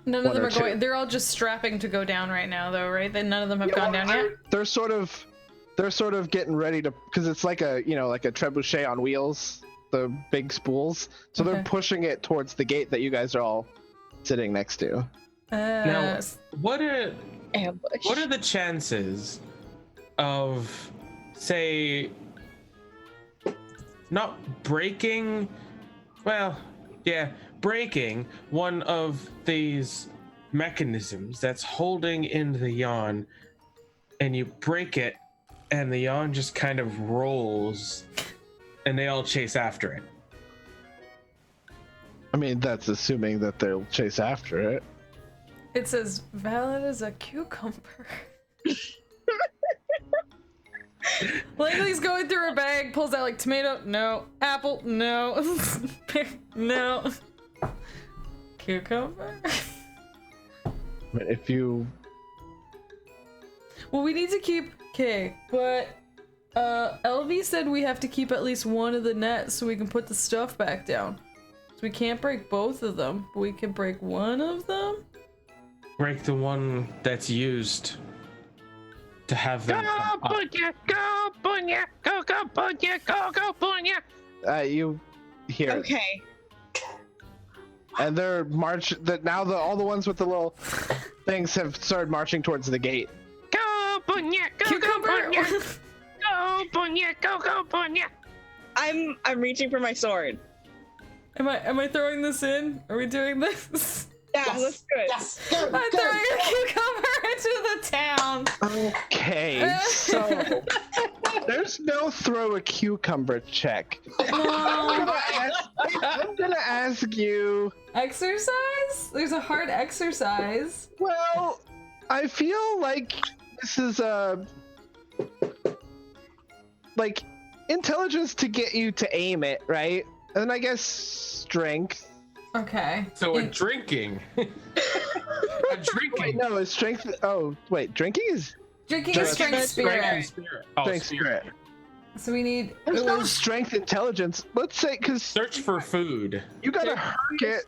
None of One them or are two. going. They're all just strapping to go down right now, though, right? None of them have gone down yet. They're sort of getting ready to, because it's like a trebuchet on wheels, the big spools. So they're Okay. pushing it towards the gate that you guys are all sitting next to. Now, S- what are that? Ambush. what are the chances of, say, not breaking? Well, yeah, breaking one of these mechanisms that's holding in the yawn, and you break it, and the yawn just kind of rolls, and they all chase after it. I mean, that's assuming that they'll chase after it. It's as valid as a cucumber. Langley's going through her bag, pulls out like tomato, no. Apple, no. Pear, no. Cucumber? But if you, Well, we need to keep. Okay, but LV said we have to keep at least one of the nets so we can put the stuff back down. So we can't break both of them, but we can break one of them. Break the one that's used to have them. come up. you hear, it. Okay. And they're all the ones with the little things have started marching towards the gate. Cucumber! I'm reaching for my sword. Am I throwing this in? Are we doing this? Yeah, Yes. let's do it. Yes, go, I'm go. throwing a cucumber into the town. Okay, so there's no throw a cucumber check. I'm gonna ask you. Exercise? There's a hard exercise. Well, I feel like this is like intelligence to get you to aim it, right? And then I guess strength. Okay. So we're drinking. A Wait, drinking. no, it's strength. Oh, wait, drinking is Drinking is strength spirit. and spirit. Oh, strength spirit. So we need. There's it no was- strength intelligence. Let's say, because Search for food. you gotta herk it.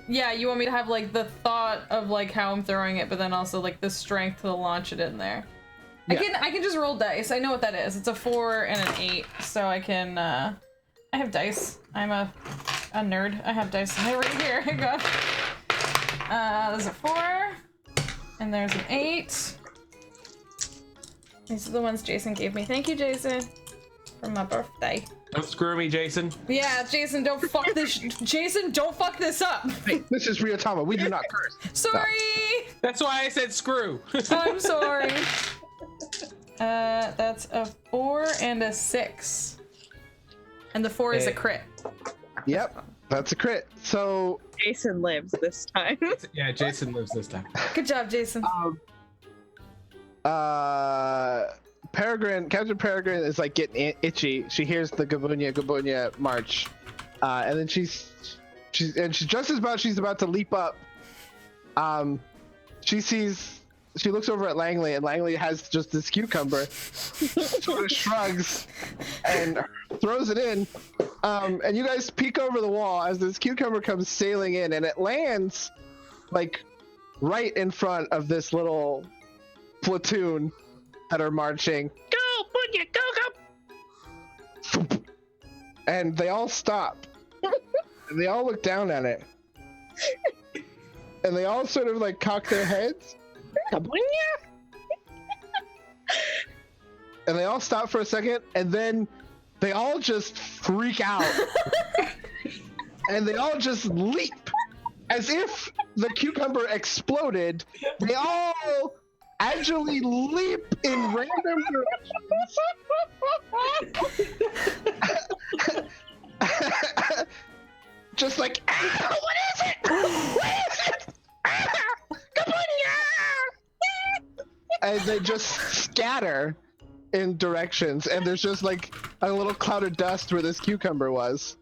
yeah. You want me to have like the thought of like how I'm throwing it, but then also like the strength to launch it in there. Yeah. I can just roll dice. I know what that is. It's a 4 and an 8, so I can. I have dice. I'm a nerd. I have dice right here. I got. There's a 4, and there's an 8. These are the ones Jason gave me. Thank you, Jason, for my birthday. Don't screw me, Jason. Yeah, Jason, don't fuck this. Jason, don't fuck this up. Hey, this is Ryuutama. We do not curse. Sorry. That's why I said screw. I'm sorry. That's a 4 and a 6, and the 4 is a Hey. crit. Yep, that's a crit. So, Jason lives this time. Yeah, Jason lives this time. Good job, Jason. Captain Peregrine is like getting itchy. She hears the Gabunya march, and then she's just she's about to leap up She looks over at Langley, and Langley has just this cucumber, sort of shrugs, and throws it in. And you guys peek over the wall as this cucumber comes sailing in, and it lands like right in front of this little platoon that are marching. Go, Boogie, go, go! And they all stop. And they all look down at it. And they all sort of like cock their heads. And they all stop for a second, and then they all just freak out. And they all just leap. As if the cucumber exploded. They all agilely leap in random directions. Just like, ah, what is it? What is it? Ah, and they just scatter in directions, and there's just like a little cloud of dust where this cucumber was.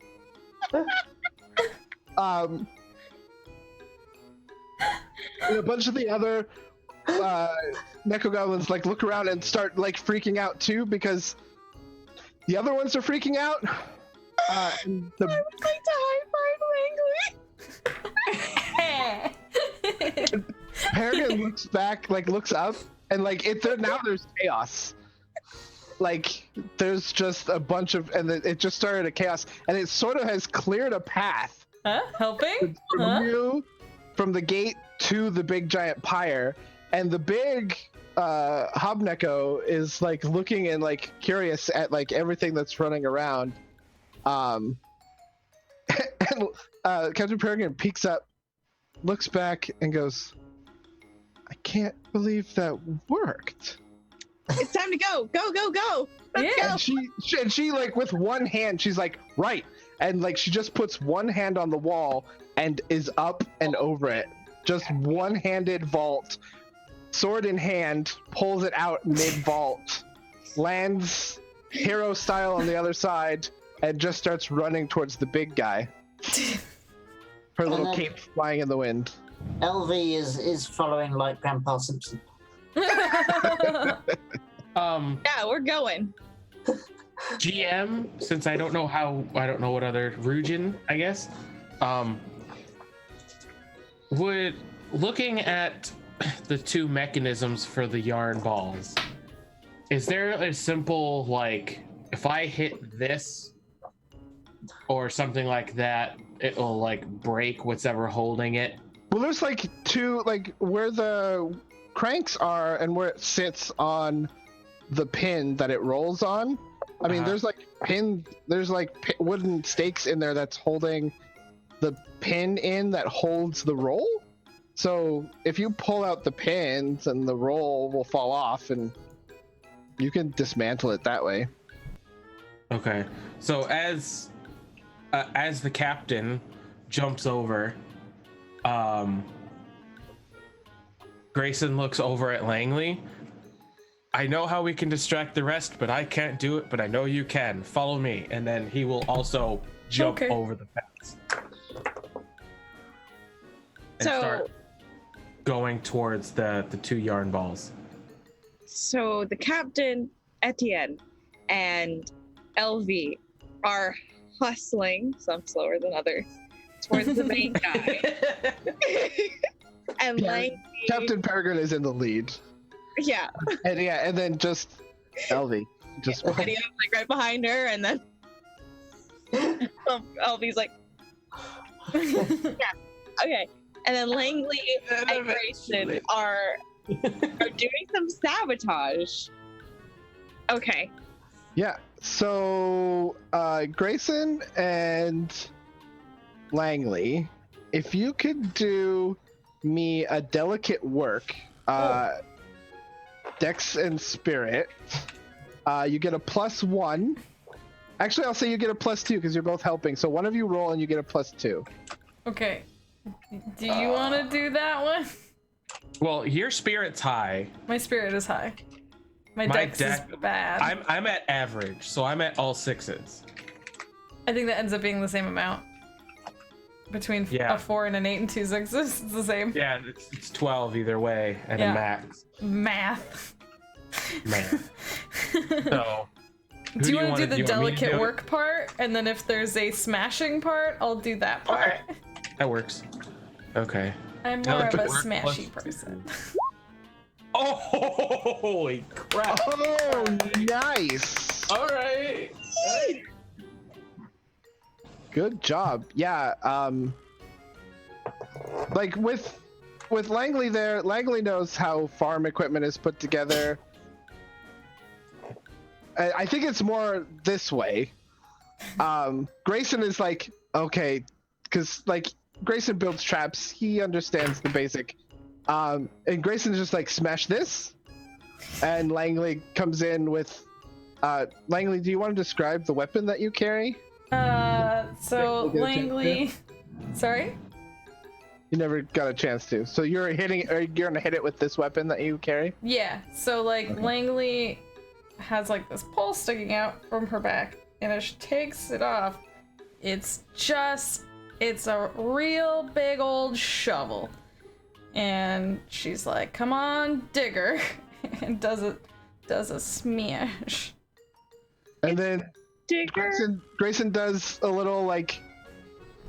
And a bunch of the other Nekogoblins like look around and start like freaking out too, because the other ones are freaking out. I would like to high five Langley. Peregrine looks back, like looks up, and like there's chaos. Like there's just a bunch of, and it just started a chaos, and it sort of has cleared a path. Helping? From the gate to the big giant pyre, and the big Hobneko is like looking and like curious at like everything that's running around. And Captain Peregrine peeks up, looks back, and goes, "I can't believe that worked." It's time to go. Go, go, go. Let's go. And she like with one hand, she's like, right. And like she just puts one hand on the wall and is up and over it. Just one-handed vault, sword in hand, pulls it out mid-vault, lands hero style on the other side, and just starts running towards the big guy. Her little cape flying in the wind. LV is following like Grandpa Simpson. Yeah, we're going. GM, since I don't know what other Ryujin, I guess, would looking at the two mechanisms for the yarn balls, is there a simple like if I hit this or something like that, it will like break what's ever holding it? Well, there's like two, like where the cranks are and where it sits on the pin that it rolls on. I mean, there's like wooden stakes in there that's holding the pin in that holds the roll. So if you pull out the pins, and the roll will fall off, and you can dismantle it that way. Okay, so as the captain jumps over, Grayson looks over at Langley. I know how we can distract the rest, but I can't do it, but I know you can. Follow me. And then he will also jump over the fence. And start going towards the two yarn balls. So the captain, Etienne, and LV are hustling, some slower than others, towards the main guy. And Langley, Captain Peregrine is in the lead. Yeah. And then just LV. Just Lydia's like right behind her, and then LV's like, yeah, okay. And then Langley and Grayson are doing some sabotage. Okay. Yeah. So Grayson and Langley, if you could do me a delicate work, Dex and Spirit, you get a +1. Actually, I'll say you get a +2 because you're both helping. So one of you roll and you get a +2. Okay. Do you want to do that one? Well, your spirit's high. My spirit is high. My dex is bad. I'm at average, so I'm at all 6s. I think that ends up being the same amount. between Yeah. a 4 and an 8 and 2 sixes. It's the same. Yeah, it's 12 either way and Yeah. a max. Math. Math. So, who Do you want to wanna- do the you want me to delicate do it? work part, and then if there's a smashing part, I'll do that part. Okay. That works. Okay. I'm more of a Delicate work smashy plus- person. Oh, holy crap! Oh, nice. All right. Good job. Yeah. Like with Langley there, Langley knows how farm equipment is put together. I think it's more this way. Grayson is like, okay, because like Grayson builds traps. He understands the basic. And Grayson's just like, smash this. And Langley comes in with, Langley, do you want to describe the weapon that you carry? So We'll get a chance Langley, sorry? You never got a chance to. So you're gonna hit it with this weapon that you carry? Yeah, so like Okay. Langley has like this pole sticking out from her back, and as she takes it off, it's a real big old shovel. And she's like, come on, digger, and does a smash. And then Digger. Grayson does a little like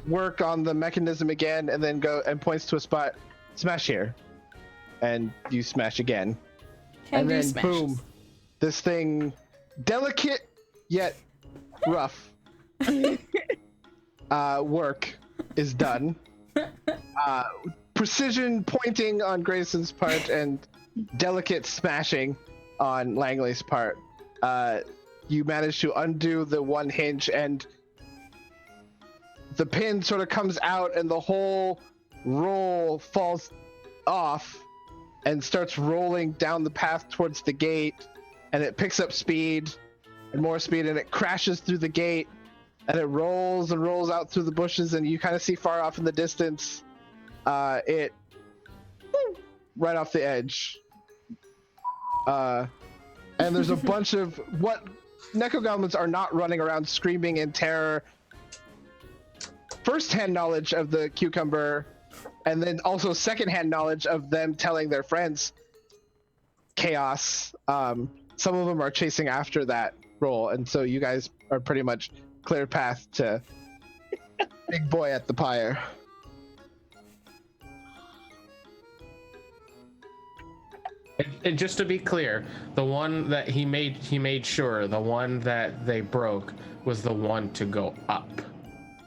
work on the mechanism again, and then points to a spot. Smash here, and you smash again, Can and do then smashes. boom, this thing, delicate yet rough, work is done. Precision pointing on Grayson's part and delicate smashing on Langley's part. You manage to undo the one hinge, and the pin sort of comes out, and the whole roll falls off and starts rolling down the path towards the gate, and it picks up speed and more speed, and it crashes through the gate, and it rolls and rolls out through the bushes, and you kind of see far off in the distance it right off the edge, and there's a bunch of what Nekogoblins are not running around screaming in terror. First-hand knowledge of the cucumber, and then also second-hand knowledge of them telling their friends chaos. Some of them are chasing after that roll, and so you guys are pretty much clear path to big boy at the pyre. And just to be clear, the one that he made sure the one that they broke was the one to go up.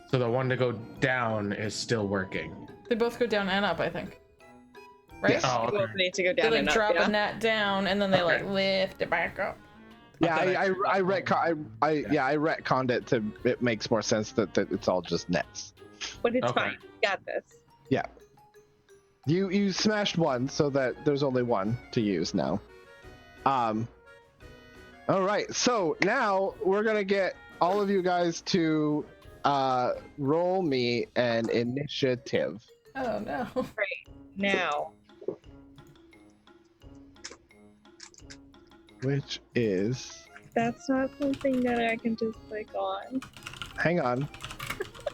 So the one to go down is still working. They both go down and up, I think. Right? Yes. Oh, You both need to go They down like and drop up, yeah? a net down, and then they like lift it back up. Yeah, thought I retconned it to. It makes more sense that it's all just nets. But it's Okay. fine. You got this. You smashed one, so that there's only one to use now. All right, so now we're gonna get all of you guys to roll me an initiative. Oh no. Now. Which is, That's not something that I can just click on. hang on,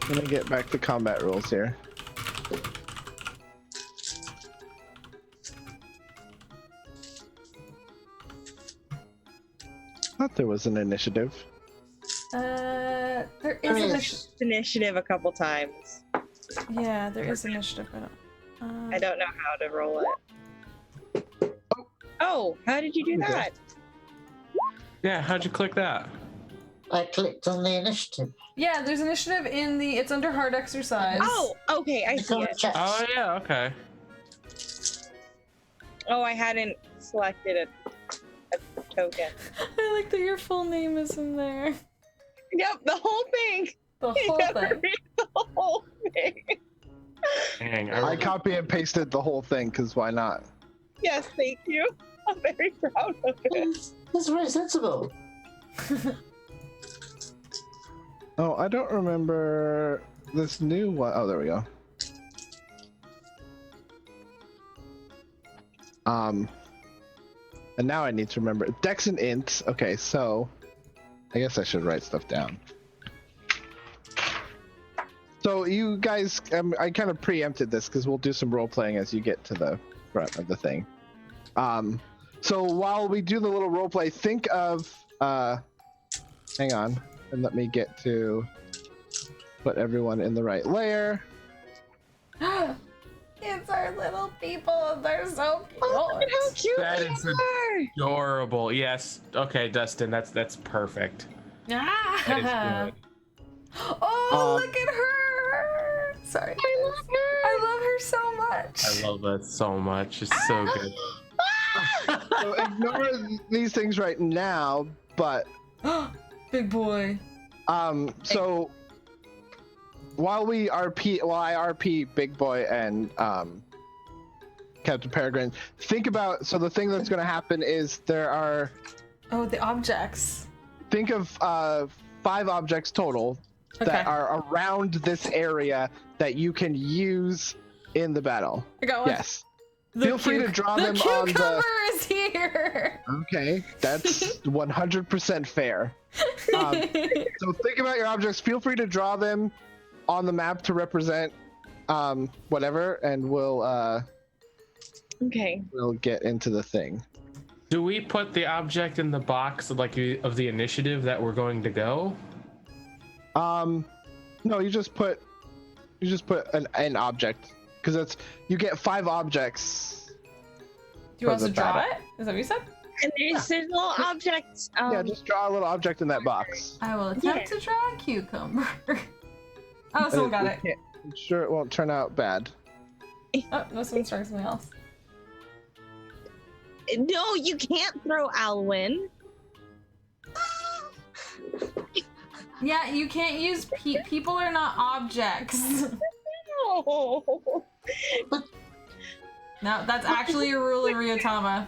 let me get back to combat rules here. Thought there was an initiative. There is There is. initiative. Initiative a couple times. Yeah, there is initiative. I don't know how to roll it. Oh, how did you do Okay. that? Yeah, how'd you click that? I clicked on the initiative. Yeah, there's initiative in the. It's under hard exercise. Oh, okay, I It's see on the it. chat. Oh yeah, okay. Oh, I hadn't selected a token. I like that your full name is in there. Yep, the whole thing. The whole You gotta thing. read the whole thing. Dang, I copy and pasted the whole thing, because why not? Yes, thank you. I'm very proud of it. That's very sensible. Oh, I don't remember this new one. Oh, there we go. And now I need to remember Dex and Int. Okay, so I guess I should write stuff down. So you guys, I kind of preempted this because we'll do some role playing as you get to the front of the thing. So while we do the little role play, think of, hang on, and let me get to put everyone in the right layer. It's our little people. They're so cute. Oh, look at how cute That they is are. adorable. Yes. Okay, Dustin, that's perfect. Ah. That is good. Oh, look at her. Sorry. I love her. I love her so much. I love that so much. It's so good. So ignore these things right now, but Big boy. so while I RP Big Boy and Captain Peregrine, think about, so the thing that's going to happen is there are, The objects. think of 5 objects total that are around this area that you can use in the battle. I got one. Yes. Feel free to draw them the on cucumber the. is here. Okay, that's 100% fair. So think about your objects. Feel free to draw them on the map to represent whatever, and we'll get into the thing. Do we put the object in the box of the initiative that we're going to go? No, you just put an object, because it's, you get 5 objects. Do you want us for to the draw battle. it? Is that what you said? And there's little objects. Yeah, just draw a little object in that box. I will attempt to draw a cucumber. Oh, someone got it. I'm sure it won't turn out bad. Oh, no, someone's drawing something else. No, you can't throw Alwyn. Yeah, you can't use people are not objects. No. No, that's actually a rule in Ryuutama.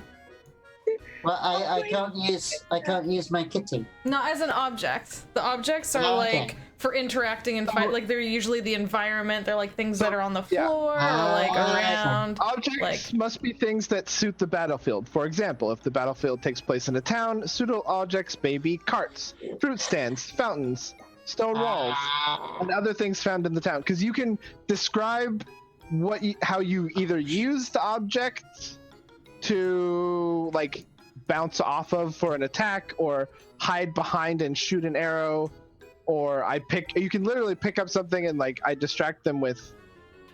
Well, I can't use my kitty. Not as an object. The objects are Okay. like for interacting and fight. Like they're usually the environment. They're like things that are on the Yeah. floor or like around. Objects must be things that suit the battlefield. For example, if the battlefield takes place in a town, suitable objects may be carts, fruit stands, fountains, stone walls, and other things found in the town. Because you can describe how you either use the object to like bounce off of for an attack, or hide behind and shoot an arrow, or you can literally pick up something and like I distract them with,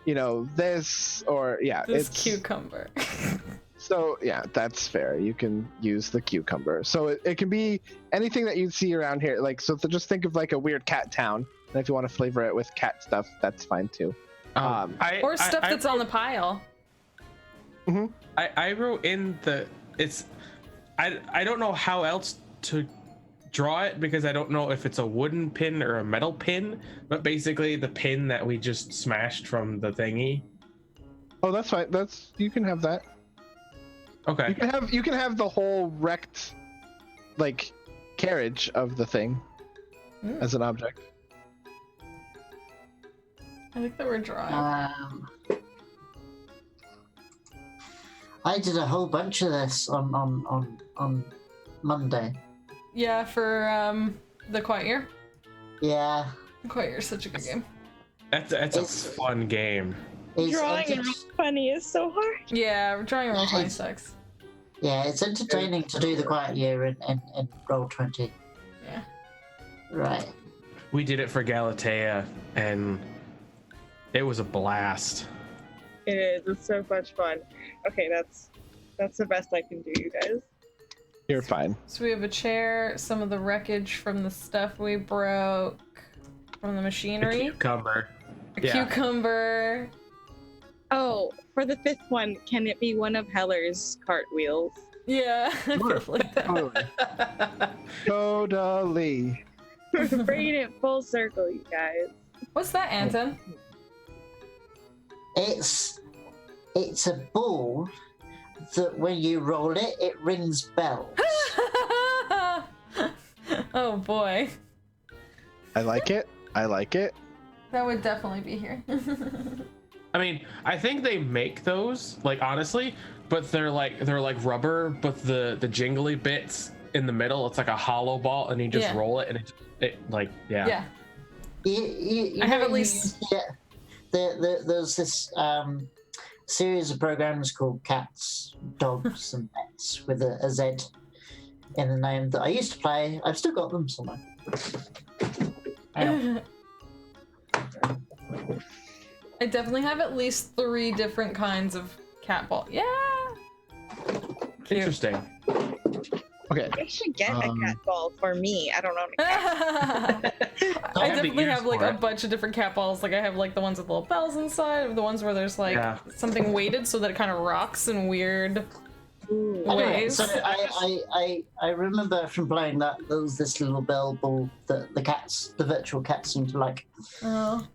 this, or This cucumber. So yeah, that's fair. You can use the cucumber. So it can be anything that you'd see around here. Like, so just think of like a weird cat town, and if you want to flavor it with cat stuff, that's fine too. Or stuff that's on the pile. I wrote in I don't know how else to draw it, because I don't know if it's a wooden pin or a metal pin, but basically the pin that we just smashed from the thingy. Oh, that's fine. You can have that. Okay. You can have the whole wrecked, like, carriage of the thing as an object. I think that we're drawing. I did a whole bunch of this on Monday. Yeah, for the Quiet Year. Yeah. The Quiet Year is such a good game. That's a fun game. Drawing and funny is so hard. Yeah, we're drawing around 26. Yeah, it's entertaining to do the Quiet Year in Roll20. Yeah. Right. We did it for Galatea, and it was a blast. It is. It's so much fun. Okay, that's the best I can do, you guys. You're fine. So we have a chair, some of the wreckage from the stuff we broke, from the machinery. Cucumber. A cucumber. Oh, for the 5th one, can it be one of Heller's cartwheels? Yeah, I Sure. feel like that. Totally. Bringing it full circle, you guys. What's that, Anton? It's a ball that when you roll it, it rings bells. Oh boy. I like it. That would definitely be here. I mean, I think they make those, like, honestly, but they're like rubber, but the jingly bits in the middle, it's like a hollow ball, and you just roll it, and it Yeah. You I have know, at least. there's this series of programs called Cats, Dogs, and Pets with a Z in the name that I used to play. I've still got them somewhere. I definitely have at least 3 different kinds of cat ball. Yeah. Cute. Interesting. Okay. I should get a Um, cat ball for me. I don't know. I have the definitely ears have like for a it. bunch of different cat balls. Like I have like the ones with little bells inside, or the ones where there's like Yeah. something weighted so that it kind of rocks in weird Ooh. Anyway, ways. so I remember from playing that there was this little bell ball that the virtual cats seem to like. Oh.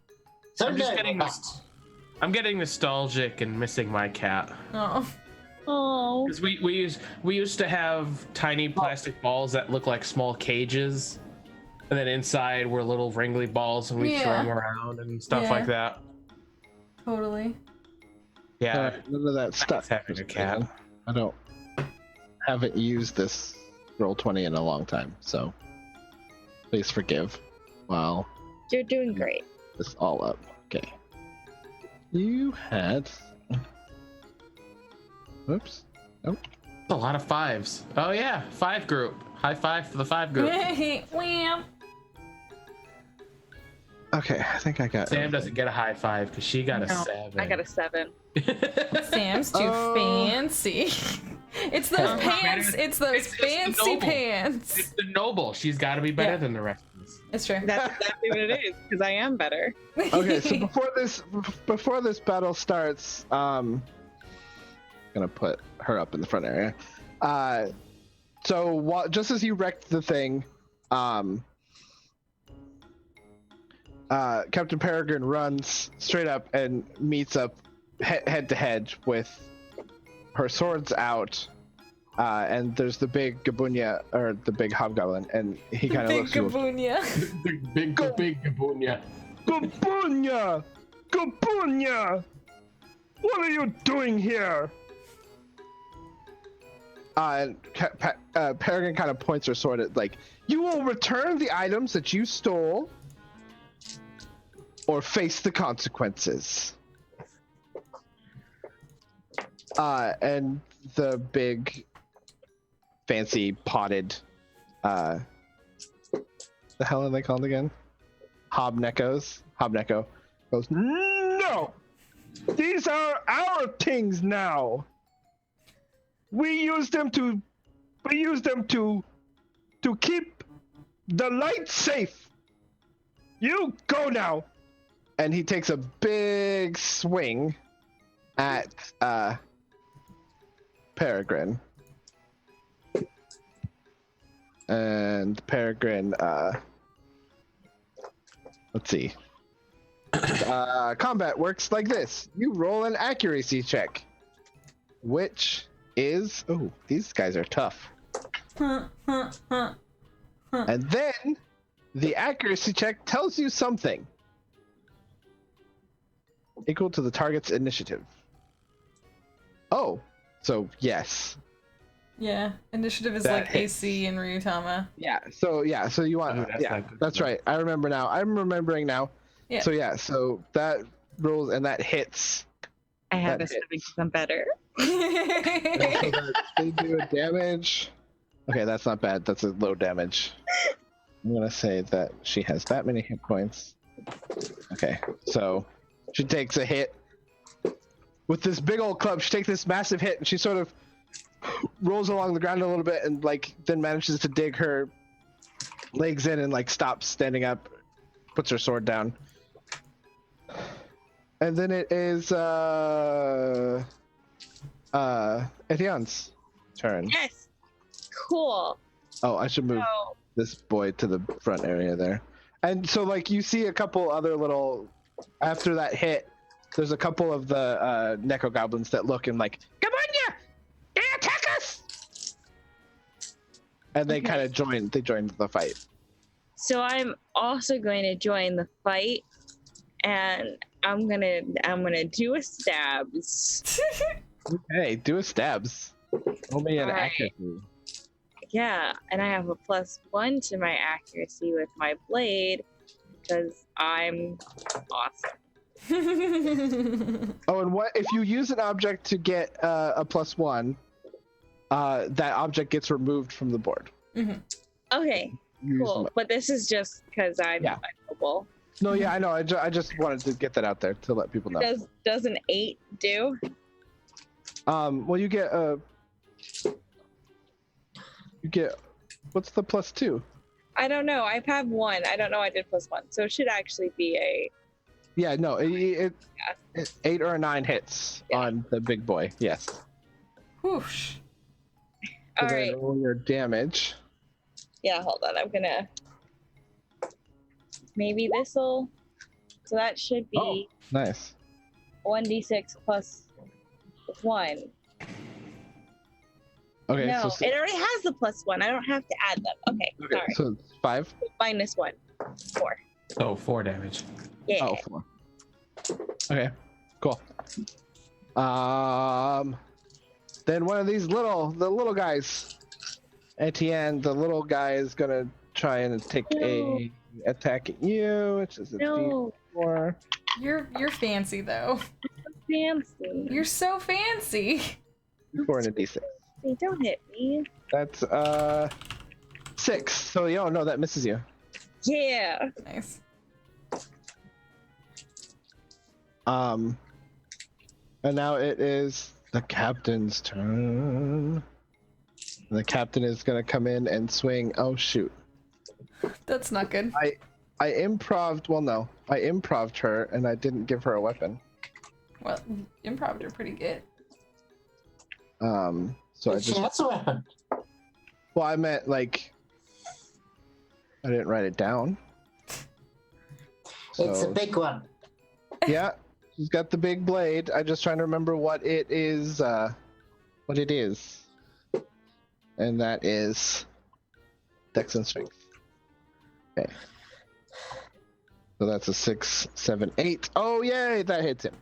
So I'm just no, getting that. I'm getting nostalgic and missing my cat. Oh. Oh. Because we used to have tiny plastic balls that look like small cages, and then inside were little wrinkly balls, and we throw Yeah. them around and stuff Yeah. like that. Totally. Yeah, None of that stuff. having a cat. I haven't used this Roll20 in a long time, so please forgive while You're doing great. this all up. Okay. You had. Oops. That's a lot of 5s. Oh yeah, 5 group. High 5 for the 5 group. Wham. Okay, I think I got. Sam doesn't get a high 5 because she got a No, 7. I got a 7. Sam's too Oh. fancy. It's those pants. It's those It's just the fancy noble. pants. It's the noble. She's got to be better Yeah. than the rest of us. It's true. That's exactly what it is, because I am better. Okay, so before this battle starts, gonna put her up in the front area. So just as you wrecked the thing, Captain Peregrine runs straight up and meets up head to head with her swords out, and there's the big Gabunya, or the big hobgoblin, and he kind of Big looks at you. Gabunya. big Gabunya. Gabunya! Gabunya! What are you doing here? And Peregrine kind of points her sword at, like, you will return the items that you stole or face the consequences. And the big, fancy, potted, the hell are they called again? Hobneko goes, no! These are our things now! We use them to keep the light safe. You go now. And he takes a big swing at Peregrine. And Peregrine, let's see. Combat works like this. You roll an accuracy check, which is, oh, these guys are tough. And then the accuracy check tells you something equal to the target's initiative. Oh, so yes. Yeah, initiative is That like hits. AC in Ryuutama. So you want, Oh, that's yeah, not good. that's right. I remember now. I'm remembering now. Yeah. So that rolls and that hits. I have That a 7 because I'm better. So that they do a damage. Okay, that's not bad. That's a low damage. I'm gonna say that she has that many hit points. Okay, so she takes a hit with this big old club. She takes this massive hit, and she sort of rolls along the ground a little bit, and like then manages to dig her legs in and like stops standing up, puts her sword down, and then it is Etienne's turn. Yes. Cool. Oh, I should move So, this boy to the front area there. And so, like, you see a couple other little. After that hit, there's a couple of the Neko-Goblins that look and like, Gabunya! They attack us! And they Okay. kind of join. They joined the fight. so I'm also going to join the fight, and I'm gonna do a stabs. Okay, do a stabs. Roll me an Alright. accuracy. Yeah, and I have a +1 to my accuracy with my blade, because I'm awesome. Oh, and what if you use an object to get a +1? That object gets removed from the board. Okay, You use cool. them- But this is just because I'm Yeah. mobile. No, yeah, I know. I just wanted to get that out there to let people know. Does an 8 do? Well, you get what's the +2? I don't know. I have 1. I don't know. I did +1, so it should actually be a. Yeah, no, it 8 or a 9 hits on the big boy. Yes. Whoosh. All So right. then roll your damage. Yeah, hold on. I'm gonna. Maybe this'll. So that should be Nice. 1d6 plus 1. Okay. No, So it already has the +1. I don't have to add them. Okay, sorry. so it's 5. -1. 4. Oh, 4 damage. Yeah. Oh, 4. Okay. Cool. Then one of these little guys, Etienne, the little guy is gonna try and take a attack at you, which is a No, D4. You're fancy though. fancy. You're so fancy. D4 and a D6. Hey, don't hit me. That's 6. So no, that misses you. Yeah. Nice. And now it is the captain's turn. The captain is gonna come in and swing. Oh shoot! That's not good. I improved. Well, no, I improved her, and I didn't give her a weapon. Well, improv are pretty good. So I She just. has a weapon. Well, I meant like. I didn't write it down. It's a So, big one. yeah, she's got the big blade. I'm just trying to remember what it is. What it is. And that is Dex and Strength. Okay. So that's a 6, 7, 8. Oh yay, that hits him.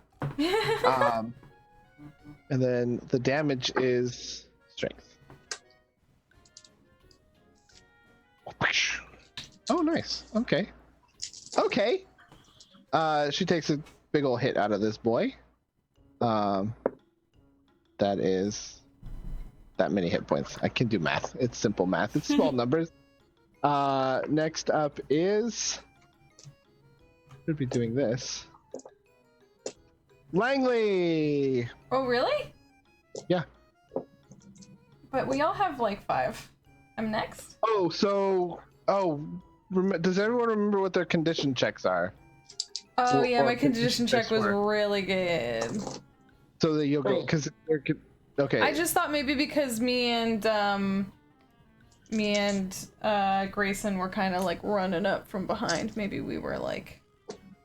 And then the damage is Strength. Oh nice. Okay. Okay. She takes a big ol' hit out of this boy. That is that many hit points. I can do math. It's simple math. It's small numbers. Next up is should be doing this. Langley. Oh, really? Yeah. But we all have like 5. I'm next. Does everyone remember what their condition checks are? Oh Or- yeah, or my condition check was work. really good. So that you'll go Wait. because okay. I just thought maybe because me and Grayson were kind of like running up from behind. Maybe we were like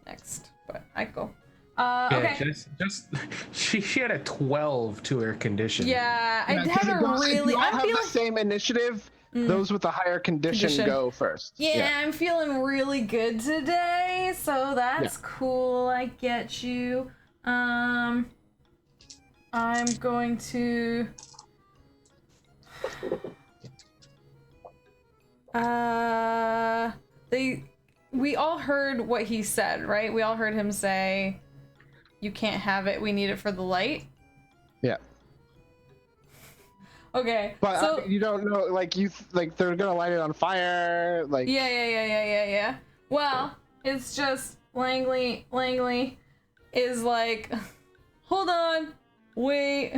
next, but I go. Yeah, Okay. just she had a 12 to her condition. Yeah, I Yeah, 'cause had it a goes- if really. you all I'm have feeling. the same initiative. Those with the higher condition go first. Yeah, I'm feeling really good today, so that's cool. I get you. I'm going to. We all heard what he said, right? We all heard him say, "You can't have it. We need it for the light." Yeah. Okay. But so, I mean, you don't know, like they're gonna light it on fire, like. Yeah. Well, it's just Langley is like, hold on, wait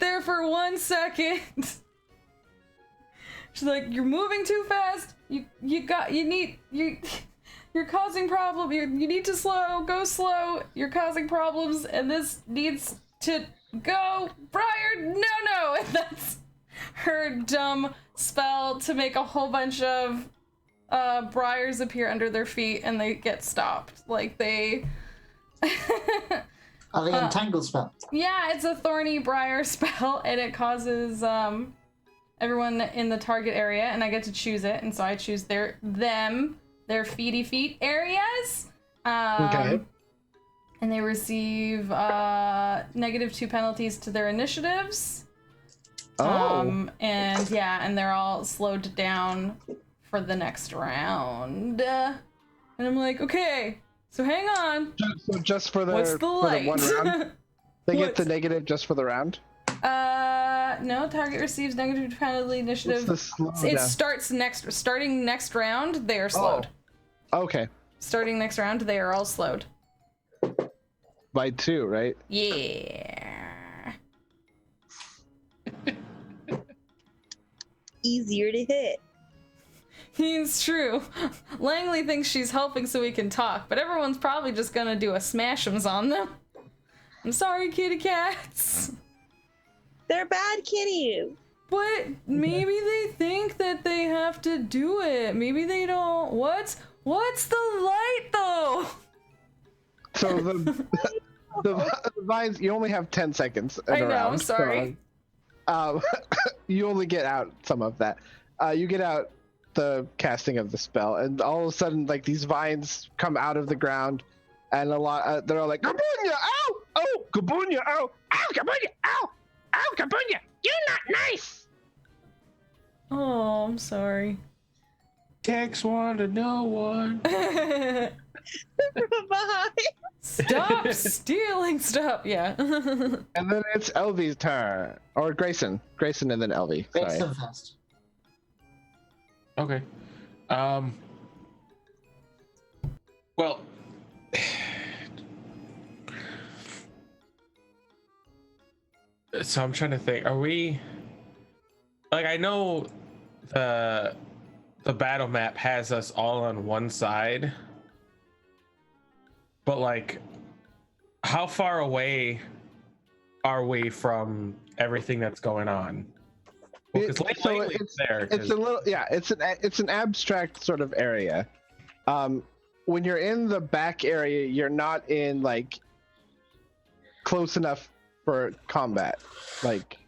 there for 1 second. She's like, you're moving too fast. You're causing problem. You need to go slow. You're causing problems, and this needs to go. Briar, no. And that's her dumb spell to make a whole bunch of briars appear under their feet, and they get stopped. Like they. Are the entangle spell? Yeah, it's a thorny briar spell, and it causes everyone in the target area, and I get to choose it, and so I choose their feety feet areas. Okay. And they receive -2 penalties to their initiatives. Oh. And they're all slowed down for the next round. And I'm like, okay, so hang on. So just for the, What's the light? one round? They get the What's- negative just for the round? No, target receives negative penalty initiative. What's the slow It down? starting next round, they are slowed. Okay. Starting next round, they are all slowed. By 2, right? Yeah. Easier to hit. It's true. Langley thinks she's helping so we can talk, but everyone's probably just gonna do a smash-ems on them. I'm sorry, kitty cats. They're bad kitties. But maybe they think that they have to do it. Maybe they don't. What's the light though? So the vines, you only have 10 seconds in I a know, round. I'm sorry. So, you only get out some of that. You get out the casting of the spell, and all of a sudden, like, these vines come out of the ground, and a lot, they're all like, Gabunya, ow! Oh, Gabunya, ow! Ow, Gabunya, ow! Ow, Gabunya, you're not nice! Oh, I'm sorry. Takes one to know one. Bye. Stop stealing stuff. Yeah. And then it's Elvy's turn. Or Grayson. Grayson and then Elvy. Sorry. Grayson first. Okay. Well. So I'm trying to think. Are we? Like, I know the battle map has us all on one side, but like, how far away are we from everything that's going on? Because it's there. It's a little, yeah. It's an abstract sort of area. When you're in the back area, you're not in like close enough for combat. Like,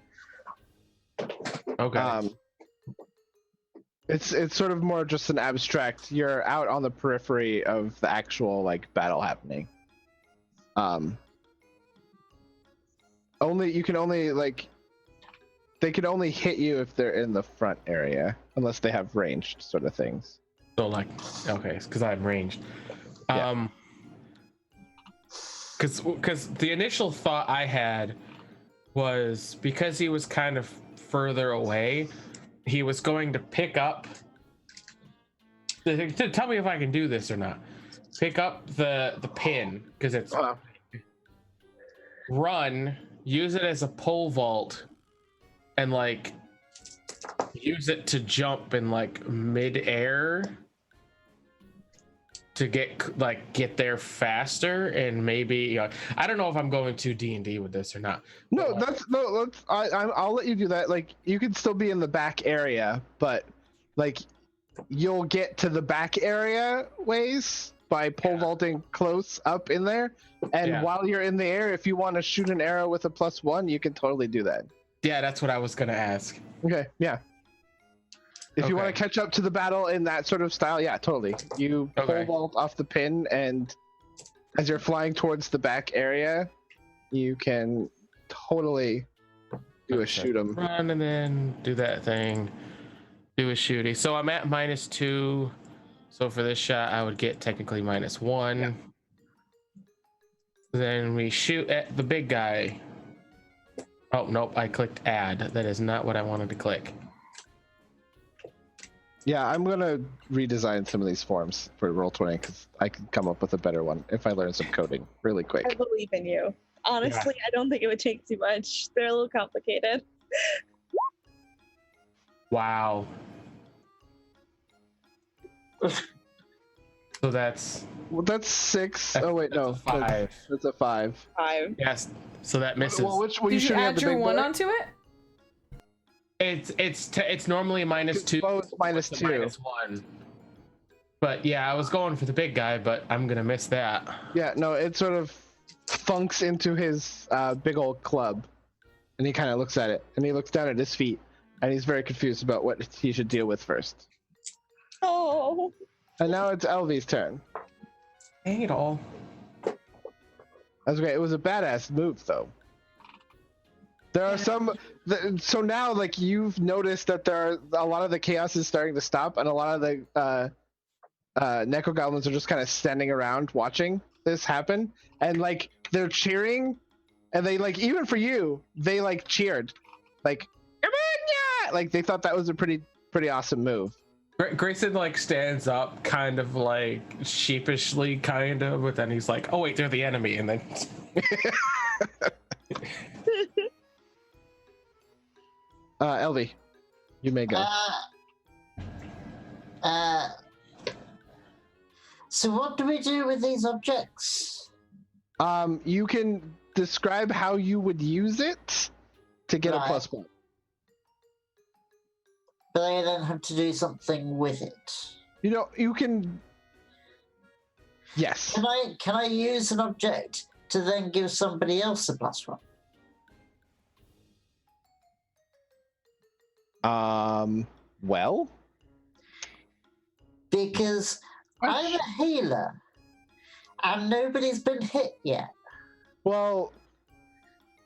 Okay. It's sort of more just an abstract. You're out on the periphery of the actual like battle happening. You can only like, they can only hit you if they're in the front area, unless they have ranged sort of things. So like, okay, because I'm ranged. Yeah. Because the initial thought I had was because he was kind of further away, he was going to pick up. Tell me if I can do this or not. Pick up the pin because it's run, use it as a pole vault, and like use it to jump in like mid-air to get there faster, and maybe I don't know if I'm going to D&D with this or not. I'll let you do that. Like, you can still be in the back area, but like you'll get to the back area ways by pole vaulting close up in there, and while you're in the air, if you want to shoot an arrow with a +1, you can totally do that. Yeah, that's what I was gonna ask. Okay, yeah. If you want to catch up to the battle in that sort of style, yeah, totally. You pole vault off the pin, and as you're flying towards the back area, you can totally do a shoot 'em. Run and then do that thing. Do a shooty. So I'm at -2. So for this shot, I would get technically -1. Yeah. Then we shoot at the big guy. Oh, nope, I clicked add. That is not what I wanted to click. Yeah, I'm gonna redesign some of these forms for Roll20 because I can come up with a better one if I learn some coding really quick. I believe in you. Honestly, I don't think it would take too much. They're a little complicated. Wow. So that's 6. Oh wait, no, 5. That's a 5. 5. Yes. So that misses. Well, Did you add your 1 onto it? It's normally -2. Both -2. -1. But yeah, I was going for the big guy, but I'm gonna miss that. Yeah, no, it sort of funks into his big old club, and he kind of looks at it, and he looks down at his feet, and he's very confused about what he should deal with first. Oh. And now it's Elvy's turn. Dang it all. That's okay. It was a badass move, though. There are some. So now, like, you've noticed that there are a lot of the chaos is starting to stop, and a lot of the Nekogoblins are just kind of standing around watching this happen, and like they're cheering, and they like even for you, they like cheered, like come on, yeah, like they thought that was a pretty awesome move. Grayson like stands up, kind of like sheepishly, kind of, but then he's like, "Oh wait, they're the enemy," and then. Elvie, you may go. So what do we do with these objects? You can describe how you would use it to get a Right. +1. But I then have to do something with it. You know, you can. Yes. Can I use an object to then give somebody else a +1? Well. Because I'm a healer, and nobody's been hit yet. Well,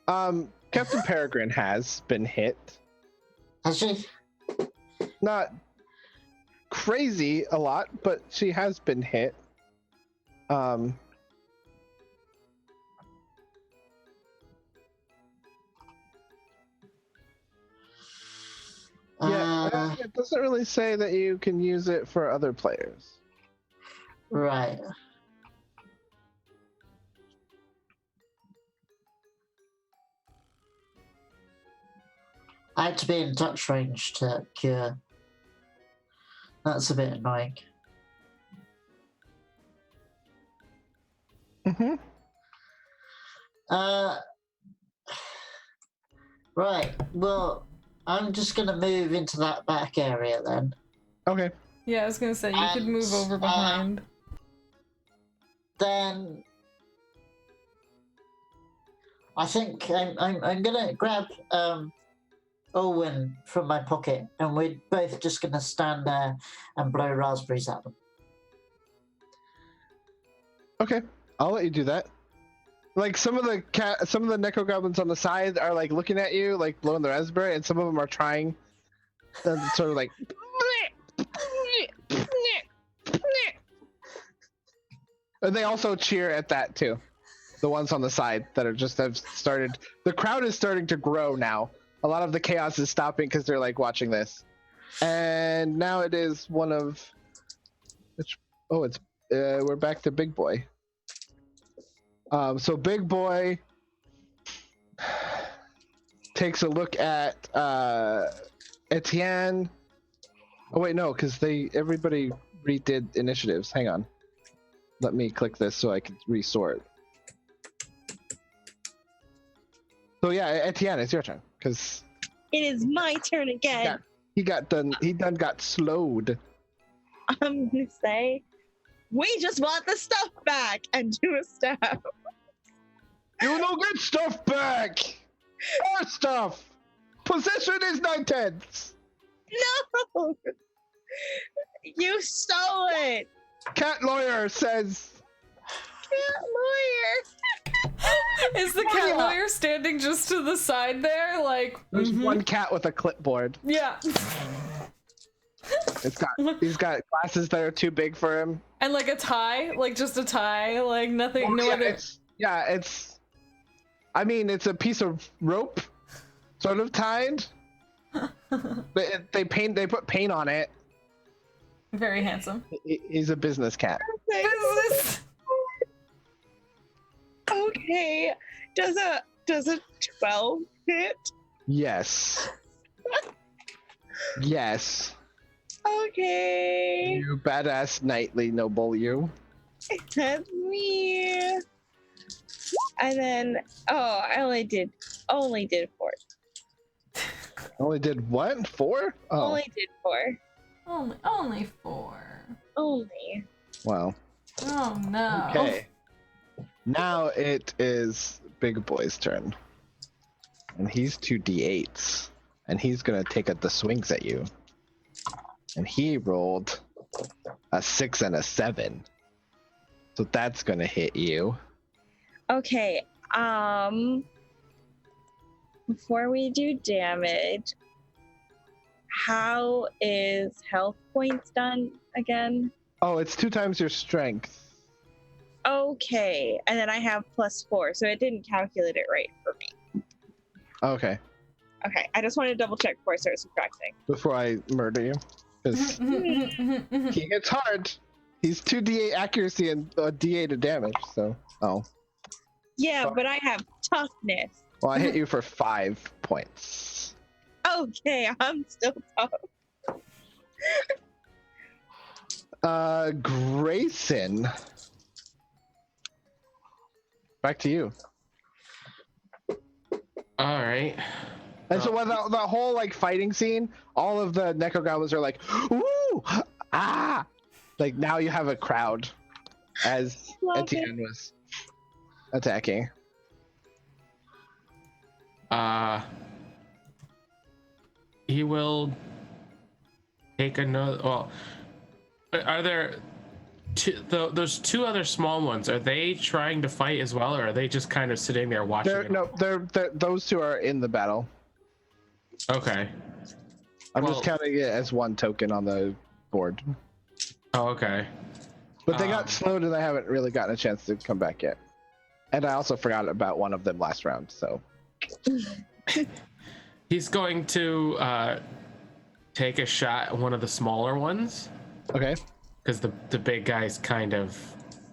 Captain Peregrine has been hit. Has she? Not crazy a lot, but she has been hit. Yeah, it doesn't really say that you can use it for other players. Right. I had to be in touch range to cure. That's a bit annoying. Mm-hmm. Right. Well, I'm just gonna move into that back area then. Okay. Yeah, I was gonna say you could move over behind. Then I think I'm gonna grab Owen from my pocket, and we're both just gonna stand there and blow raspberries at them. Okay. I'll let you do that. Like some of the Nekogoblins on the side are like looking at you, like blowing the raspberry, and some of them are trying, and sort of like. And they also cheer at that too. The ones on the side that are just have started. The crowd is starting to grow now. A lot of the chaos is stopping because they're like watching this. And now it is one of. It's we're back to Big Boy. So Big Boy takes a look at Etienne. Oh wait, no, because everybody redid initiatives. Hang on. Let me click this so I can resort. So yeah, Etienne, it's your turn. Because It is my turn again. he done got slowed. I'm gonna say, we just want the stuff back and do a stab. You no get stuff back! Our stuff! Possession is 9/10. No! You stole it! Cat lawyer says. Cat lawyer! Is the cat lawyer standing just to the side there? Like, There's one cat with a clipboard. yeah. He's got glasses that are too big for him. And like a tie, like just a tie, like nothing, no other. I mean, it's a piece of rope, sort of tied. But they put paint on it. Very handsome. He's a business cat. Business. Okay. Does a 12 hit? Yes. Yes. Okay. You badass knightly noble, you. That's me. And then I only did 4. Only did what? 4? Oh. Only did 4. Only 4. Only. Wow. Oh no. Okay. Now it is Big Boy's turn. And he's 2d8s. And he's gonna take the swings at you. And he rolled a 6 and a 7. So that's gonna hit you. Okay. before we do damage, how is health points done again? Oh, it's 2 times your strength. Okay, and then I have +4, so it didn't calculate it right for me. Okay. Okay, I just wanted to double check before I start subtracting. Before I murder you. Because he hits hard. He's 2d8 accuracy and a d8 of damage, so. Oh. Yeah, Sorry. but I have toughness. Well, I hit you for 5 points. Okay, I'm still tough. Grayson. Back to you. All right. And so, that whole like fighting scene, all of the Nekogoblins are like, "Ooh, ah!" Like now you have a crowd, as Love Etienne was attacking. He will take another. Well, are there those 2 other small ones? Are they trying to fight as well, or are they just kind of sitting there watching? They're those 2 are in the battle. Okay. I'm just counting it as 1 token on the board. Oh, okay. But they got slowed and I haven't really gotten a chance to come back yet. And I also forgot about one of them last round, so. He's going to take a shot at one of the smaller ones. Okay. Because the big guy's kind of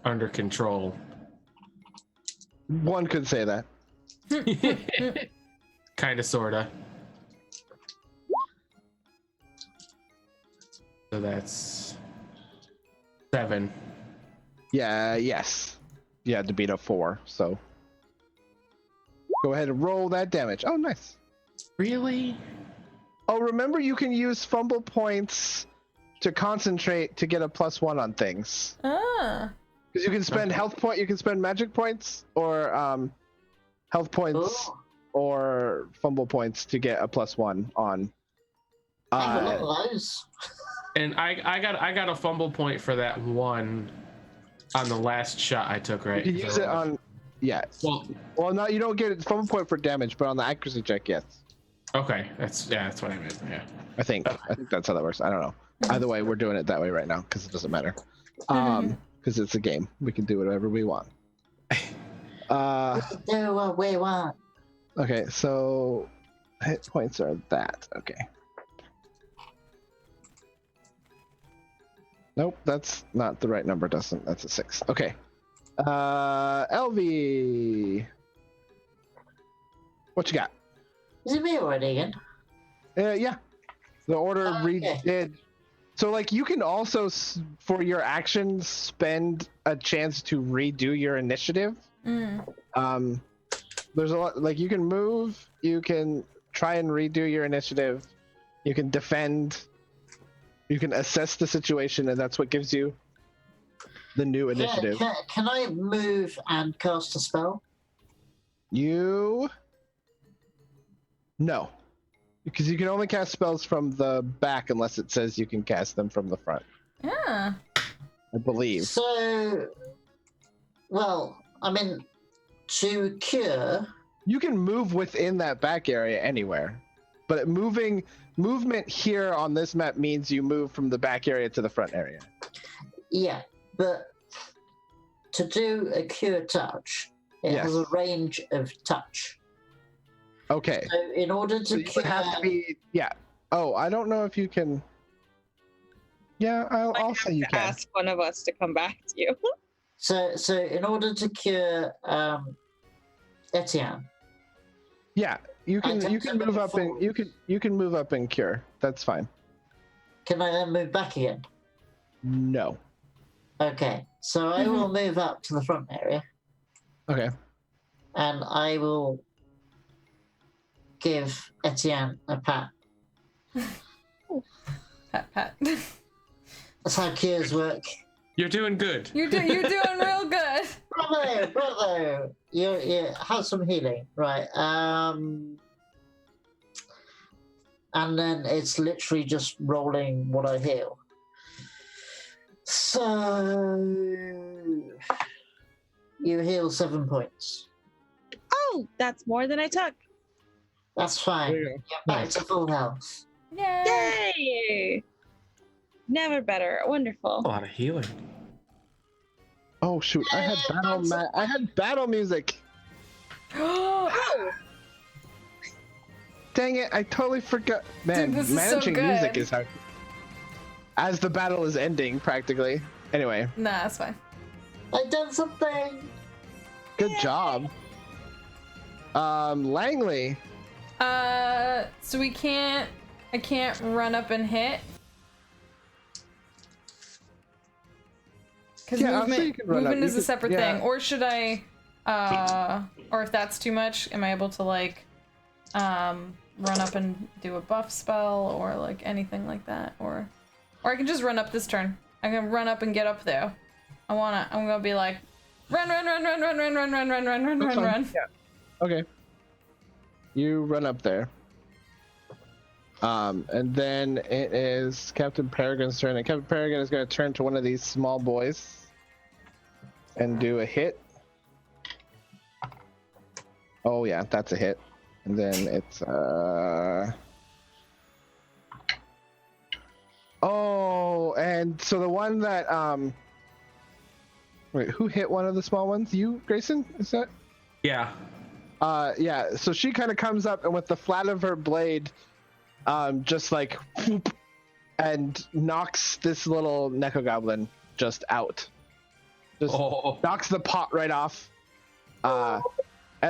under control. One could say that. Kind of, sorta. So that's 7. Yeah, yes. You had to beat a 4, so. Go ahead and roll that damage. Oh, nice. Really? Oh, remember you can use fumble points to concentrate to get a +1 on things. Ah. Because you can spend you can spend magic points or health points Oh, or fumble points to get a +1 on. I have a lot of those. And I got a fumble point for that one on the last shot I took, right? You can use it on, yeah. Well, no, you don't get a fumble point for damage, but on the accuracy check, yes. Okay, that's what I meant. Yeah. I think that's how that works. I don't know. Either way, we're doing it that way right now because it doesn't matter. Because it's a game, we can do whatever we want. Do what we want. Okay, so hit points are that. Okay. Nope, that's not the right number, Dustin. That's a 6. Okay. LV. What you got? Is it me already again? Yeah. The order Okay. redid. So, like, you can also, for your actions, spend a chance to redo your initiative. There's a lot, like, you can move, you can try and redo your initiative, you can defend, you can assess the situation, and that's what gives you the new initiative. Can I move and cast a spell? No. Because you can only cast spells from the back unless it says you can cast them from the front. Yeah. I believe. So, well, I mean, to cure. You can move within that back area anywhere. But movement here on this map means you move from the back area to the front area. Yeah, but to do a cure touch, it has a range of touch. Okay. So in order So to you cure, would have to be, yeah. Oh, I don't know if you can. Yeah, I'll say you can. Ask one of us to come back to you. so in order to cure Etienne. Yeah, you can move up and forward. you can move up and cure. That's fine. Can I then move back again? No. Okay, so I will move up to the front area Okay. and I will give Etienne a pat. Pat. That's how cures work. You're doing good. You're doing real good. Bravo! You have some healing, right? And then it's literally just rolling what I heal. So you heal 7 points. Oh, that's more than I took. That's fine. There you go. Get back Nice. to full health. Yay! Yay! Never better. Wonderful. A lot of healing. Oh shoot! I had battle music. Oh, Dang it! I totally forgot. Man, Dude, this is so managing music good. is hard. As the battle is ending, practically. Anyway, Nah, that's fine. I did something. good job. Langley. So I can't run up and hit. Because Yeah, I'll say you can run up. movement You is a can- separate yeah. thing. Or should I, or if that's too much, am I able to like, run up and do a buff spell or like anything like that? Or I can just run up this turn. I can run up and get up there. I'm gonna be like, run. That's fine. Yeah. Okay. You run up there. And then it is Captain Peregrine's turn, and Captain Peregrine is going to turn to one of these small boys and do a hit. Oh yeah, that's a hit. And then it's oh, and so the one that wait, who hit one of the small ones? You, Grayson? Is that? Yeah. Yeah, so she kind of comes up and with the flat of her blade, just like, whoop, and knocks this little Nekogoblin just out. Just Oh. knocks the pot right off. And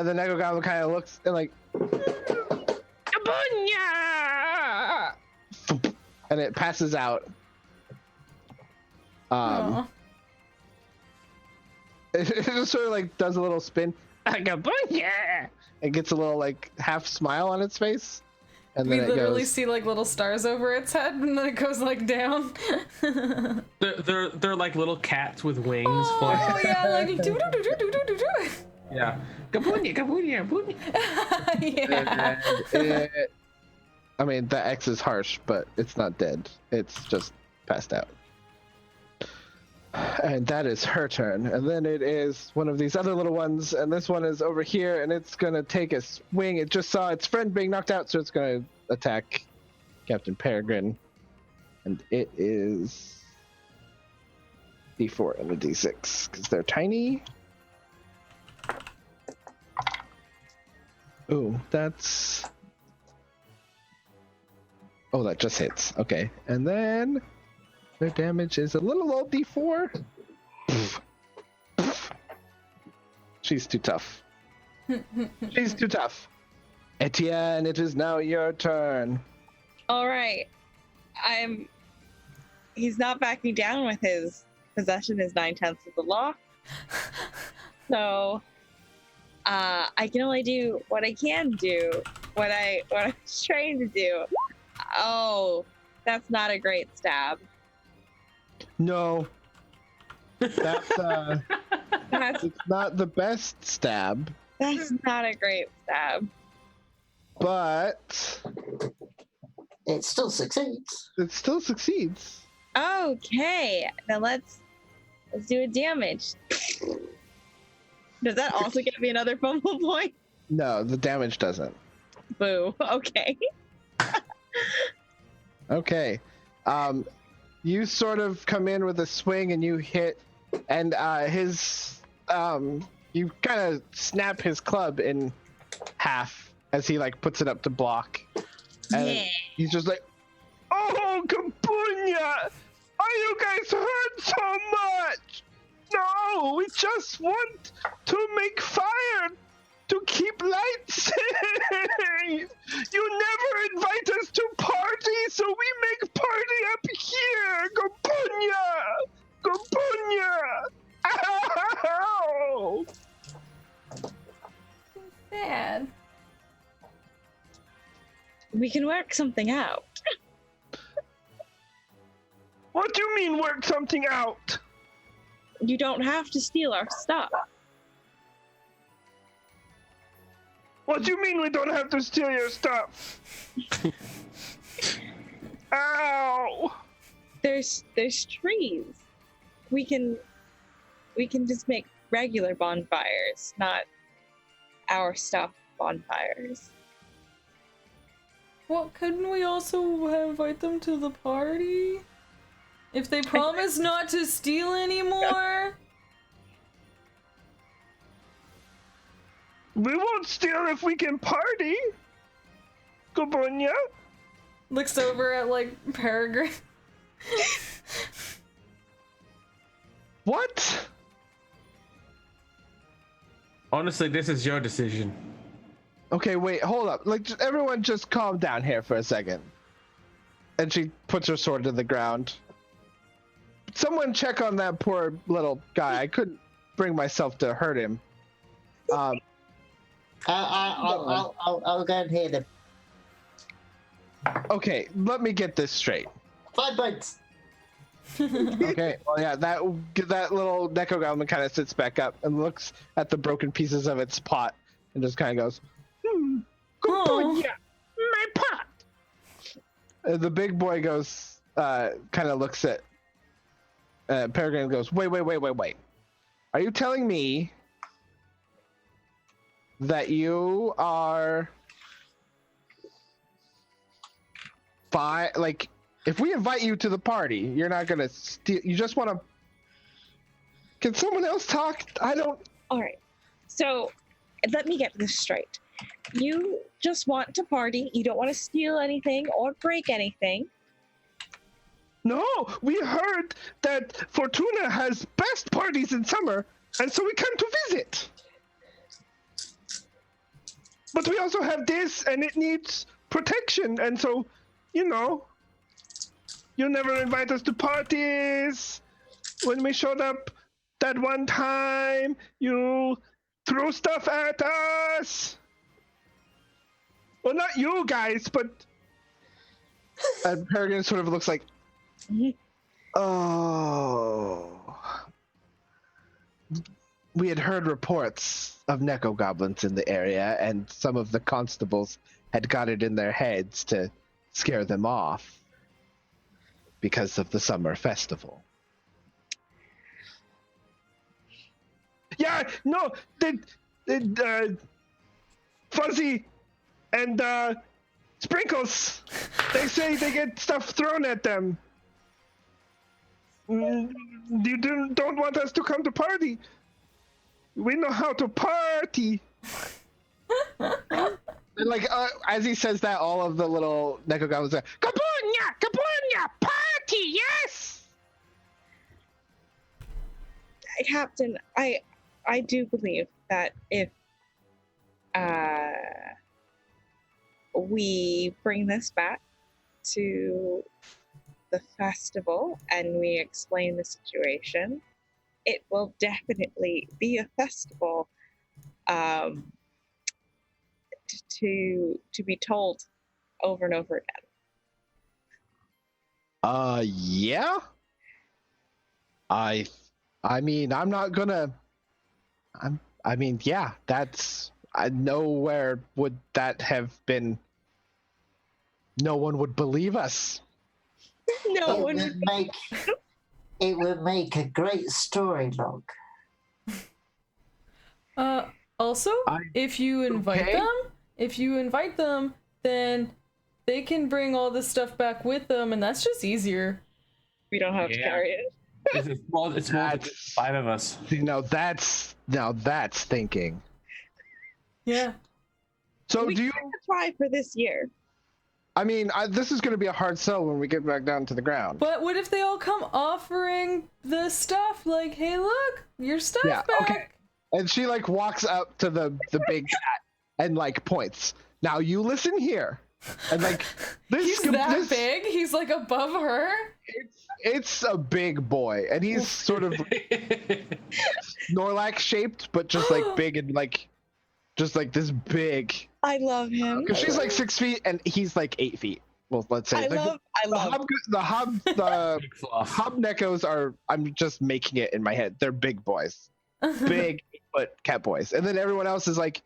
the Nekogoblin kind of looks and like, "Kabunya!" And it passes out. Aw. It just sort of like does a little spin. Kabunya! It gets a little like half smile on its face. And We then it literally goes, see like little stars over its head, and then it goes like down. They're like little cats with wings Oh flying. yeah, like do. Yeah. Kabunya, kabunya, kabunya. Yeah. and I mean, the X is harsh, but it's not dead. It's just passed out. And that is her turn. And then it is one of these other little ones, and this one is over here, and it's gonna take a swing. It just saw its friend being knocked out, so it's gonna attack Captain Peregrine. And it is D4 and a D6, because they're tiny. Ooh, that's... Oh, that just hits. Okay. And then their damage is a little old D4. She's too tough. She's too tough. Etienne, it is now your turn. all right. He's not backing down with his possession is 9/10 of the law. So, I can only do what I can do. What I was trained to do. Oh, that's not a great stab. No. That's That's it's not the best stab, not a great stab. but It still succeeds. it still succeeds. Okay, now let's do a damage. Does that also give me another fumble point? No, the damage doesn't. Boo. Okay. Okay. You sort of come in with a swing and you hit, and you kind of snap his club in half as he like puts it up to block. And Yeah. he's just like, "Oh, Kabunya! Are you guys hurt so much? No, we just want to make fire to keep lights. You never invite us to party, so we make party up here. Kabunya! Kabunya! Ow! Sad. We can work something out. What do you mean work something out? You don't have to steal our stuff. What do you mean we don't have to steal your stuff? Ow! There's trees. We can just make regular bonfires, not our stuff bonfires. Well, couldn't we also invite them to the party? If they promise not to steal anymore? We won't steal if we can party. Gobunya. Looks over at, like, Peregrine. What? Honestly, this is your decision. Okay, wait, hold up. Like, everyone just calm down here for a second. And she puts her sword to the ground. Someone check on that poor little guy. I couldn't bring myself to hurt him. I'll go and hear them. Okay, let me get this straight. 5 points. Okay, well, yeah, that little Neko-Goblin kind of sits back up and looks at the broken pieces of its pot and just kind of goes, Oh. My pot. the big boy goes, kind of looks at Peregrine and goes, wait. Are you telling me that you are fine? Like, if we invite you to the party, you're not gonna steal, you just want to... Can someone else talk? I don't... All right. So let me get this straight. You just want to party. You don't want to steal anything or break anything. No, we heard that Fortuna has best parties in summer, and so we come to visit. But we also have this, and it needs protection, and so, you never invite us to parties. When we showed up that one time, you threw stuff at us. Well, not you guys, but... And Peregrine sort of looks like, oh... We had heard reports of Neko-Goblins in the area, and some of the constables had got it in their heads to scare them off because of the summer festival. Yeah, no, Fuzzy and Sprinkles, they say they get stuff thrown at them. You don't want us to come to party. We know how to party. And like, as he says that, all of the little Neko-Goblins are, Kabunya, party, yes! Captain, I do believe that if we bring this back to the festival and we explain the situation, it will definitely be a festival to be told over and over again. Yeah? I mean, I'm not gonna... I mean, yeah, that's... nowhere would that have been... No one would believe us. No one It would make a great story log. Also, if you invite them, then they can bring all this stuff back with them, and that's just easier. We don't have to carry it. It's more than 5 of us. Now that's thinking. Yeah. So we do you... can try for this year. I mean, this is going to be a hard sell when we get back down to the ground. But what if they all come offering the stuff? Like, hey, look, your stuff back. Okay. And she like walks up to the big cat and like points. Now you listen here. And like this, He's that big. He's like above her. It's a big boy, and he's sort of Snorlax shaped, but just like big and like just like this big. I love him. Because she's like 6 feet and he's like 8 feet. Well, let's say I love the hob Nekos are. I'm just making it in my head. They're big boys, big 8-foot cat boys, and then everyone else is like,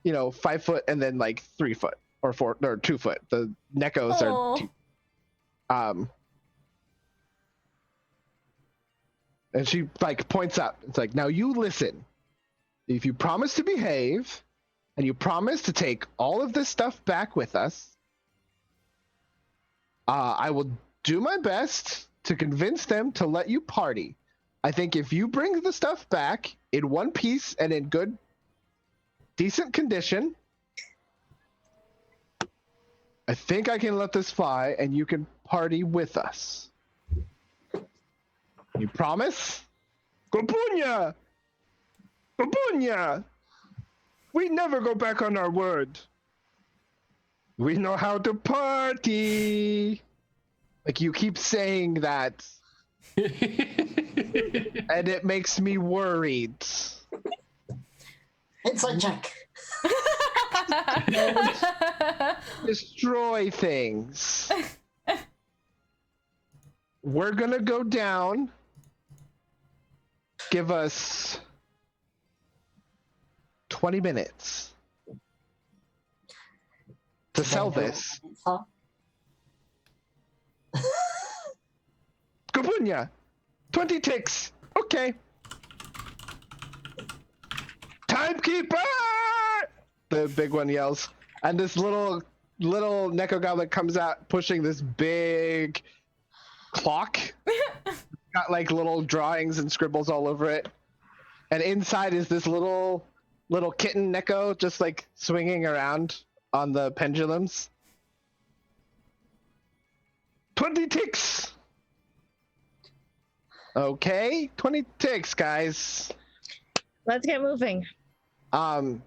5 foot and then like 3 foot or 4 or 2 foot. The Nekos are. And she like points up. It's like, now you listen. If you promise to behave, and you promise to take all of this stuff back with us, I will do my best to convince them to let you party. I think if you bring the stuff back in one piece and in good, decent condition, I think I can let this fly and you can party with us. You promise? Gopunya! Gopunya! We never go back on our word. We know how to party. Like, you keep saying that, and it makes me worried. Inside check. Destroy things. We're gonna go down. Give us 20 minutes to sell this. Gopunya! 20 ticks. Okay. Timekeeper! The big one yells, and this little Neko Goblin comes out pushing this big clock. Got like little drawings and scribbles all over it, and inside is this little kitten Neko just like swinging around on the pendulums. 20 ticks. Okay, 20 ticks, guys. Let's get moving. And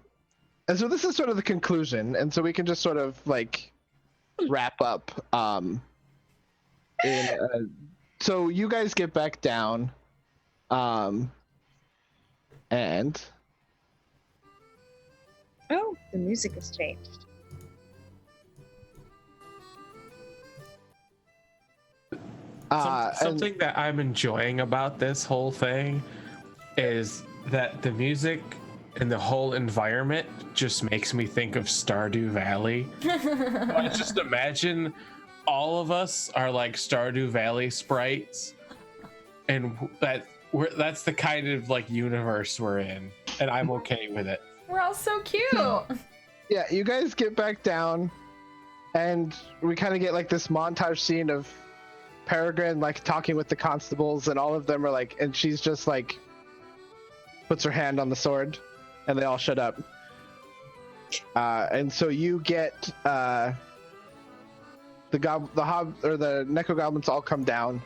so this is sort of the conclusion, and so we can just sort of like wrap up. So you guys get back down, and Oh, the music has changed. Something that I'm enjoying about this whole thing is that the music and the whole environment just makes me think of Stardew Valley. I just imagine all of us are like Stardew Valley sprites, and that's the kind of like universe we're in, and I'm okay with it. We're all so cute. yeah, you guys get back down, and we kind of get like this montage scene of Peregrine like talking with the constables, and all of them are like, and she's just like puts her hand on the sword, and they all shut up. And so you get the Neko-Goblins all come down,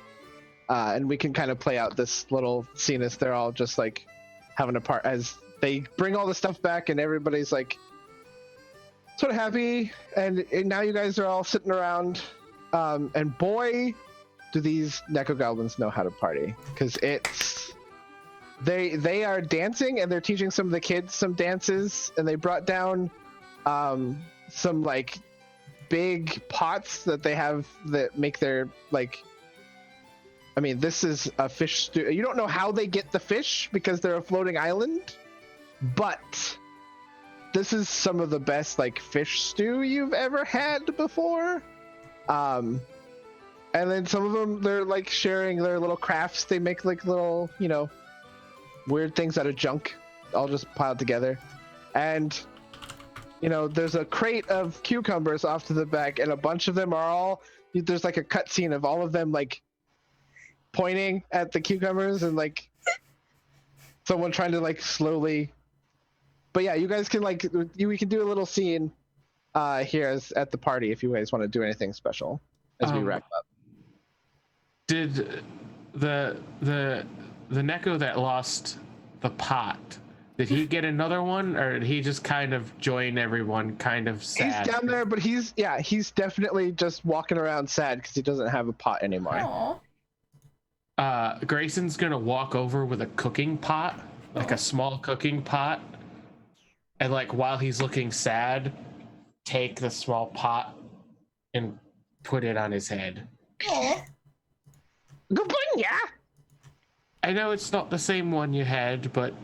and we can kind of play out this little scene as they're all just like having a part as they bring all the stuff back, and everybody's like sort of happy, and now you guys are all sitting around, and boy, do these Neko-Goblins know how to party, because they are dancing, and they're teaching some of the kids some dances, and they brought down some like big pots that they have that make their like, I mean, this is a fish stew. You don't know how they get the fish because they're a floating island, but this is some of the best like fish stew you've ever had before. And then some of them, they're like sharing their little crafts. They make like little, weird things out of junk, all just piled together. And there's a crate of cucumbers off to the back, and a bunch of them are all, there's like a cutscene of all of them like pointing at the cucumbers, and like someone trying to like slowly. But yeah, you guys can we can do a little scene here at the party if you guys want to do anything special as we wrap up. Did the Neko that lost the pot, did he get another one, or did he just kind of join everyone kind of sad? He's down there, but he's definitely just walking around sad because he doesn't have a pot anymore. Aww. Grayson's gonna walk over with a cooking pot, like a small cooking pot, and like while he's looking sad, take the small pot and put it on his head. Aww. Gopunya! I know it's not the same one you had, but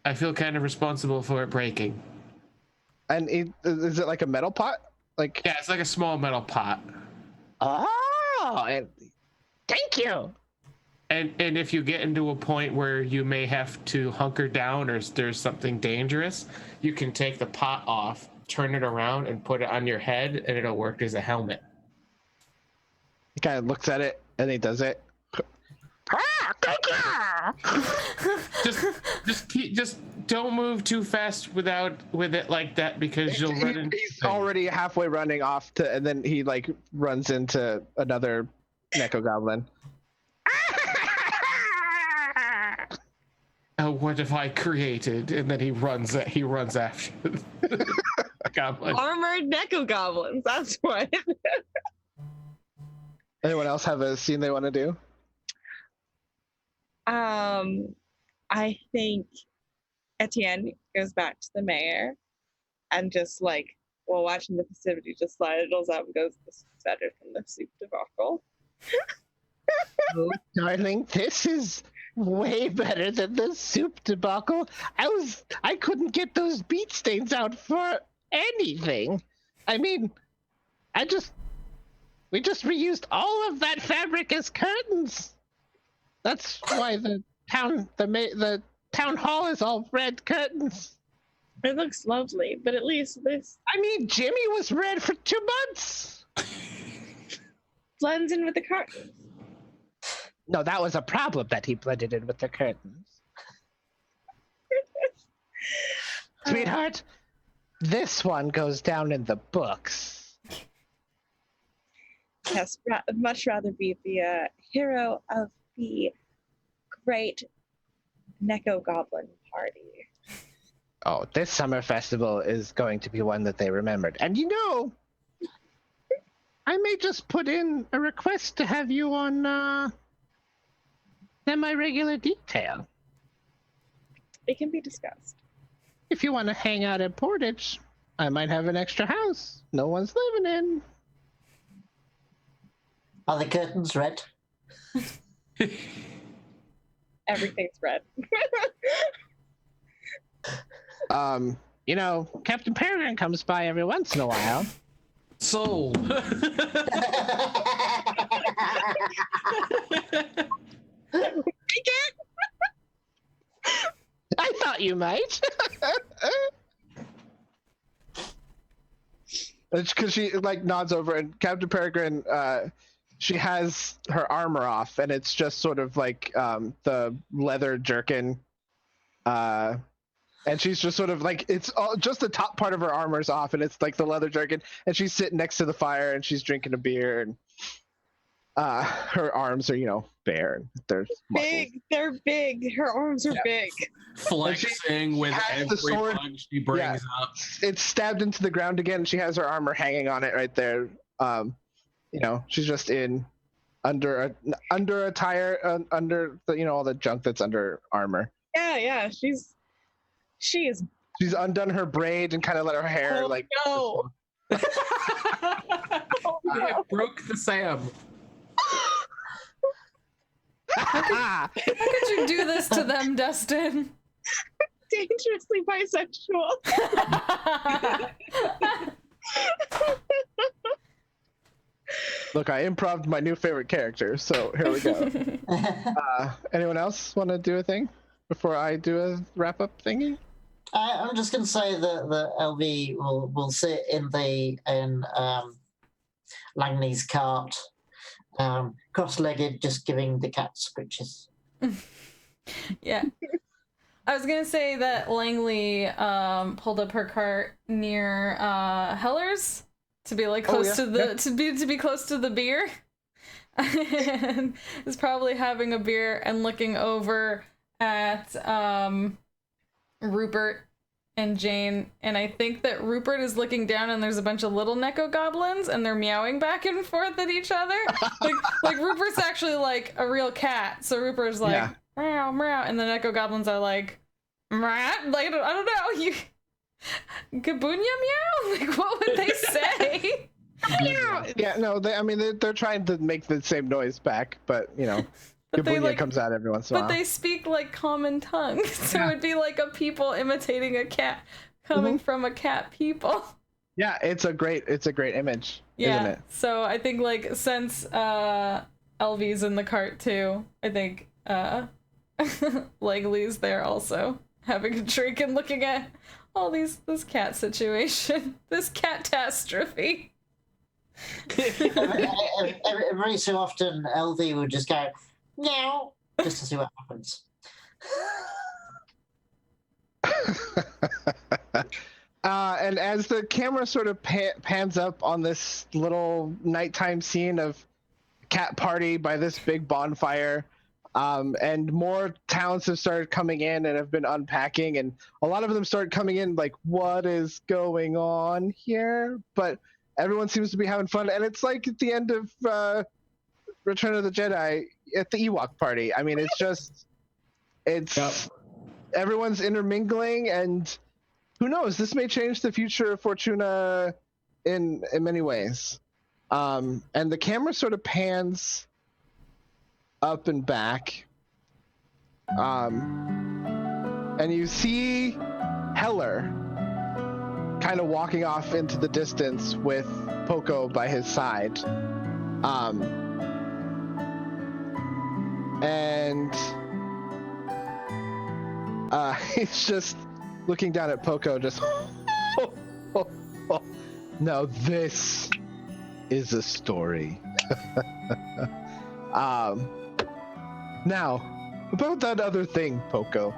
I feel kind of responsible for it breaking. And is it like a metal pot? Like, yeah, it's like a small metal pot. Oh, and Thank you. And if you get into a point where you may have to hunker down or there's something dangerous, you can take the pot off, turn it around, and put it on your head, and it'll work as a helmet. He kind of looks at it and he does it. just don't move too fast with it like that, because you'll run into He's already halfway running off to, and then he like runs into another Neko-Goblin. Oh, what have I created? And then he runs after the goblin. Armored Neko-Goblins, that's what. Anyone else have a scene they want to do? I think Etienne goes back to the mayor and just like, while watching the festivity, just sidles up and goes, "This is better than the soup debacle." Oh, darling, this is way better than the soup debacle. I couldn't get those beet stains out for anything. I mean, we just reused all of that fabric as curtains. That's why the town hall is all red curtains. It looks lovely, but at least this I mean, Jimmy was red for 2 months. blends in with the curtains. No, that was a problem that he blended in with the curtains. Sweetheart, this one goes down in the books. Yes, much rather be the hero of the great Neko-Goblin party. Oh, this summer festival is going to be one that they remembered. And you know, I may just put in a request to have you on semi-regular detail. It can be discussed. If you want to hang out at Portage, I might have an extra house no one's living in. Are the curtains red? Everything's red. You know, Captain Peregrine comes by every once in a while. Sold. I thought you might. It's because she like nods over, and Captain Peregrine, she has her armor off, and it's just sort of like the leather jerkin, and she's just sort of like, it's all just the top part of her armor's off, and it's like the leather jerkin, and she's sitting next to the fire, and she's drinking a beer, and her arms are, you know, bare, and there's Big. They're big. Her arms are big. Flexing with every sword punch she brings up. It's stabbed into the ground again, and she has her armor hanging on it right there. You know, she's just under a tire, under the, you know, all the junk that's under armor. Yeah. She's She's undone her braid and kind of let her hair Oh, like. no. They broke the Sam. How could you do this to them, Dustin? dangerously bisexual. Look, I improv'd my new favorite character, so here we go. Anyone else want to do a thing before I do a wrap-up thingy? I'm just going to say that the LV will sit in Langley's cart, cross-legged, just giving the cat scritches. Yeah. I was gonna say that Langley pulled up her cart near Heller's to be like close to the to be close to the beer. And is probably having a beer and looking over at Rupert and Jane, and I think that Rupert is looking down and there's a bunch of little Neko-Goblins and they're meowing back and forth at each other. like Rupert's actually like a real cat, so Rupert's like meow meow, and the Neko-Goblins are like meow, like I don't know, you Gabunya meow, like what would they say? Yeah, no, they're trying to make the same noise back, but you know. But they, Gabunya comes out every once in a while. But they speak like common tongue, so it'd be like a people imitating a cat coming from a cat people. Yeah, it's a great image, isn't it? So I think like since Elvie's in the cart too, I think Langley's there also having a drink and looking at all this cat situation, this catastrophe. Every so often, LV would just go, meow, just to see what happens. And as the camera sort of pans up on this little nighttime scene of cat party by this big bonfire, and more towns have started coming in and have been unpacking, and a lot of them started coming in like, what is going on here? But everyone seems to be having fun, and it's like at the end of Return of the Jedi at the Ewok party. I mean, everyone's intermingling, and who knows, this may change the future of Fortuna in many ways. And the camera sort of pans up and back, and you see Heller kind of walking off into the distance with Poco by his side, and he's just looking down at Poco, just now this is a story. Now, about that other thing, Poco.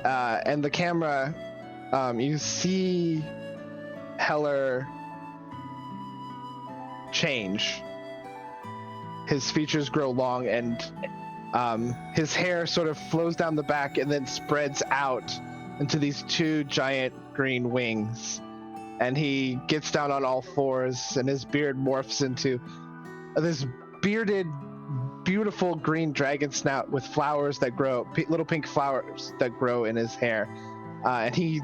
And the camera, you see Heller change. His features grow long, and his hair sort of flows down the back and then spreads out into these two giant green wings. And he gets down on all fours, and his beard morphs into this bearded, beautiful green dragon snout with flowers that grow, little pink flowers that grow in his hair. And he,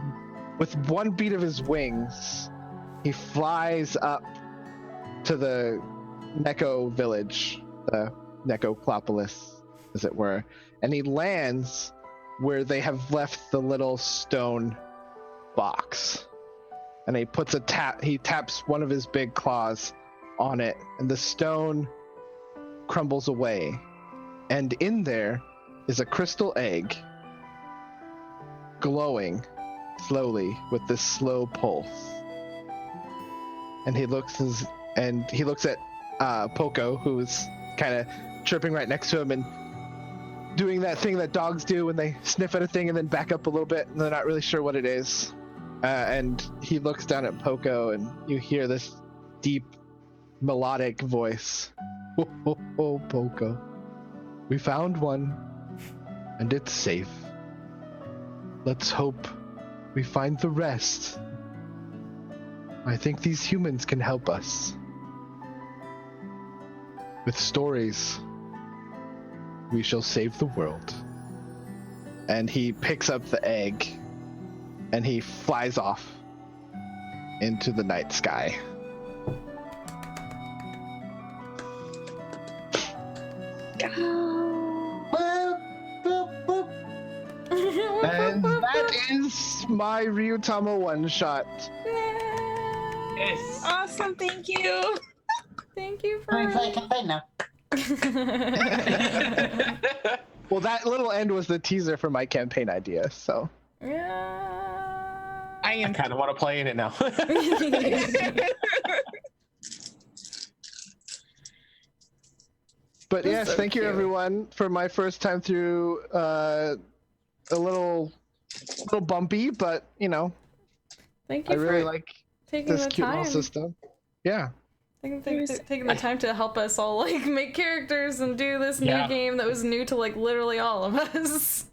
with one beat of his wings, he flies up to the Neko village, the Neko-Clawpolis, as it were. And he lands where they have left the little stone box. And he puts he taps one of his big claws on it, and the stone crumbles away. And in there is a crystal egg, glowing slowly with this slow pulse. And he looks at Poco, who's kind of chirping right next to him and doing that thing that dogs do when they sniff at a thing and then back up a little bit and they're not really sure what it is. And he looks down at Poco, and you hear this deep, melodic voice. Oh, Poco. We found one, and it's safe. Let's hope we find the rest. I think these humans can help us. With stories, we shall save the world. And he picks up the egg, and he flies off into the night sky. And that is my Ryuutama one-shot. Yes. Awesome, thank you. Thank you for. I'm playing campaign now. Well, that little end was the teaser for my campaign idea, so. Yeah. I I am. kind of want to play in it now. But That's yes, so thank you cute. everyone for my first time through a little bumpy, but you know, Thank you I really for like taking this the cute little time. system. Yeah. Taking the time to help us all like make characters and do this new Yeah. game that was new to like literally all of us.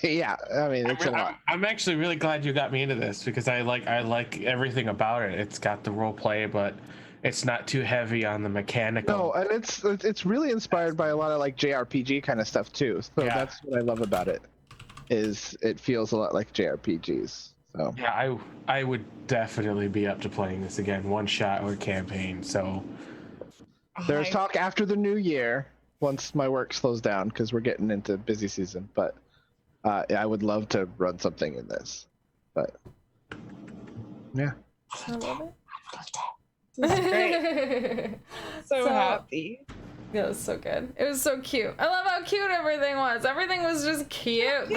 Yeah, I mean, it's a lot. I'm actually really glad you got me into this because I like everything about it. It's got the role play, but it's not too heavy on the mechanical. No, and it's really inspired by a lot of like JRPG kind of stuff too. So Yeah. that's what I love about it. Is it feels a lot like JRPGs. So Yeah, I would definitely be up to playing this again, one shot or campaign. So there's talk after the new year once my work slows down because we're getting into busy season. But I would love to run something in this. But yeah. I love Great. So happy. It was so good. It was so cute. I love how cute everything was. Everything was just cute.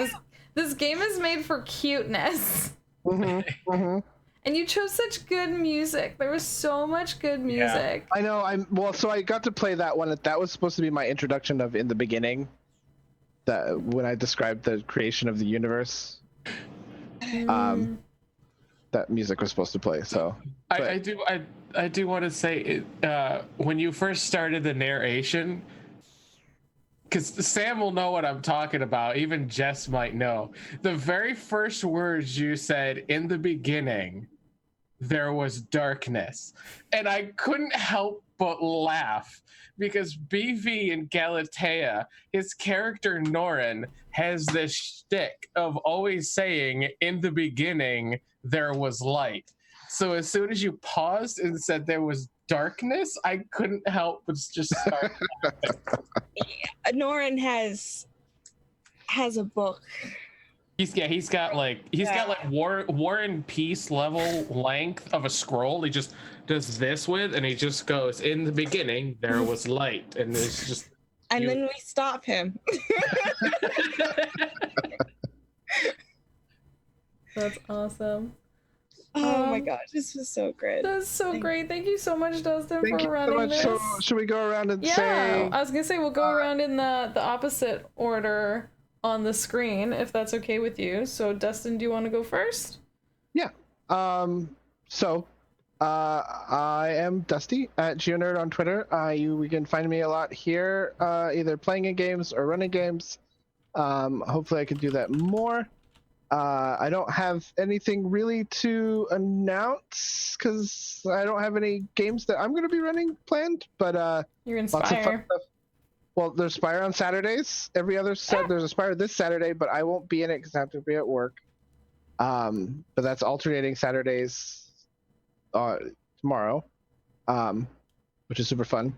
This game is made for cuteness. Mm-hmm, mm-hmm. And you chose such good music. There was so much good music. I know. So I got to play that one. That was supposed to be my introduction of In the Beginning. That when I described the creation of the universe, that music was supposed to play. So I do want to say when you first started the narration, because Sam will know what I'm talking about. Even Jess might know. The very first words you said, in the beginning, there was darkness. And I couldn't help but laugh because BV in Galatea, his character Norin, has this shtick of always saying, in the beginning, there was light. So as soon as you paused and said there was darkness, I couldn't help but just start laughing. Norin has a book. He's got like War and Peace level length of a scroll. He just does this with, and he just goes, in the beginning there was light, and it's just. And then we stop him. That's awesome. Oh my gosh, this was so great. That's so great. Thank you so much, Dustin, thank for you so running much. this. So should we go around and say? I was gonna say we'll go around in the opposite order on the screen, if that's okay with you. So Dustin, do you want to go first? Yeah. I am Dusty at GeoNerd on Twitter. We can find me a lot here, either playing in games or running games. Hopefully I can do that more. I don't have anything really to announce because I don't have any games that I'm going to be running planned, but You're lots of fun Inspire. stuff. Well, there's Spire on Saturdays. Every other there's a Spire this Saturday, but I won't be in it because I have to be at work. But that's alternating Saturdays tomorrow, which is super fun.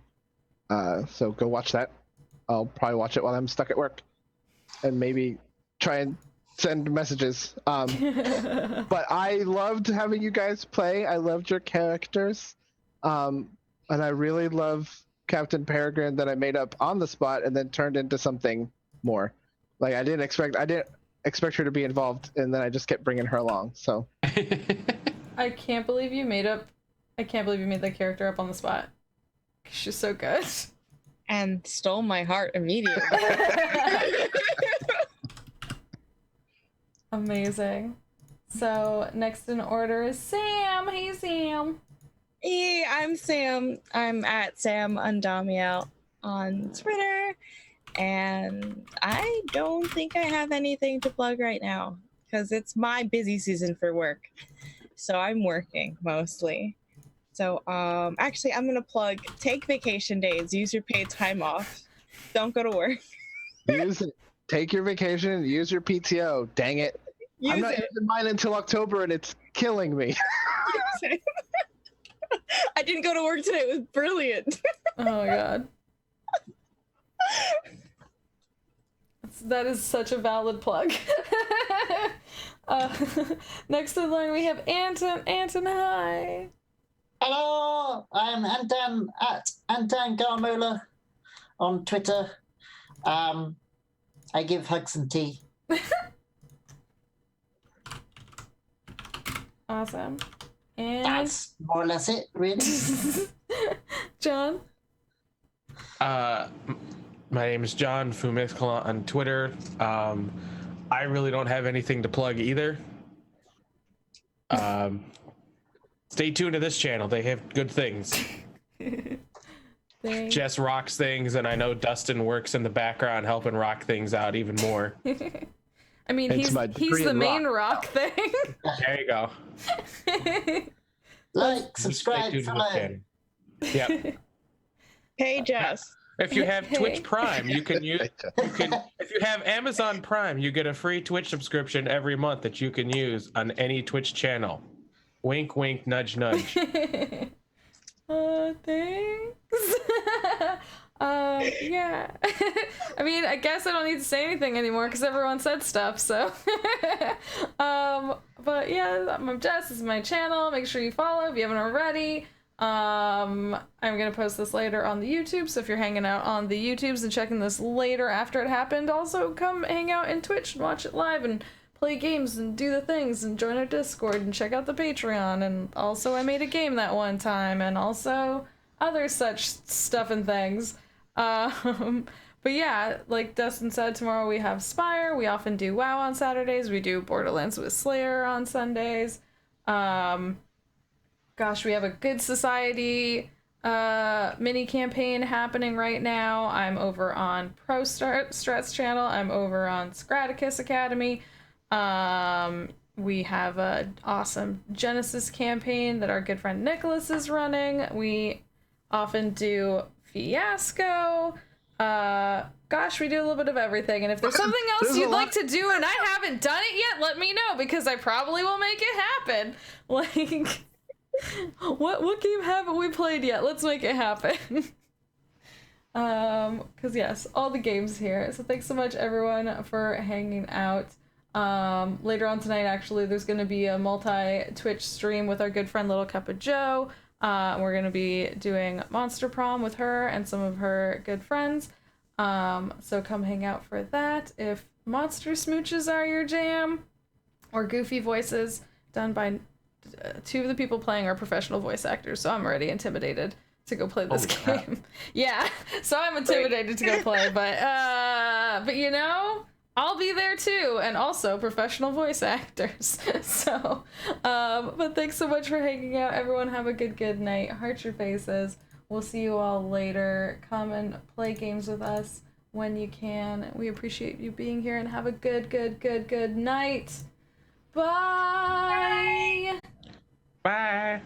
So go watch that. I'll probably watch it while I'm stuck at work, and maybe try and send messages. But I loved having you guys play. I loved your characters, and I really love Captain Peregrine that I made up on the spot and then turned into something more. Like I didn't expect her to be involved, and then I just kept bringing her along. So I can't believe you made that character up on the spot. She's so good. And stole my heart immediately. Amazing. So next in order is Sam. Hey, Sam. Hey, I'm Sam. I'm at Sam Undamiel on Twitter. And I don't think I have anything to plug right now because it's my busy season for work. So I'm working mostly. So actually, I'm going to plug take vacation days, use your paid time off. Don't go to work. use it. Take your vacation, use your PTO. Dang it. I'm not using mine until October, and it's killing me. I didn't go to work today. It was brilliant. Oh my god. That is such a valid plug. Next in line we have Anton. Anton, hi. Hello, I'm Anton at Anton Garmola on Twitter. I give hugs and tea. Awesome. And That's more or less it, really. John. My name is John Fumikala on Twitter. I really don't have anything to plug either. Stay tuned to this channel. They have good things. Jess rocks things, and I know Dustin works in the background helping rock things out even more. I mean, he's the main rock thing. There you go. Like, subscribe, follow. Yep. Hey, Jess. If you have Twitch Prime, you can use. If you have Amazon Prime, you get a free Twitch subscription every month that you can use on any Twitch channel. Wink, wink, nudge, nudge. Thanks. Yeah. I mean, I guess I don't need to say anything anymore because everyone said stuff. So, but yeah, I'm Jess. This is my channel. Make sure you follow if you haven't already. I'm gonna post this later on the YouTube, so if you're hanging out on the YouTubes and checking this later after it happened, also come hang out in Twitch and watch it live and play games and do the things and join our Discord and check out the Patreon. And also I made a game that one time, and also other such stuff and things. But yeah, like Dustin said, tomorrow we have Spire. We often do WoW on Saturdays. We do Borderlands with Slayer on Sundays. Gosh, we have a Good Society mini campaign happening right now. I'm over on Strats channel. I'm over on Scraticus Academy. We have an awesome Genesis campaign that our good friend Nicholas is running. We often do Fiasco. Gosh, we do a little bit of everything. And if there's something else you'd like to do and I haven't done it yet, let me know, because I probably will make it happen. Like, what game haven't we played yet? Let's make it happen. Because yes, all the games here. So thanks so much everyone for hanging out. Later on tonight, actually, there's going to be a multi-Twitch stream with our good friend Little Cup of Joe. We're going to be doing Monster Prom with her and some of her good friends. So come hang out for that. If monster smooches are your jam, or goofy voices done by two of the people playing are professional voice actors, so I'm already intimidated to go play this game. Yeah, so I'm intimidated to go play, but you know, I'll be there too, and also professional voice actors. So, but thanks so much for hanging out. Everyone have a good night. Heart your faces. We'll see you all later. Come and play games with us when you can. We appreciate you being here, and have a good night. Bye. Bye.